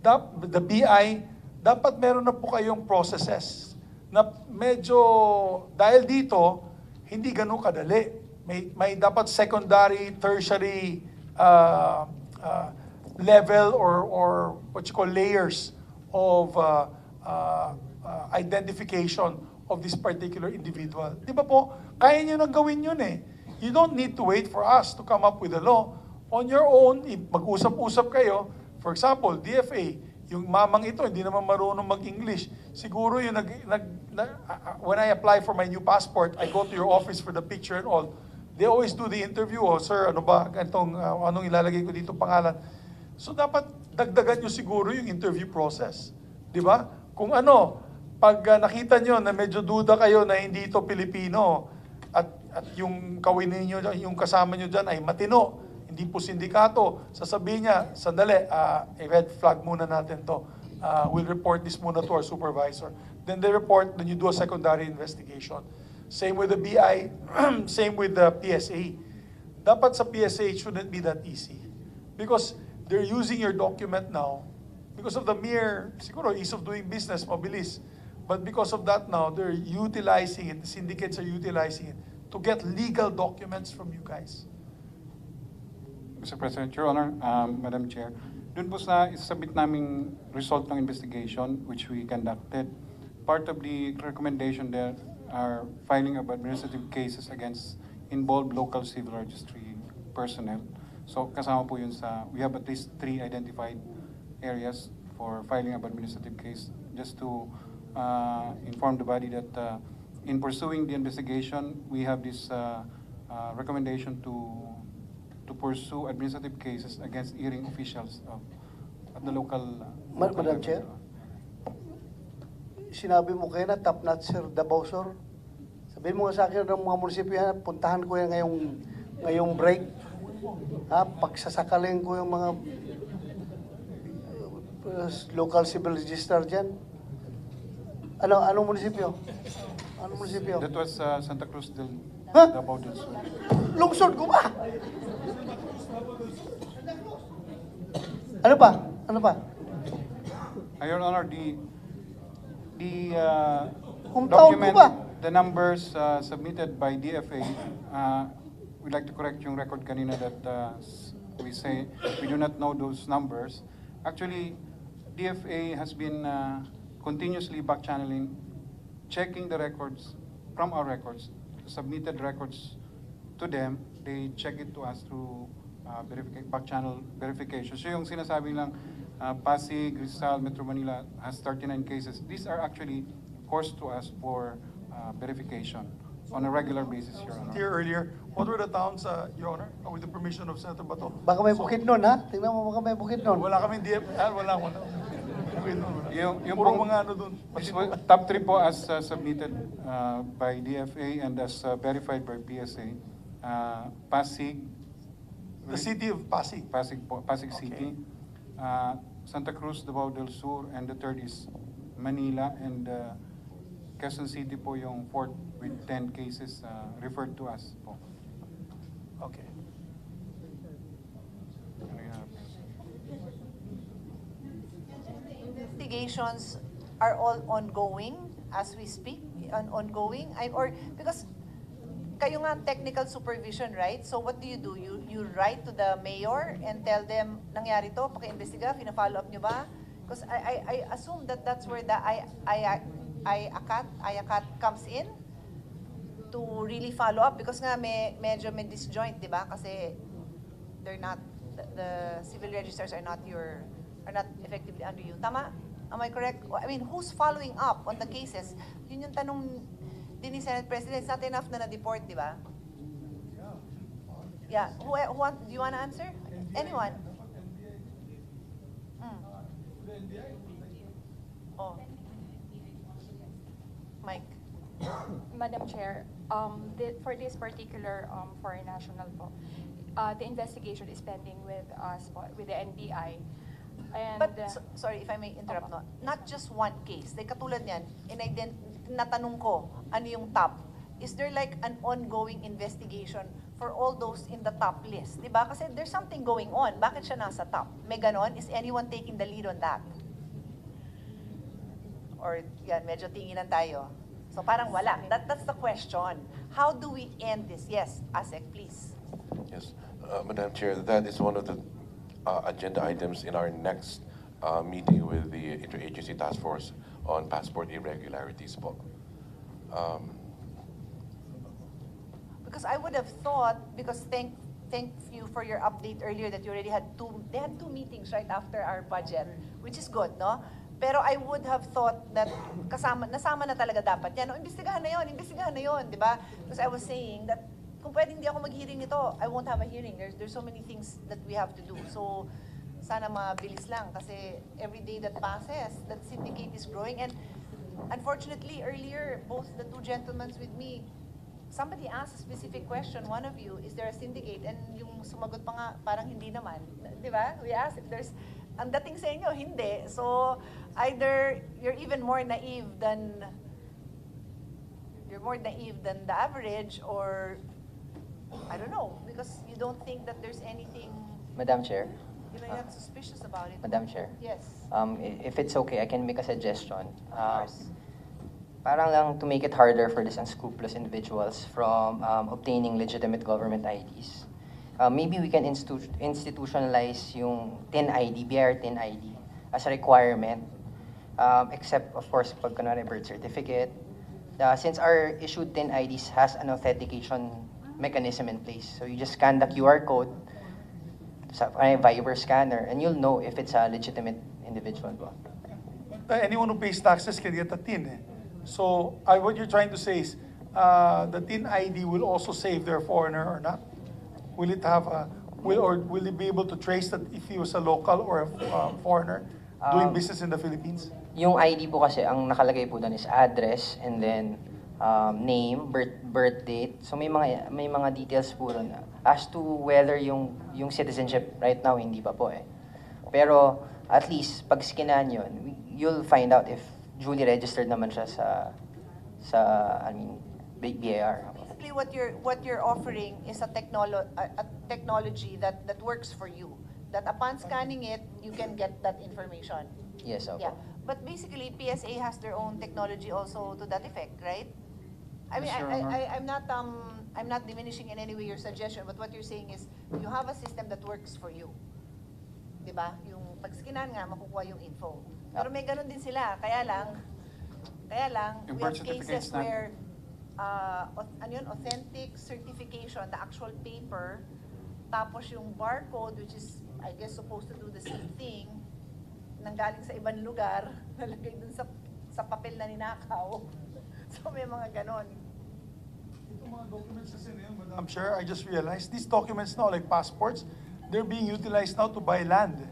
the BI, dapat meron na po kayong processes na medyo, dahil dito, hindi ganun kadali. May dapat secondary, tertiary level or what you call layers of identification of this particular individual. Di ba po, kaya nyo nang gawin yun eh. You don't need to wait for us to come up with a law. On your own, mag-usap-usap kayo. For example, DFA, yung mamang ito, hindi naman marunong mag-English. Siguro yung when I apply for my new passport, I go to your office for the picture and all. They always do the interview. Oh, sir, ano ba? Anong ilalagay ko dito pangalan? So dapat dagdagan nyo siguro yung interview process. Di ba? Kung ano, pag nakita nyo na medyo duda kayo na hindi ito Pilipino at yung kawin niyo, yung kasama nyo dyan ay matino, hindi po sindikato, sasabihin niya, sandali, red flag muna natin to. We'll report this muna to our supervisor. Then they report, then you do a secondary investigation. Same with the BI, same with the PSA. Dapat sa PSA, it shouldn't be that easy. Because they're using your document now, because of the mere, siguro, ease of doing business, mabilis. But because of that now, they're utilizing it, the syndicates are utilizing it to get legal documents from you guys. Mr. President, Your Honor, Madam Chair, dun po sa isabit naming result ng investigation which we conducted, part of the recommendation there are filing of administrative cases against involved local civil registry personnel. So kasama po yun sa, we have at least 3 identified areas for filing of administrative case. Just to inform the body that in pursuing the investigation, we have this recommendation to pursue administrative cases against hearing officials at the local... Madam Chair, sinabi mo kayo na top-notch Sir Dabosor. Sabihin mo nga sa akin ng mga munisipyo yan, puntahan ko yan ngayong break. Pagsasakaling ko yung mga local civil registrar dyan. Anong munisipyo? Anong munisipyo? That was Santa Cruz del Davao del Sur. Lungsod ko ba? Ano pa? Your Honor, the Hometown ko ba? the numbers submitted by DFA, we'd like to correct yung record kanina that we say we do not know those numbers. Actually, DFA has been continuously backchanneling, checking the records from our records, submitted records to them. They check it to us through backchannel verification. So yung sinasabi lang, Pasig, Rizal, Metro Manila has 39 cases. These are actually coursed to us for verification on a regular basis, Your Honor. Here earlier, what were the towns, Your Honor, with the permission of Senator Bato? Baka may bukid nun, ha? Tingnan mo, baka may bukid nun. Wala kaming DFL, wala. Yung puro mga ano dun. Top 3 po as submitted by DFA and as verified by PSA. Pasig. The city of Pasig. Pasig City. Santa Cruz, Davao del Sur, and the third is Manila, and Quezon City po yung fourth with 10 cases referred to us po. Okay. Investigations are all ongoing as we speak, ongoing, or because kayo nga ang technical supervision, right? So what do? You write to the mayor and tell them, nangyari to, paki-imbestiga, fina-follow up nyo ba? Because I assume that that's where the IACAT comes in to really follow up because nga medyo may disjoint, di ba? Kasi they're not, the civil registrars are not effectively under you. Tama? Am I correct? I mean, who's following up on the cases? Yun yung tanong din ni Senate President. It's not enough na na-deport, di ba? Yeah. Do you want to answer? Anyone? Oh. Mike. Madam Chair, for this particular foreign national po, the investigation is pending with us, with the NBI. And, But, sorry if I may interrupt, no? Not just one case. Like katulad niyan, natanong ko, ano yung top? Is there like an ongoing investigation for all those in the top list? Diba? Kasi there's something going on. Bakit siya nasa top? May ganon? Is anyone taking the lead on that? Or, yan, medyo tinginan tayo. So parang wala. That's the question. How do we end this? Yes, Asek, please. Yes, Madam Chair, that is one of the agenda items in our next meeting with the Interagency Task Force on passport irregularities po. Because I would have thought, because thank you for your update earlier that you already had they had two meetings right after our budget, which is good, no? Pero I would have thought that nasama na talaga dapat yan. No, imbestigahan na yon, di ba? Because I was saying that kung pwedeng hindi ako mag-hearing nito, I won't have a hearing. There's so many things that we have to do. So, sana mabilis lang kasi every day that passes, that syndicate is growing. And unfortunately, earlier, both the two gentlemen with me, somebody asked a specific question, one of you, is there a syndicate? And yung sumagot pa nga, parang hindi naman. Di ba? We asked if there's, ang dating sa inyo, hindi. So, either you're even more naive than the average, or I don't know, because you don't think that there's anything, Madam Chair. you're not suspicious about it. Madam Chair. Yes. If it's okay, I can make a suggestion. Of course. Parang lang to make it harder for these unscrupulous individuals from obtaining legitimate government IDs. Maybe we can institutionalize yung TIN ID, BR TIN ID, as a requirement, except of course pag kunwari birth certificate. Since our issued TIN IDs has an authentication mechanism in place, so you just scan the QR code sa Viber scanner, and you'll know if it's a legitimate individual. Anyone who pays taxes can get a TIN. So what you're trying to say is the TIN ID will also save their foreigner or not? Will it have will it be able to trace that if he was a local or a foreigner doing business in the Philippines? Yung ID po kasi, ang nakalagay po doon is address and then name, birth date. So may mga details po doon as to whether yung citizenship right now hindi pa po eh. Pero at least pag skinan yun, you'll find out if duly registered naman siya sa BIR. Basically, what you're offering is a technology that works for you. That upon scanning it, you can get that information. Yes, okay. Yeah. But basically, PSA has their own technology also to that effect, right? I mean, I'm not diminishing in any way your suggestion, but what you're saying is you have a system that works for you. Diba? Yung pag-skinan nga, makukuha yung info. Pero may ganun din sila. Kaya lang, we have cases where authentic certification, the actual paper, tapos yung barcode, which is, I guess, supposed to do the same thing, nanggaling sa ibang lugar, nalagay dun sa papel na ninakaw. So may mga ganon. Itong mga documents kasi na yun, Madam Chair, I just realized, these documents now, like passports, they're being utilized now to buy land.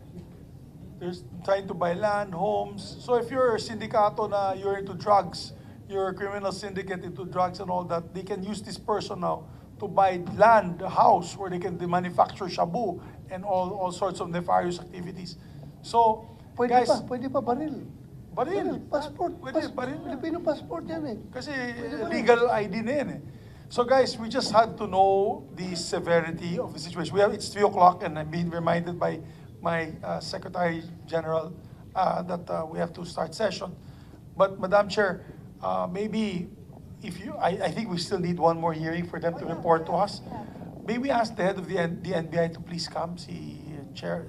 They're trying to buy land, homes. So if you're a syndicato na you're into drugs, you're a criminal syndicate into drugs and all that, they can use this person now to buy land, a house where they can manufacture shabu and all sorts of nefarious activities. So, Pwede guys, pa baril. Baril. Passport. Pwede, baril. Filipino passport yan eh. Kasi legal ID na yan eh. So guys, we just had to know the severity of the situation. It's 3 o'clock and I'm being reminded by my Secretary General that we have to start session. But Madam Chair, maybe if you, I think we still need one more hearing for them to report to us. May we ask the head of the NBI to please come, si Chair,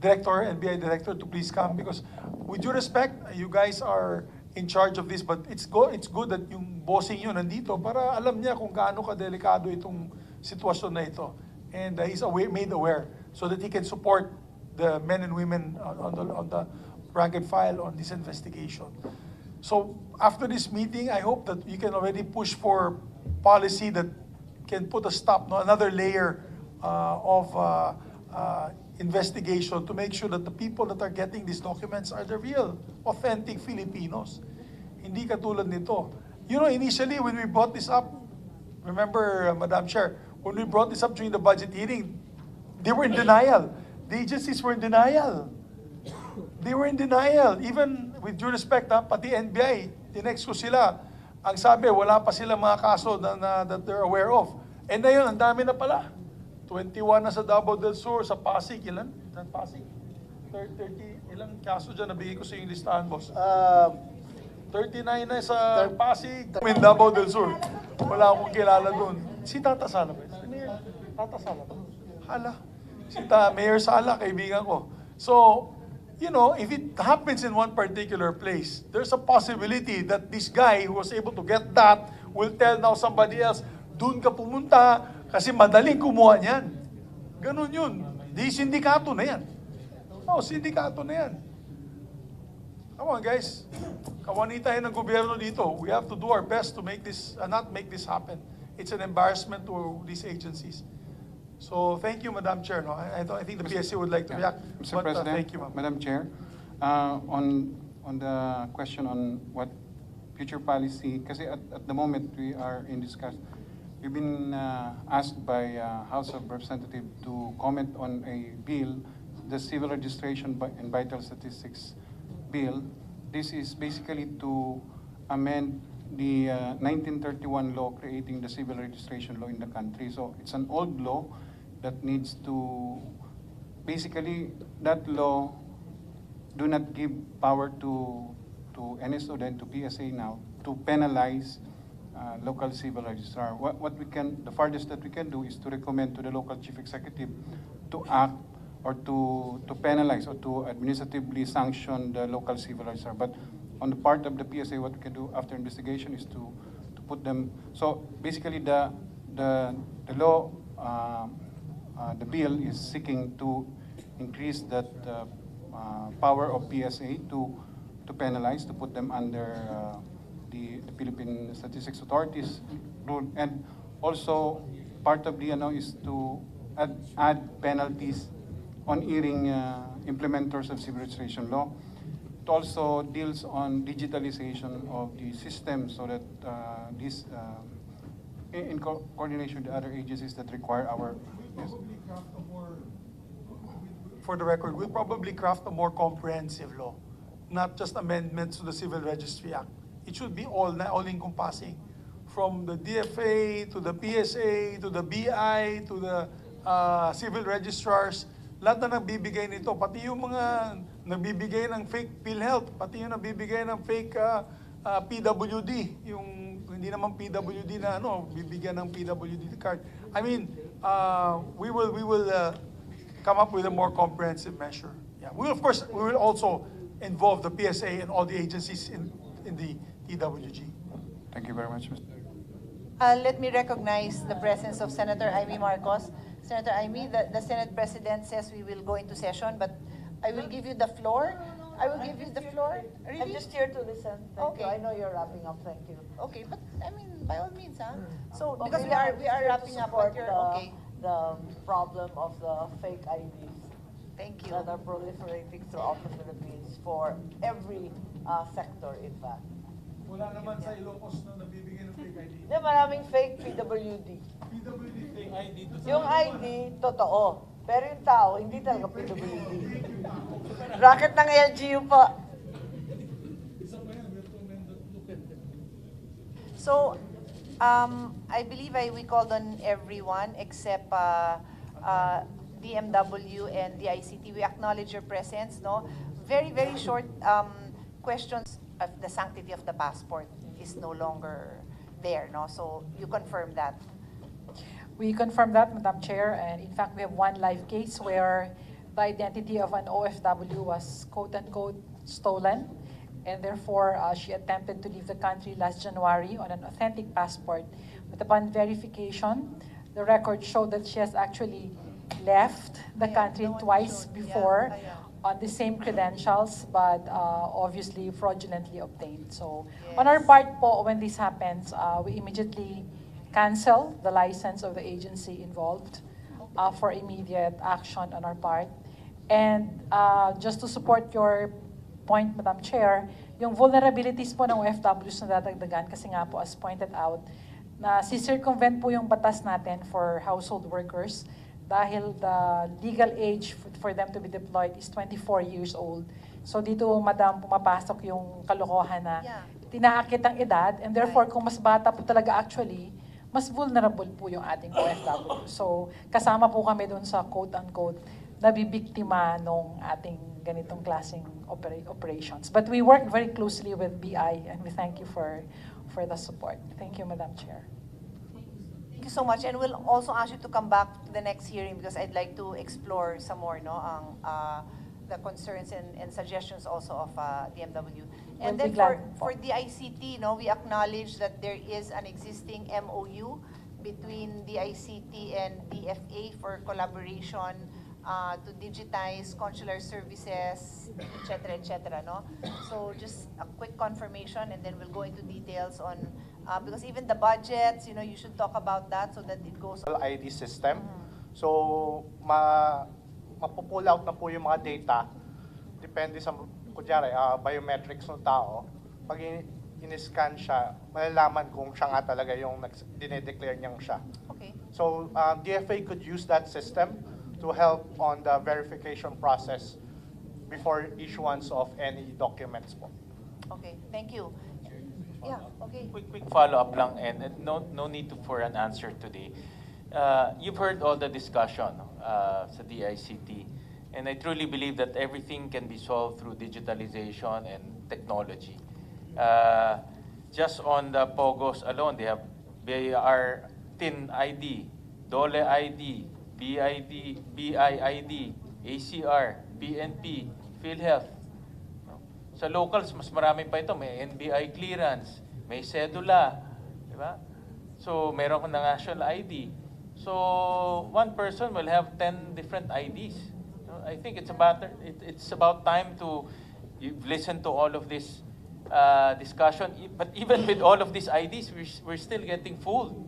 Director, NBI Director to please come, because with due respect, you guys are in charge of this, but it's good that yung bossing yun nandito para alam niya kung gaano kadelikado itong sitwasyon na ito. And he's made aware so that he can support the men and women on the rank and file on this investigation. So after this meeting, I hope that you can already push for policy that can put a stop, another layer of investigation to make sure that the people that are getting these documents are the real, authentic Filipinos. Hindi katulad nito. You know, initially when we brought this up, remember, Madam Chair, when we brought this up during the budget hearing, they were in denial. The agencies were in denial. They were in denial. Even with due respect, pati NBI, tinext ko sila. Ang sabi, wala pa sila mga kaso that they're aware of. And na yun, ang dami na pala. 21 na sa Davao del Sur, sa Pasig, ilan? Sa Pasig? 30, ilang kaso dyan, nabigay ko sa yung listahan, boss. 39 na sa Pasig, in Davao del Sur. Wala akong kilala doon. Si Tata Sala ba? Si Mayor Tata Sala ba? Hala. Si Mayor Sala, kaibigan ko. So, you know, if it happens in one particular place, there's a possibility that this guy who was able to get that will tell now somebody else, doon ka pumunta kasi madaling kumuha niyan. Ganun yun. Di sindikato na yan. No, sindikato na yan. Come on, guys. Kawanita yan ng gobyerno dito. We have to do our best to make this, not make this happen. It's an embarrassment to these agencies. So, thank you, Madam Chair. No? I think the PSC would like to react. Mr. President, thank you, Madam Chair, on the question on what future policy, kasi at the moment we are in discussion, we've been asked by House of Representatives to comment on a bill, the Civil Registration and Vital Statistics Bill. This is basically to amend the 1931 law creating the civil registration law in the country. So it's an old law that needs to, basically that law do not give power to any student, to PSA now, to penalize local civil registrar. What we can, the farthest that we can do is to recommend to the local chief executive to act or to penalize or to administratively sanction the local civil registrar. But on the part of the PSA, what we can do after investigation is to put them. So basically, the law, the bill is seeking to increase that power of PSA to penalize, to put them under the Philippine Statistics Authority's rule, and also part of the is to add penalties on erring implementers of civil registration law. It also deals on digitalization of the system so that this, in coordination with the other agencies that require our. Yes. For the record, we'll probably craft a more comprehensive law, not just amendments to the Civil Registry Act. It should be all-encompassing, from the DFA to the PSA to the BI to the civil registrars. Lahat na nagbibigay nito, pati yung mga nagbibigay ng fake PhilHealth, pati yung nagbibigay ng fake PWD, yung hindi naman PWD na bibigyan ng PWD card. I mean, we will come up with a more comprehensive measure. Yeah, we will also involve the PSA and all the agencies in the TWG. Thank you very much, Mr. Let me recognize the presence of Senator Noy Morcoso. Senator Noy, the Senate President says we will go into session, but I will give you the floor. I will give you the floor. Really? I'm just here to listen. Thank you. Okay. I know you're wrapping up. Thank you. Okay, but I mean, by all means, huh? So Okay, because we are wrapping up, but you're okay. The problem of the fake IDs Thank you. that are proliferating throughout the Philippines for every sector, in fact. Wala naman sa Ilocos na nabibigyan ng fake ID. Hindi, maraming fake PWD. PWD fake ID. Yung ID, totoo. Pero yung tao, hindi talaga PWD. Racket ng LGU pa. So, I believe we called on everyone except DMW and the ICT. We acknowledge your presence, no? Very, very short questions of the sanctity of the passport is no longer there, no? So you confirm that. We confirm that, Madam Chair, and in fact, we have one live case where the identity of an OFW was quote-unquote stolen, and therefore she attempted to leave the country last January on an authentic passport. But upon verification, the records show that she has actually left the country twice before on the same credentials, but obviously fraudulently obtained. So on our part po, when this happens, we immediately cancel the license of the agency involved for immediate action on our part. And just to support your point, Madam Chair, yung vulnerabilities po ng OFWs na dadagdagan, kasi nga po, as pointed out, na si-circumvent po yung batas natin for household workers dahil the legal age for them to be deployed is 24 years old. So dito, Madam, pumapasok yung kalokohan na tinaakit ang edad, and therefore, kung mas bata po talaga actually, mas vulnerable po yung ating OFW. So kasama po kami dun sa quote-unquote nabibiktima nung ating ganitong klaseng operations. But we work very closely with BI, and we thank you for the support. Thank you, Madam Chair. Thank you so much, and we'll also ask you to come back to the next hearing because I'd like to explore some more, no, the concerns and suggestions also of DMW. And then for the ICT, no, we acknowledge that there is an existing MOU between the ICT and DFA for collaboration to digitize consular services, etc., no? So just a quick confirmation, and then we'll go into details on, because even the budgets, you know, you should talk about that so that it goes. ID system. So, mapupull out na po yung mga data, depende sa, kunyari, biometrics ng tao. Pag in-scan siya, malalaman kung siya nga talaga yung dinedeclare niyang siya. Okay. So, DFA could use that system to help on the verification process before issuance of any documents po. Okay, thank you. Yeah, okay. Quick follow-up lang, and no need for an answer today. You've heard all the discussion sa DICT, and I truly believe that everything can be solved through digitalization and technology. Just on the Pogos alone, they are TIN ID, DOLE ID, BID, BIID, ACR, PNP, PhilHealth. Sa locals, mas marami pa ito. May NBI clearance, may cedula, di ba? So, meron kang national ID. So, one person will have 10 different IDs. I think it's about time to listen to all of this discussion. But even with all of these IDs, we're still getting fooled.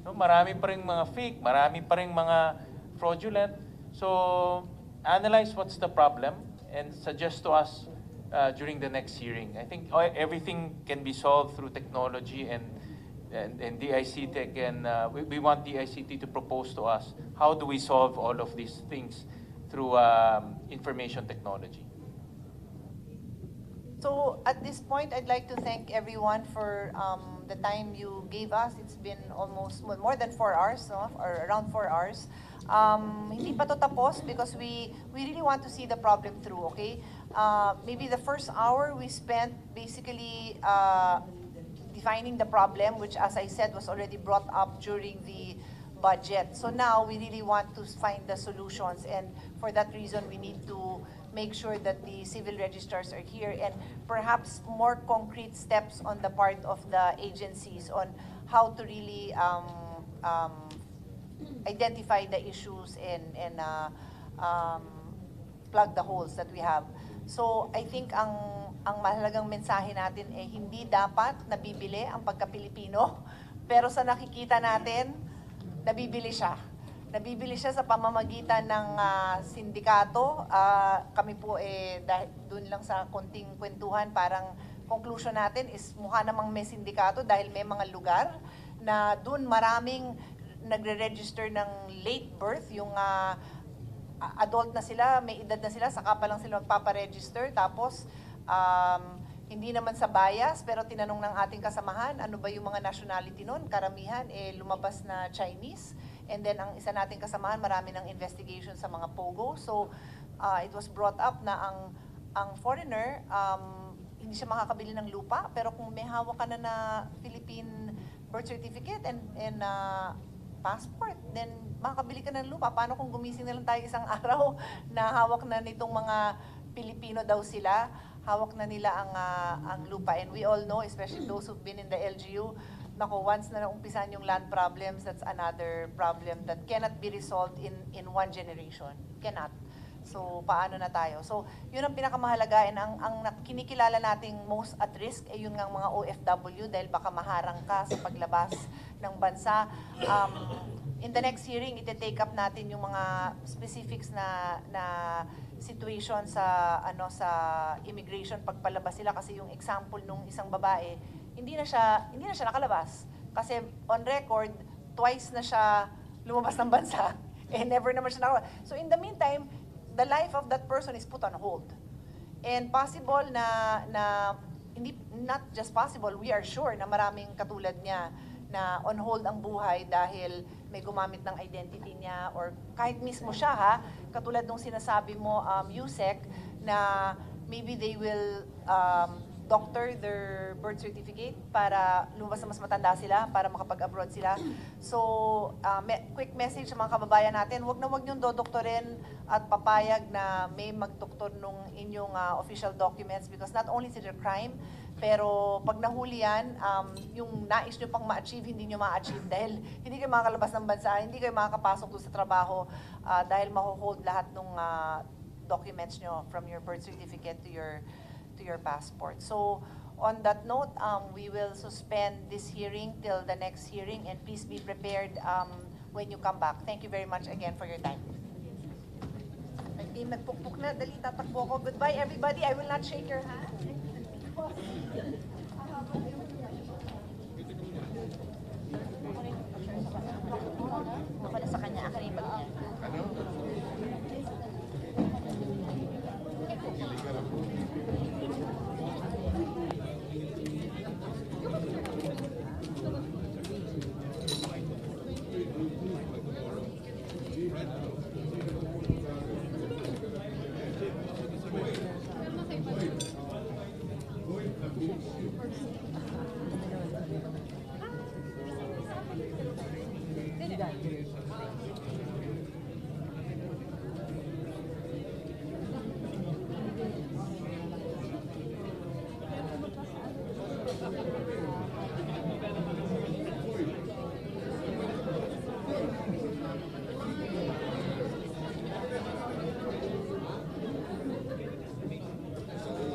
No, marami pa ring mga fake, marami pa ring mga fraudulent. So, analyze what's the problem and suggest to us during the next hearing. I think everything can be solved through technology and DICT, and we want DICT to propose to us how do we solve all of these things through information technology. So at this point, I'd like to thank everyone for the time you gave us. It's been almost more than 4 hours, no? Or around 4 hours. Hindi pa to tapos because we really want to see the problem through, okay? Maybe the first hour we spent basically defining the problem, which as I said was already brought up during the budget. So now we really want to find the solutions, and for that reason we need to make sure that the civil registrars are here and perhaps more concrete steps on the part of the agencies on how to really identify the issues and plug the holes that we have. So I think ang mahalagang mensahe natin hindi dapat nabibili ang pagka-Pilipino, pero sa nakikita natin, nabibili siya. Nabibili siya sa pamamagitan ng sindikato. Kami po doon lang sa konting kwentuhan, parang conclusion natin is mukha namang may sindikato dahil may mga lugar na doon maraming nagre-register ng late birth, yung adult na sila, may edad na sila, saka pa lang sila magpaparegister, tapos Hindi naman sa bias, pero tinanong ng ating kasamahan, ano ba yung mga nationality nun? Karamihan, lumabas na Chinese. And then, ang isa nating kasamahan, marami ng investigation sa mga Pogo. So, it was brought up na ang foreigner, hindi siya makakabili ng lupa, pero kung may hawak ka na Philippine birth certificate and passport, then makakabili ka ng lupa. Paano kung gumising na lang tayo isang araw na hawak na nitong mga Pilipino daw sila, hawak na nila ang lupa. And we all know, especially those who've been in the LGU, nako, once na naumpisan yung land problems, that's another problem that cannot be resolved in one generation. Cannot. So, paano na tayo? So, yun ang pinakamahalaga. And ang kinikilala nating most at risk ay yun ng mga OFW dahil baka maharang ka sa paglabas ng bansa. In the next hearing, ite-take up natin yung mga specifics na situation sa immigration pagpalabas sila, kasi yung example nung isang babae, hindi na siya nakalabas kasi on record twice na siya lumabas ng bansa never naman siya nakalabas. So in the meantime, the life of that person is put on hold. And possible na hindi, not just possible, we are sure na maraming katulad niya na on hold ang buhay dahil may gumamit ng identity niya, or kahit mismo siya katulad nung sinasabi mo, Yusek, na maybe they will doctor their birth certificate para lumabas na mas matanda sila, para makapag-abroad sila. So, quick message sa mga kababayan natin, wag niyong dodoktorin at papayag na may magdoktor nung inyong official documents, because not only is it a crime, pero pag nahuli yan, yung nais nyo pang ma-achieve, hindi nyo ma-achieve dahil hindi kayo makakalabas ng bansa, hindi kayo makakapasok doon sa trabaho dahil maho-hold lahat ng documents nyo, from your birth certificate to your passport. So, on that note, we will suspend this hearing till the next hearing, and please be prepared when you come back. Thank you very much again for your time. Okay, nagpukpuk na, dali tatakbo ko. Goodbye everybody, I will not shake your hand. Ako na sa kanya, akin yung bag niya. Sino?